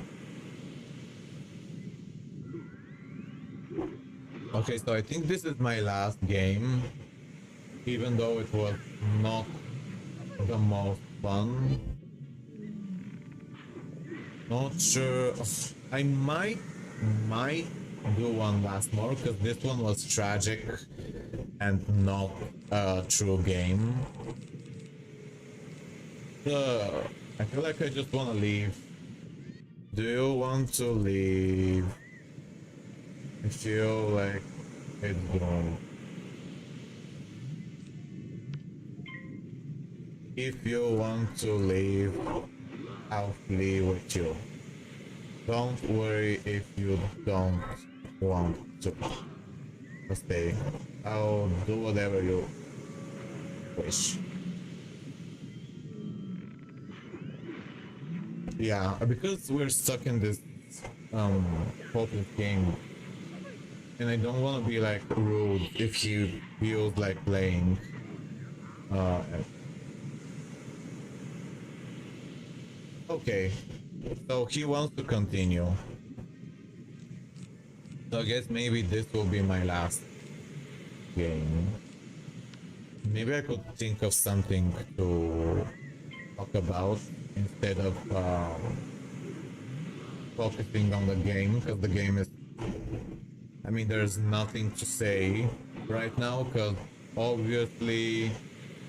Okay, so I think this is my last game, even though it was not the most fun. Not sure. I might do one last more because this one was tragic and not a true game. I feel like I just want to leave. Do you want to leave? I feel like it's wrong. If you want to leave, I'll flee with you. Don't worry if you don't want to stay. I'll do whatever you wish. Yeah, because we're stuck in this hopeless game, and I don't want to be like rude if he feels like playing. Okay, so he wants to continue. So I guess maybe this will be my last game. Maybe I could think of something to talk about instead of focusing on the game, because the game is... I mean, there's nothing to say right now, because obviously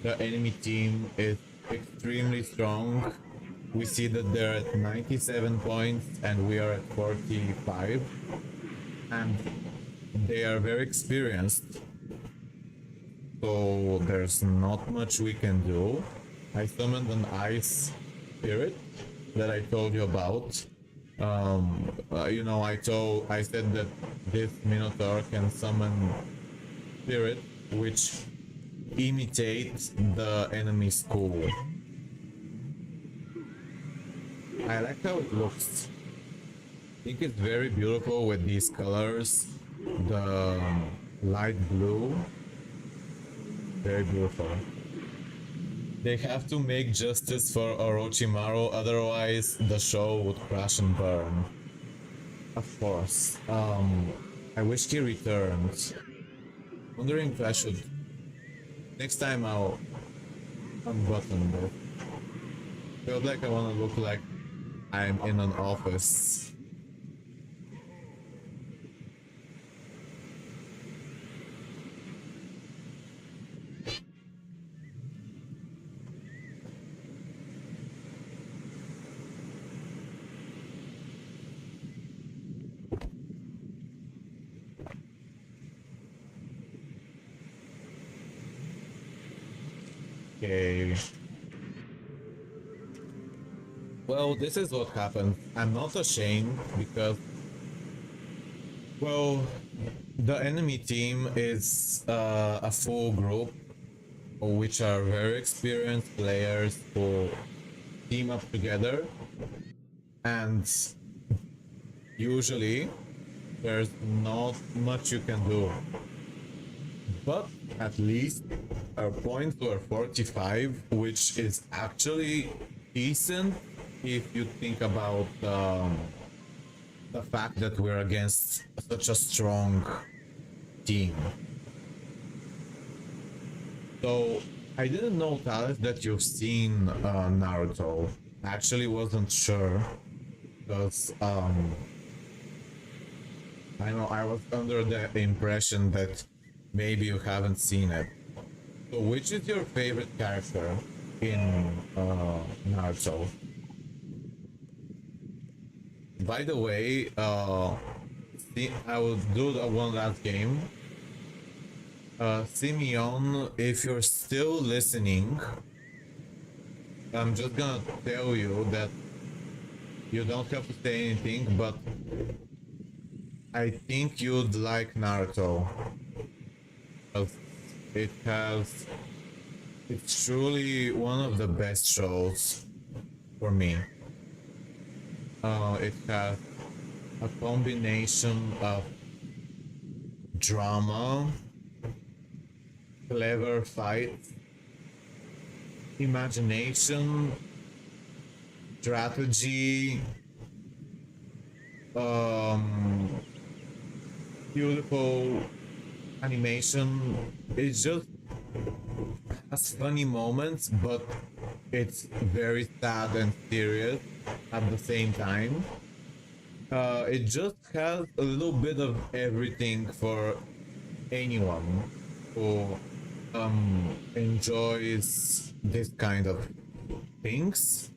the enemy team is extremely strong. We see that they're at 97 points and we are at 45, and they are very experienced, so there's not much we can do. I summoned an ice spirit that I told you about. You know, I said that this Minotaur can summon spirit which imitates the enemy's school. I like how it looks. I think it's very beautiful with these colors. The light blue, very beautiful. They have to make justice for Orochimaru, otherwise the show would crash and burn. Of course. I wish he returned. Wondering if I should... Next time I'll unbutton this. Feels like I want to look like I'm in an office. Okay. Well, this is what happened. I'm not ashamed because, well, the enemy team is a full group which are very experienced players who team up together, and usually there's not much you can do. But at least our points were 45, which is actually decent if you think about the fact that we're against such a strong team. So I didn't know, Talis, that you've seen Naruto. I actually wasn't sure because I know I was under the impression that maybe you haven't seen it. So which is your favorite character in Naruto? By the way, I will do the one last game. Simeon, if you're still listening, I'm just gonna tell you that you don't have to say anything, but I think you'd like Naruto. It's truly one of the best shows for me. It has a combination of drama, clever fights, imagination, strategy, beautiful animation. It just has funny moments, but it's very sad and serious at the same time. It just has a little bit of everything for anyone who enjoys this kind of things.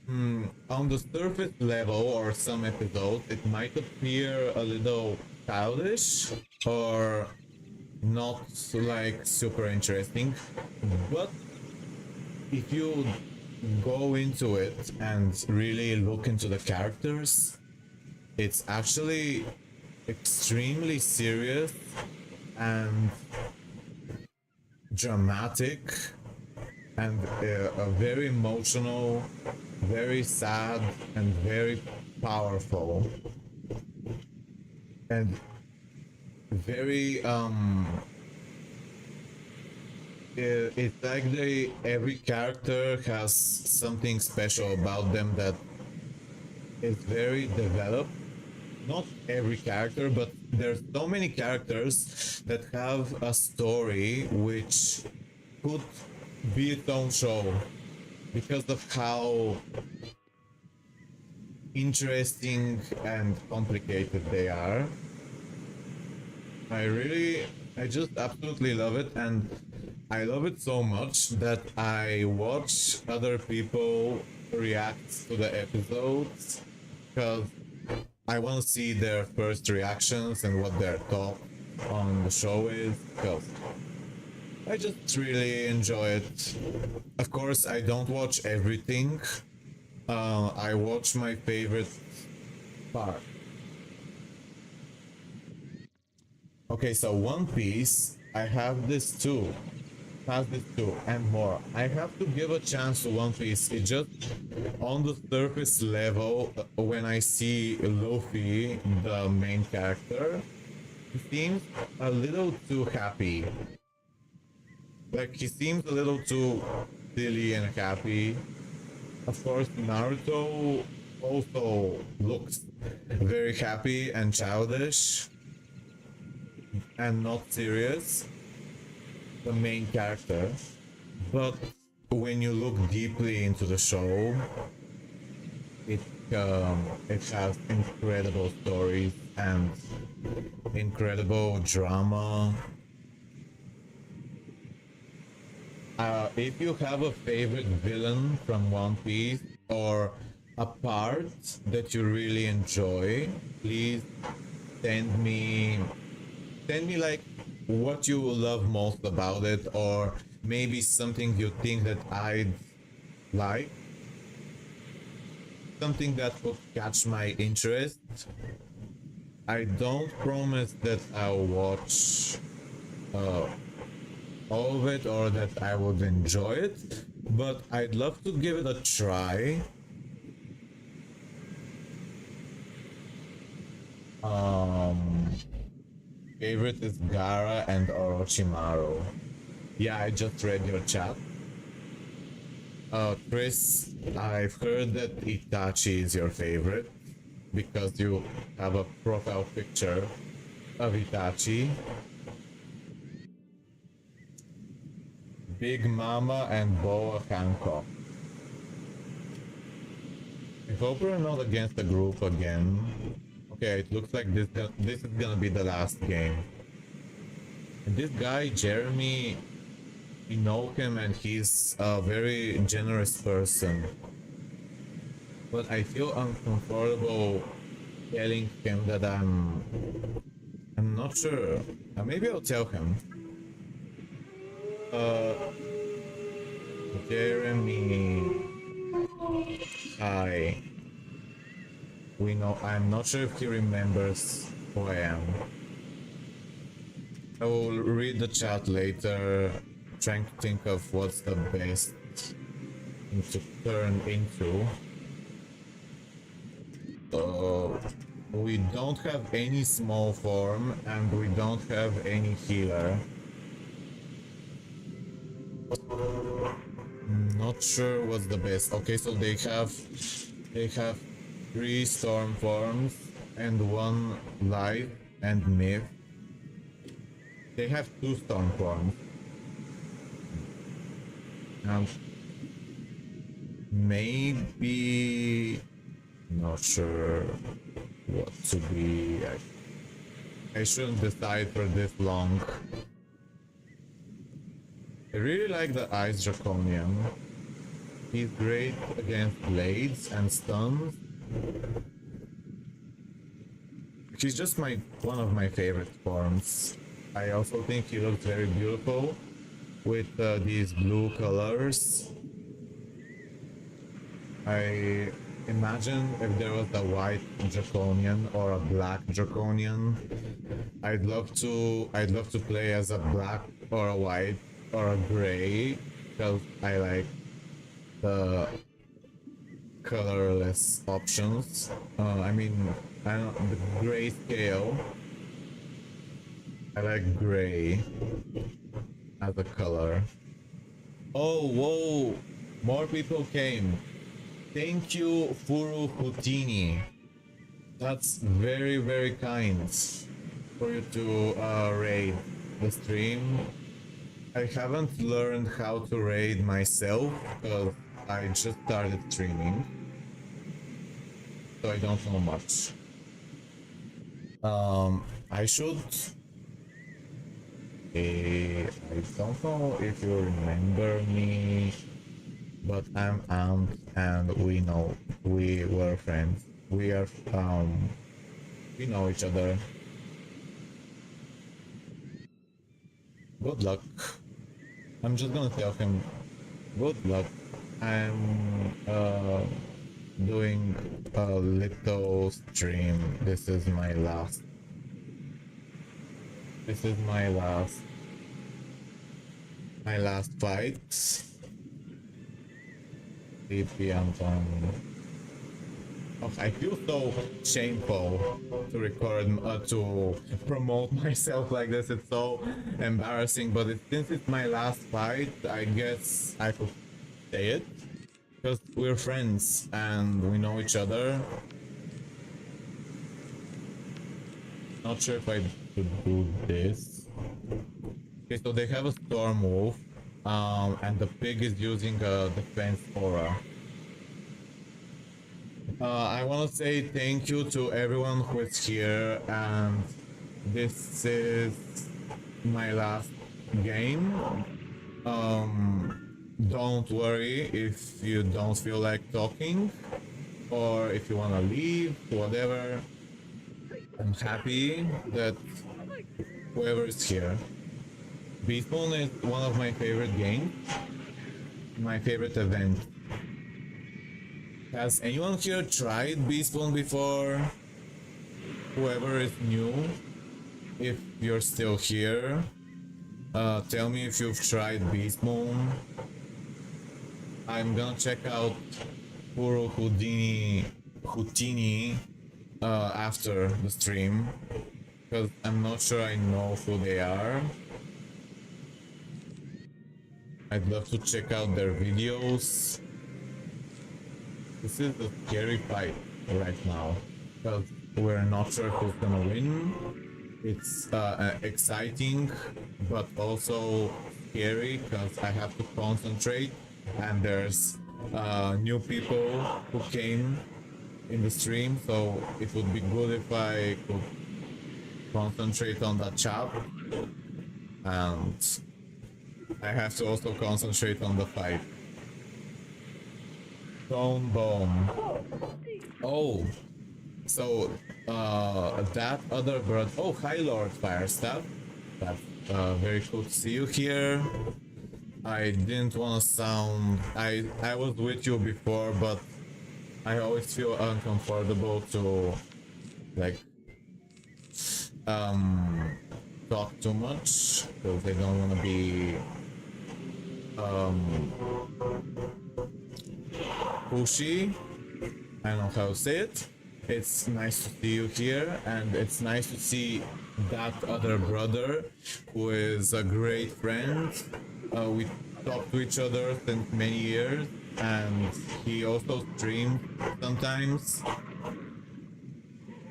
On the surface level or some episodes, it might appear a little childish or not like super interesting, but if you go into it and really look into the characters, it's actually extremely serious and dramatic and very emotional, very sad, and very powerful, and very it's like every character has something special about them that is very developed. Not every character, but there's so many characters that have a story which could be its own show because of how interesting and complicated they are. I just absolutely love it, and I love it so much that I watch other people react to the episodes because I want to see their first reactions and what their thought on the show is, because I just really enjoy it. Of course, I don't watch everything. I watch my favorite part. Okay, so One Piece, I have this too. Have this too, and more. I have to give a chance to One Piece. It just on the surface level, when I see Luffy, the main character, he seems a little too happy. Like he seems a little too silly and happy. Of course, Naruto also looks very happy and childish and not serious, the main character. But when you look deeply into the show, it has incredible stories and incredible drama. If you have a favorite villain from One Piece or a part that you really enjoy, please send me like what you love most about it, or maybe something you think that I'd like, something that would catch my interest. I don't promise that I'll watch all of it or that I would enjoy it, but I'd love to give it a try. Favorite is Gara and Orochimaru. Yeah, I just read your chat. Chris, I've heard that Itachi is your favorite because you have a profile picture of Itachi. Big Mama and Boa Hancock. I hope we're not against the group again. Okay, it looks like this is gonna be the last game. And this guy, Jeremy, you know him and he's a very generous person. But I feel uncomfortable telling him that I'm not sure. Maybe I'll tell him. Jeremy, hi. We know, I'm not sure if he remembers who I am. I will read the chat later, trying to think of what's the best thing to turn into. We don't have any small form and we don't have any healer. Not sure what's the best. Okay, so they have 3 storm forms and 1 light and Myth. They have two storm forms. Maybe not sure what to be. I shouldn't decide for this long. I really like the Ice Draconian. He's great against blades and stuns. He's just one of my favorite forms. I also think he looks very beautiful with these blue colors. I imagine if there was a white draconian or a black draconian, I'd love to play as a black or a white or a gray, because I like the colorless options. I mean, I don't the gray scale. I like gray as a color. Oh, whoa! More people came. Thank you, Furu Houdini. That's very, very kind for you to raid the stream. I haven't learned how to raid myself because I just started streaming, so I don't know much. I should. I don't know if you remember me, but I'm Ant, and we were friends. We know each other. Good luck. I'm just gonna tell him good luck. I'm doing a little stream. This is my last fight. TP Anton. Oh, I feel so shameful to record, to promote myself like this. It's so embarrassing, but since it's my last fight, I guess I could say it. Because we're friends and we know each other. Not sure if I should do this. Okay, so they have a Storm Wolf, and the pig is using a defense aura. I want to say thank you to everyone who is here, and this is my last game. Don't worry if you don't feel like talking, or if you want to leave, whatever. I'm happy that whoever is here. Beastmoon is one of my favorite games, my favorite event. Has anyone here tried Beastmoon before? Whoever is new, if you're still here, tell me if you've tried Beastmoon. I'm gonna check out Puro Houdini after the stream, because I'm not sure I know who they are. I'd love to check out their videos. This is a scary fight right now, because we're not sure who's gonna win. It's exciting, but also scary, because I have to concentrate, and there's new people who came in the stream, so it would be good if I could concentrate on that chat, and I have to also concentrate on the fight. Stone Bone. Oh, so that other bird. Oh, hi, Lord Firestaff. That's very cool to see you here. I didn't want to sound. I was with you before, but I always feel uncomfortable to like talk too much because I don't want to be pushy. I don't know how to say it. It's nice to see you here, and it's nice to see that other brother who is a great friend. We talk to each other since many years, and he also streams sometimes.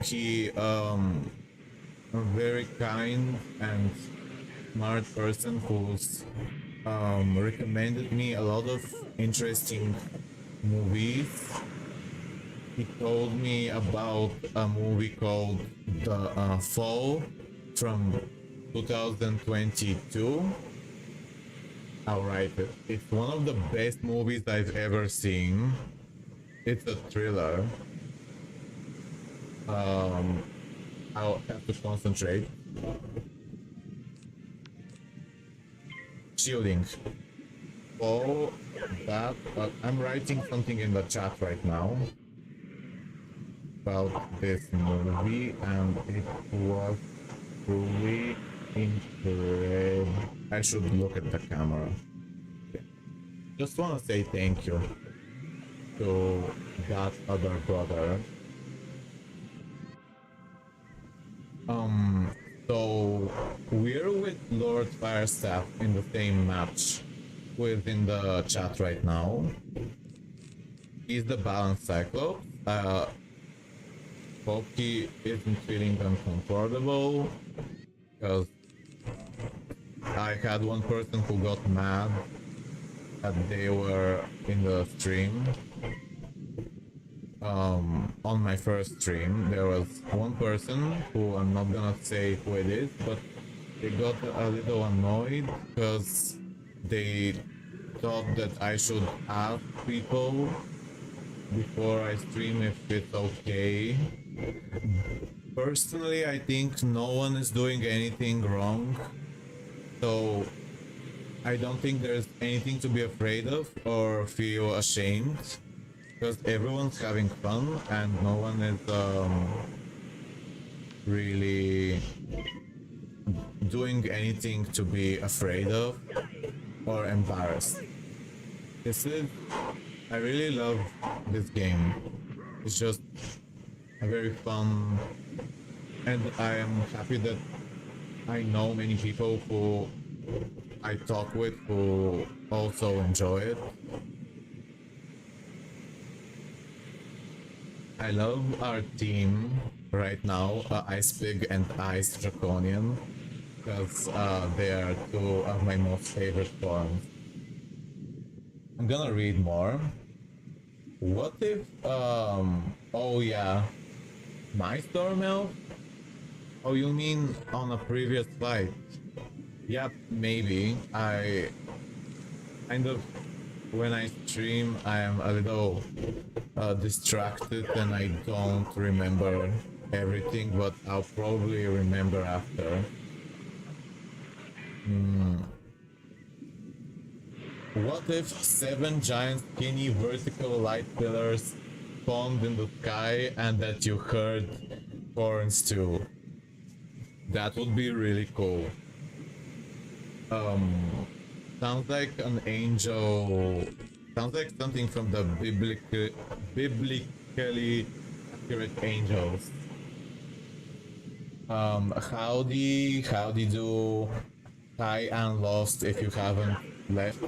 He a very kind and smart person who's recommended me a lot of interesting movies. He told me about a movie called The Fall from 2022. Alright, it's one of the best movies I've ever seen. It's a thriller. I'll have to concentrate. Shielding. Oh, that. I'm writing something in the chat right now about this movie, and it was truly incredible. I should look at the camera. Just want to say thank you to that other brother. So we're with Lord Firestaff in the same match within the chat right now. He's the Balance Cyclops. Hope he isn't feeling uncomfortable, because I had one person who got mad that they were in the stream. On my first stream, there was one person who, I'm not gonna say who it is, but they got a little annoyed because they thought that I should ask people before I stream if it's okay. Personally, I think no one is doing anything wrong, so I don't think there's anything to be afraid of or feel ashamed, because everyone's having fun and no one is really doing anything to be afraid of or embarrassed. I really love this game. It's just a very fun, and I am happy that I know many people who I talk with who also enjoy it. I love our team right now, Ice Pig and Ice Draconian, because they are two of my most favorite forms. I'm gonna read more. What if, oh yeah, my Storm Elf? Oh, you mean on a previous fight? Yep, maybe. I kind of, when I stream, I am a little distracted and I don't remember everything, but I'll probably remember after. What if 7 giant skinny vertical light pillars spawned in the sky and that you heard horns too? That would be really cool. Sounds like an angel. Sounds like something from the biblically accurate angels. Howdy do. Hi and Lost if you haven't left.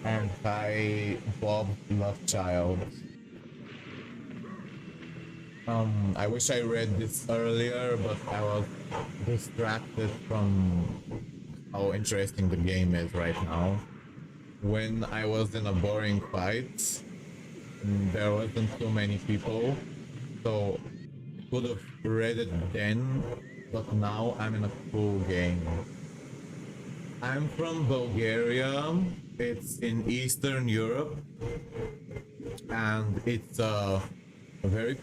And hi Bob Lovechild. I wish I read this earlier, but I was distracted from how interesting the game is right now. When I was in a boring fight, there wasn't too many people, so I could have read it then, but now I'm in a cool game. I'm from Bulgaria. It's in Eastern Europe, and it's a very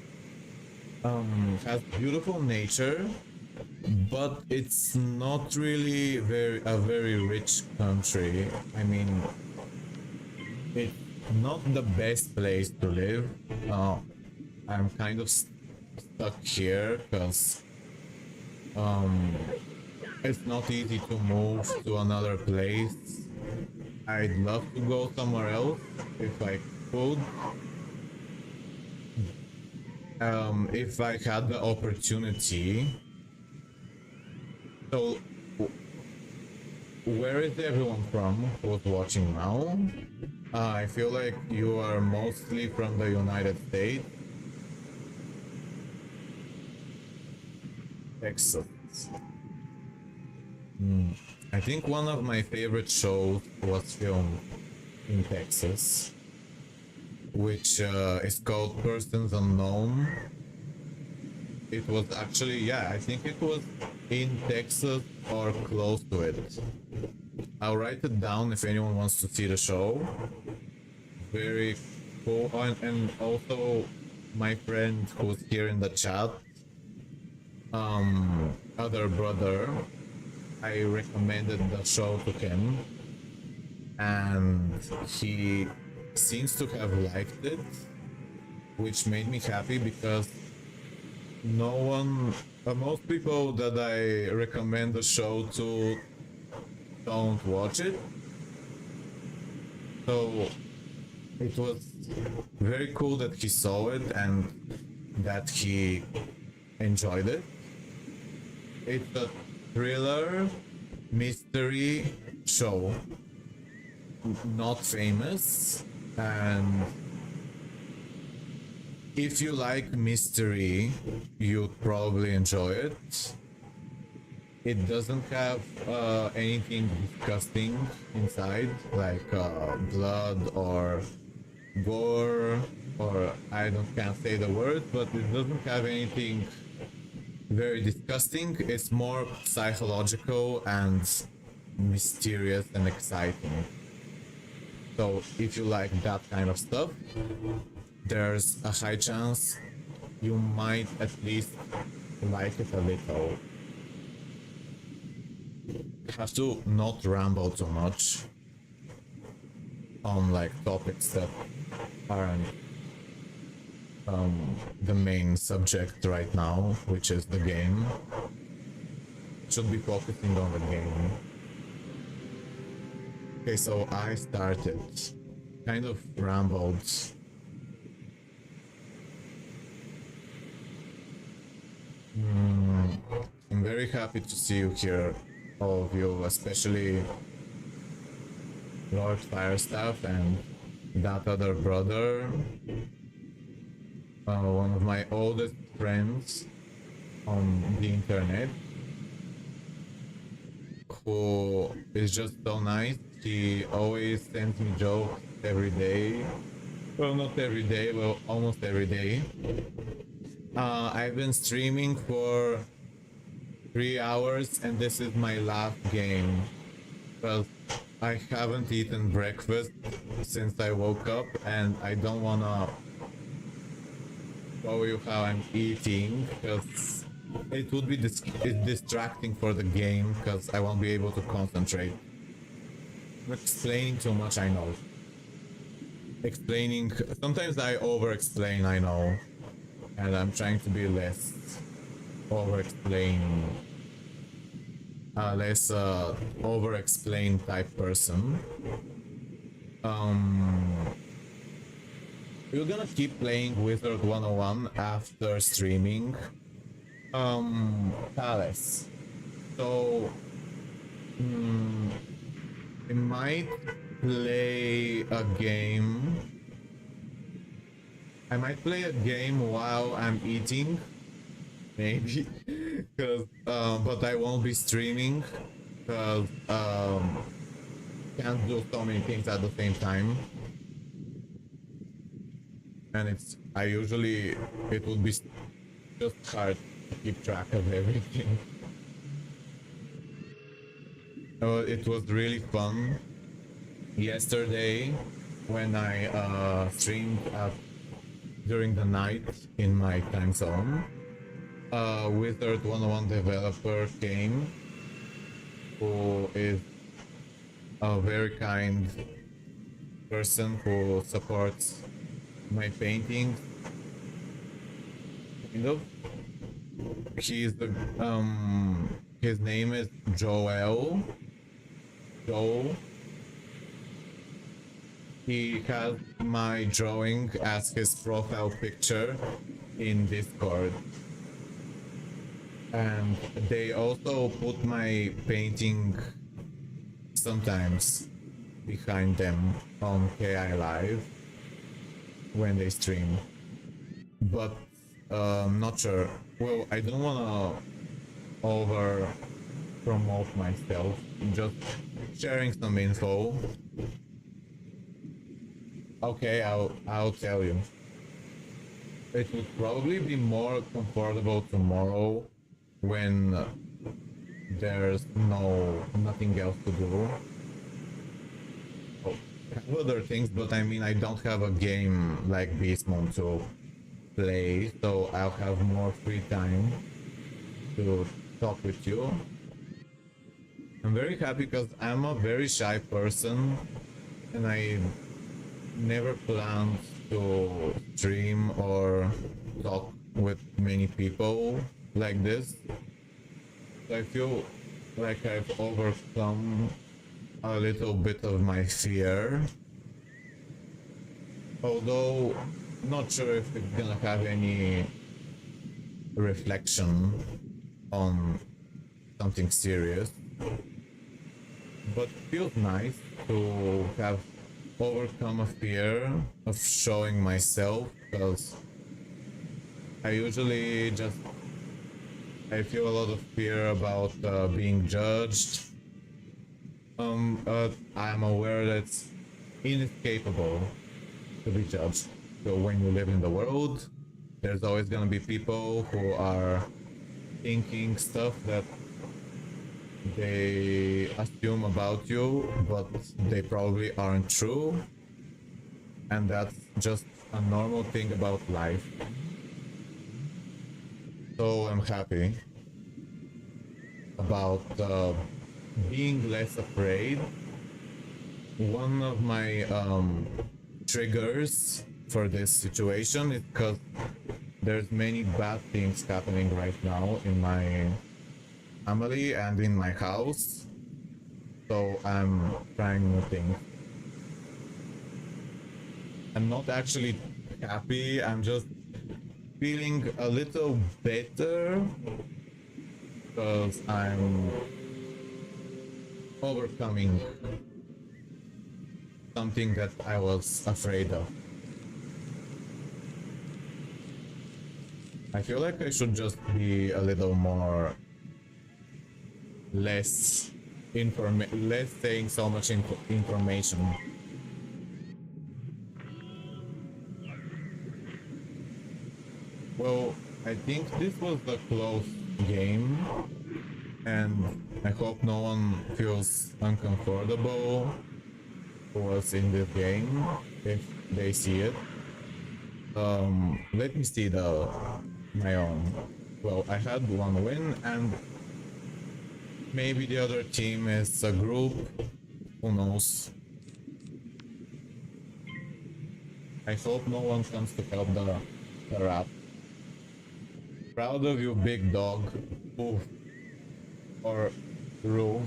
has beautiful nature, but it's not really a very rich country. I mean, it's not the best place to live. I'm kind of stuck here because it's not easy to move to another place. I'd love to go somewhere else if I could. If I had the opportunity. So, where is everyone from who's watching now? I feel like you are mostly from the United States. Texas. I think one of my favorite shows was filmed in Texas, which is called Persons Unknown. It was actually, yeah, I think it was in Texas or close to it. I'll write it down if anyone wants to see the show. Very cool. Oh, and also my friend who's here in the chat, other brother, I recommended the show to him, and he seems to have liked it, which made me happy because no one, most people that I recommend the show to don't watch it. So it was very cool that he saw it and that he enjoyed it. It's a thriller mystery show, not famous, and if you like mystery, you'd probably enjoy it. It doesn't have anything disgusting inside, like blood or gore, or can't say the word, but it doesn't have anything very disgusting. It's more psychological and mysterious and exciting. So if you like that kind of stuff, there's a high chance you might at least like it a little. Have to not ramble too much on like topics that aren't the main subject right now, which is the game. Should be focusing on the game. Okay, so I started, kind of rambled. I'm very happy to see you here, all of you, especially Lord Firestaff and that other brother, one of my oldest friends on the internet, who is just so nice. He always sends me jokes every day. Well, not every day, well, almost every day. I've been streaming for 3 hours and this is my last game. Well, I haven't eaten breakfast since I woke up and I don't wanna show you how I'm eating because it would be distracting for the game because I won't be able to concentrate. I'm explaining too much, I know. Sometimes I over-explain, I know. And I'm trying to be less over-explain type person. We're gonna keep playing Wizard101 after streaming Palace. So I might play a game. I might play a game while I'm eating, maybe, because but I won't be streaming because can't do so many things at the same time, and it would be just hard to keep track of everything. It was really fun yesterday when I streamed during the night in my time zone. Wizard101 developer came, who is a very kind person who supports my paintings. Kind of. His name is Joel. He has my drawing as his profile picture in Discord. And they also put my painting sometimes behind them on KI Live when they stream. But not sure. Well, I don't wanna over promote myself, just sharing some info. Okay, I'll tell you. It would probably be more comfortable tomorrow when there's nothing else to do. Oh, I have other things, but I mean I don't have a game like Beastmoon to play, so I'll have more free time to talk with you. I'm very happy because I'm a very shy person and I never planned to stream or talk with many people like this. I feel like I've overcome a little bit of my fear. Although, not sure if it's gonna have any reflection on something serious. But feels nice to have overcome a fear of showing myself, because I usually just I feel a lot of fear about being judged. I'm aware that it's inescapable to be judged. So when you live in the world, there's always gonna be people who are thinking stuff that they assume about you, but they probably aren't true. And that's just a normal thing about life. So I'm happy about being less afraid. One of my triggers for this situation is because there's many bad things happening right now in my family and in my house, so I'm trying new things. I'm not actually happy, I'm just feeling a little better because I'm overcoming something that I was afraid of. I feel like I should just be a little more less saying so much information. Well, I think this was a close game, and I hope no one feels uncomfortable who was in this game if they see it. Let me see my own. Well, I had one win, and maybe the other team is a group. Who knows? I hope no one comes to help the rat. Proud of you, big dog. Oof. Or Roo.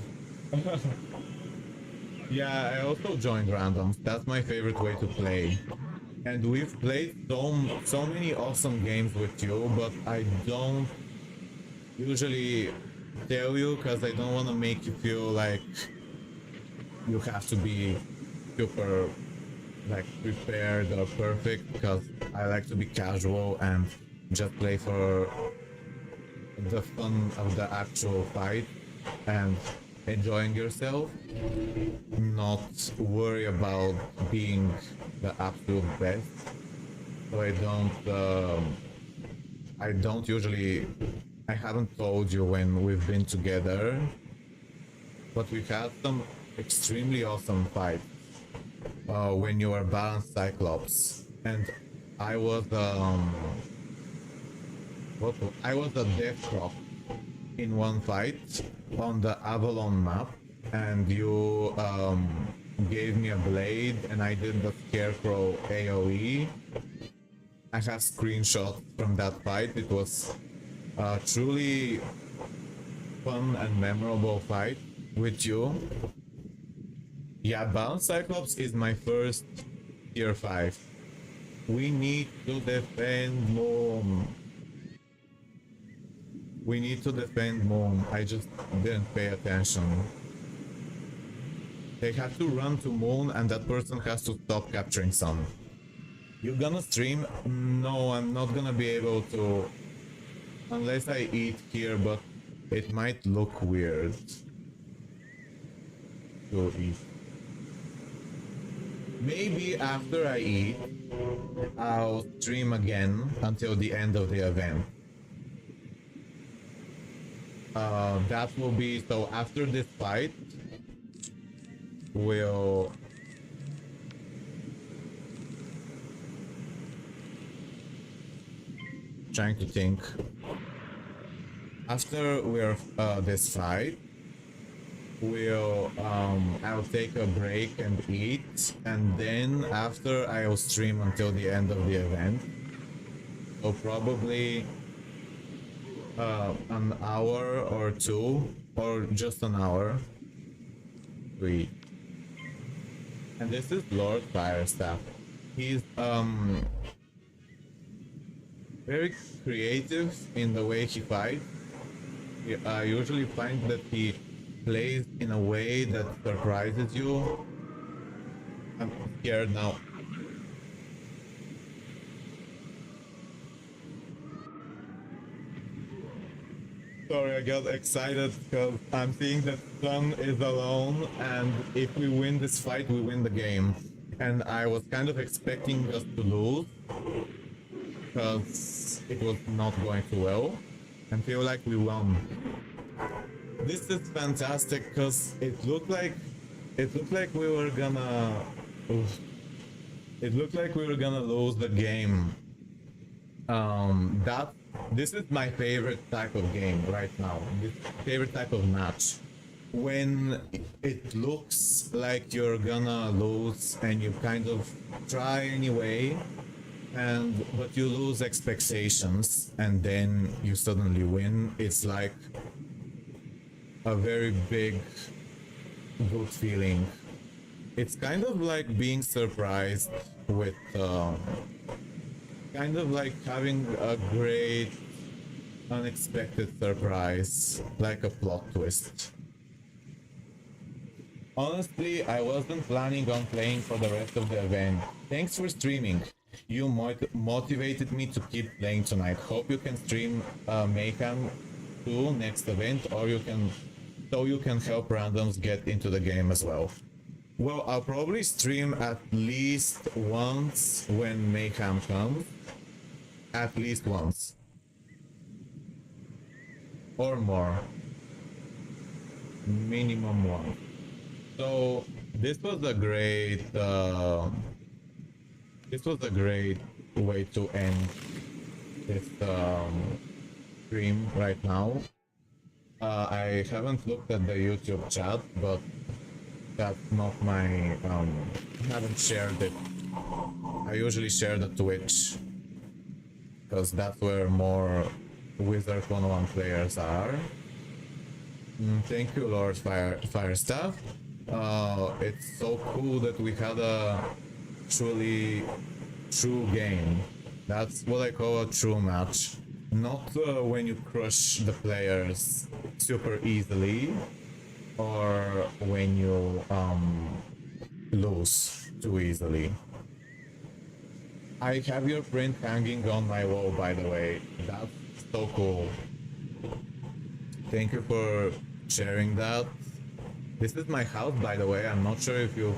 Yeah, I also joined randoms. That's my favorite way to play. And we've played so many awesome games with you, but I don't usually tell you because I don't want to make you feel like you have to be super like prepared or perfect, because I like to be casual and just play for the fun of the actual fight and enjoying yourself, not worry about being the absolute best. So I don't usually, I haven't told you when we've been together, but we've had some extremely awesome fights when you were balanced Cyclops, and I was I was a Death Crop in one fight on the Avalon map, and you gave me a blade and I did the Scarecrow AoE. I have screenshots from that fight. It was a truly fun and memorable fight with you. Yeah, Bound Cyclops is my first tier 5. We need to defend Moon. We need to defend Moon. I just didn't pay attention. They have to run to Moon and that person has to stop capturing Sun. You gonna stream? No, I'm not gonna be able to unless I eat here, but it might look weird to eat. Maybe after I eat, I'll stream again until the end of the event. That will be, so after this fight, we'll trying to think. After we're this fight, I'll take a break and eat, and then after I'll stream until the end of the event. So probably an hour or two, or just an hour to eat. And this is Lord Firestaff. He's very creative in the way he fights. I usually find that he plays in a way that surprises you. I'm scared now. Sorry, I got excited because I'm seeing that Sun is alone, and if we win this fight, we win the game. And I was kind of expecting us to lose because it was not going too well, and feel like we won. This is fantastic because it looked like we were gonna lose the game. This is my favorite type of game right now. This favorite type of match. When it looks like you're gonna lose and you kind of try anyway, but you lose expectations and then you suddenly win. It's like a very big good feeling. It's kind of like being surprised with kind of like having a great unexpected surprise, like a plot twist. Honestly, I wasn't planning on playing for the rest of the event. Thanks for streaming. You motivated me to keep playing tonight. Hope you can stream Mayhem 2 next event, or you can help randoms get into the game as well. Well, I'll probably stream at least once when Mayhem comes. At least once. Or more. Minimum one. So this was a great way to end this stream right now. I haven't looked at the YouTube chat, but that's not my I haven't shared it. I usually share the Twitch because that's where more Wizard101 players are. Thank you, Lord Firestaff. It's so cool that we had a truly true game. That's what I call a true match. Not when you crush the players super easily, or when you lose too easily. I have your print hanging on my wall, by the way. That's so cool. Thank you for sharing that. This is my house, by the way. I'm not sure if you've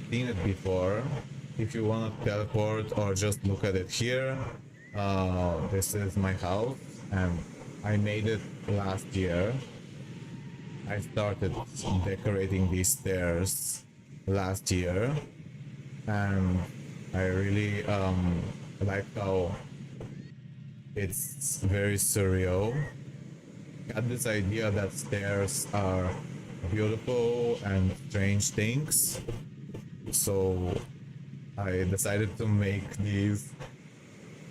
seen it before. If you want to teleport or just look at it here, this is my house, and I made it last year. I started decorating these stairs last year, and I really like how it's very surreal. I had this idea that stairs are beautiful and strange things, so I decided to make these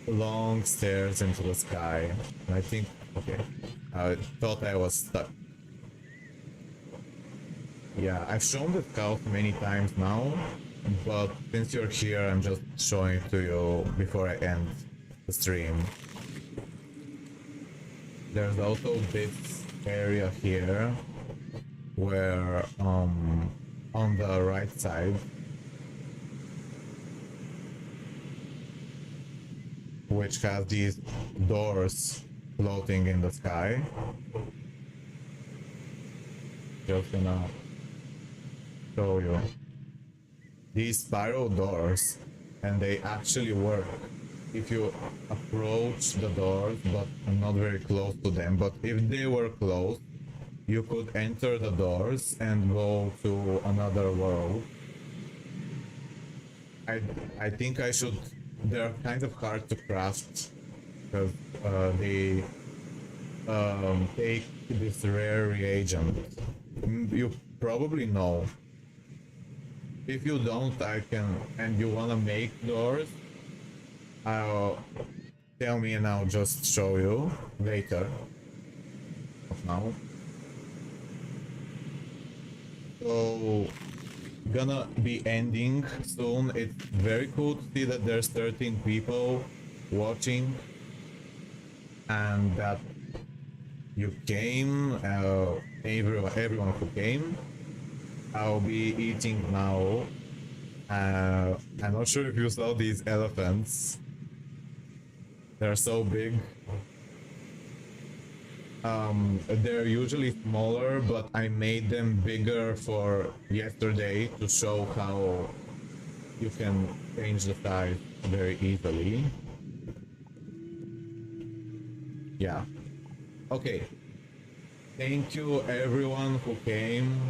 long stairs into the sky. And I think, okay, I thought I was stuck. Yeah, I've shown this house many times now, but since you're here, I'm just showing it to you before I end the stream. There's also this area here where on the right side, which has these doors floating in the sky. just gonna show you these spiral doors, and they actually work if you approach the doors but not very close to them. But if they were close, you could enter the doors and go to another world. I I think I should. They're kind of hard to craft because they take this rare reagent. You probably know. If you don't, I can. And you wanna make doors, I'll tell me and I'll just show you later. Not now. So gonna be ending soon. It's very cool to see that there's 13 people watching and that you came, everyone who came. I'll be eating now. I'm not sure if you saw these elephants. They're so big. They're usually smaller, but I made them bigger for yesterday to show how you can change the size very easily. Yeah. Okay. Thank you everyone who came,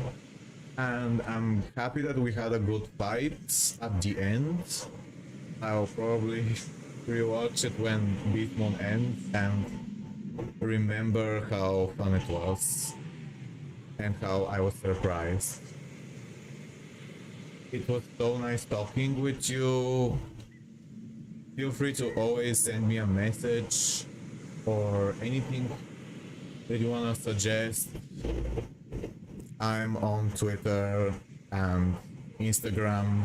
and I'm happy that we had a good fight at the end. I'll probably rewatch it when Beastmoon ends and remember how fun it was and how I was surprised. It was so nice talking with you. Feel free to always send me a message or anything that you want to suggest. I'm on Twitter and Instagram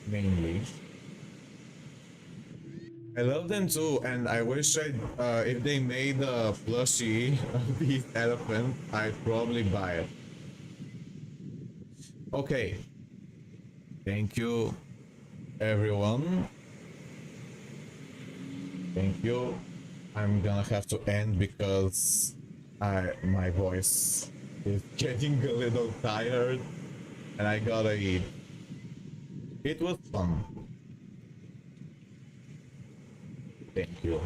mainly. I love them too, and I wish if they made a plushie of these elephants, I'd probably buy it. Okay. Thank you, everyone. Thank you. I'm gonna have to end because my voice is getting a little tired and I gotta eat. It was fun. Thank you.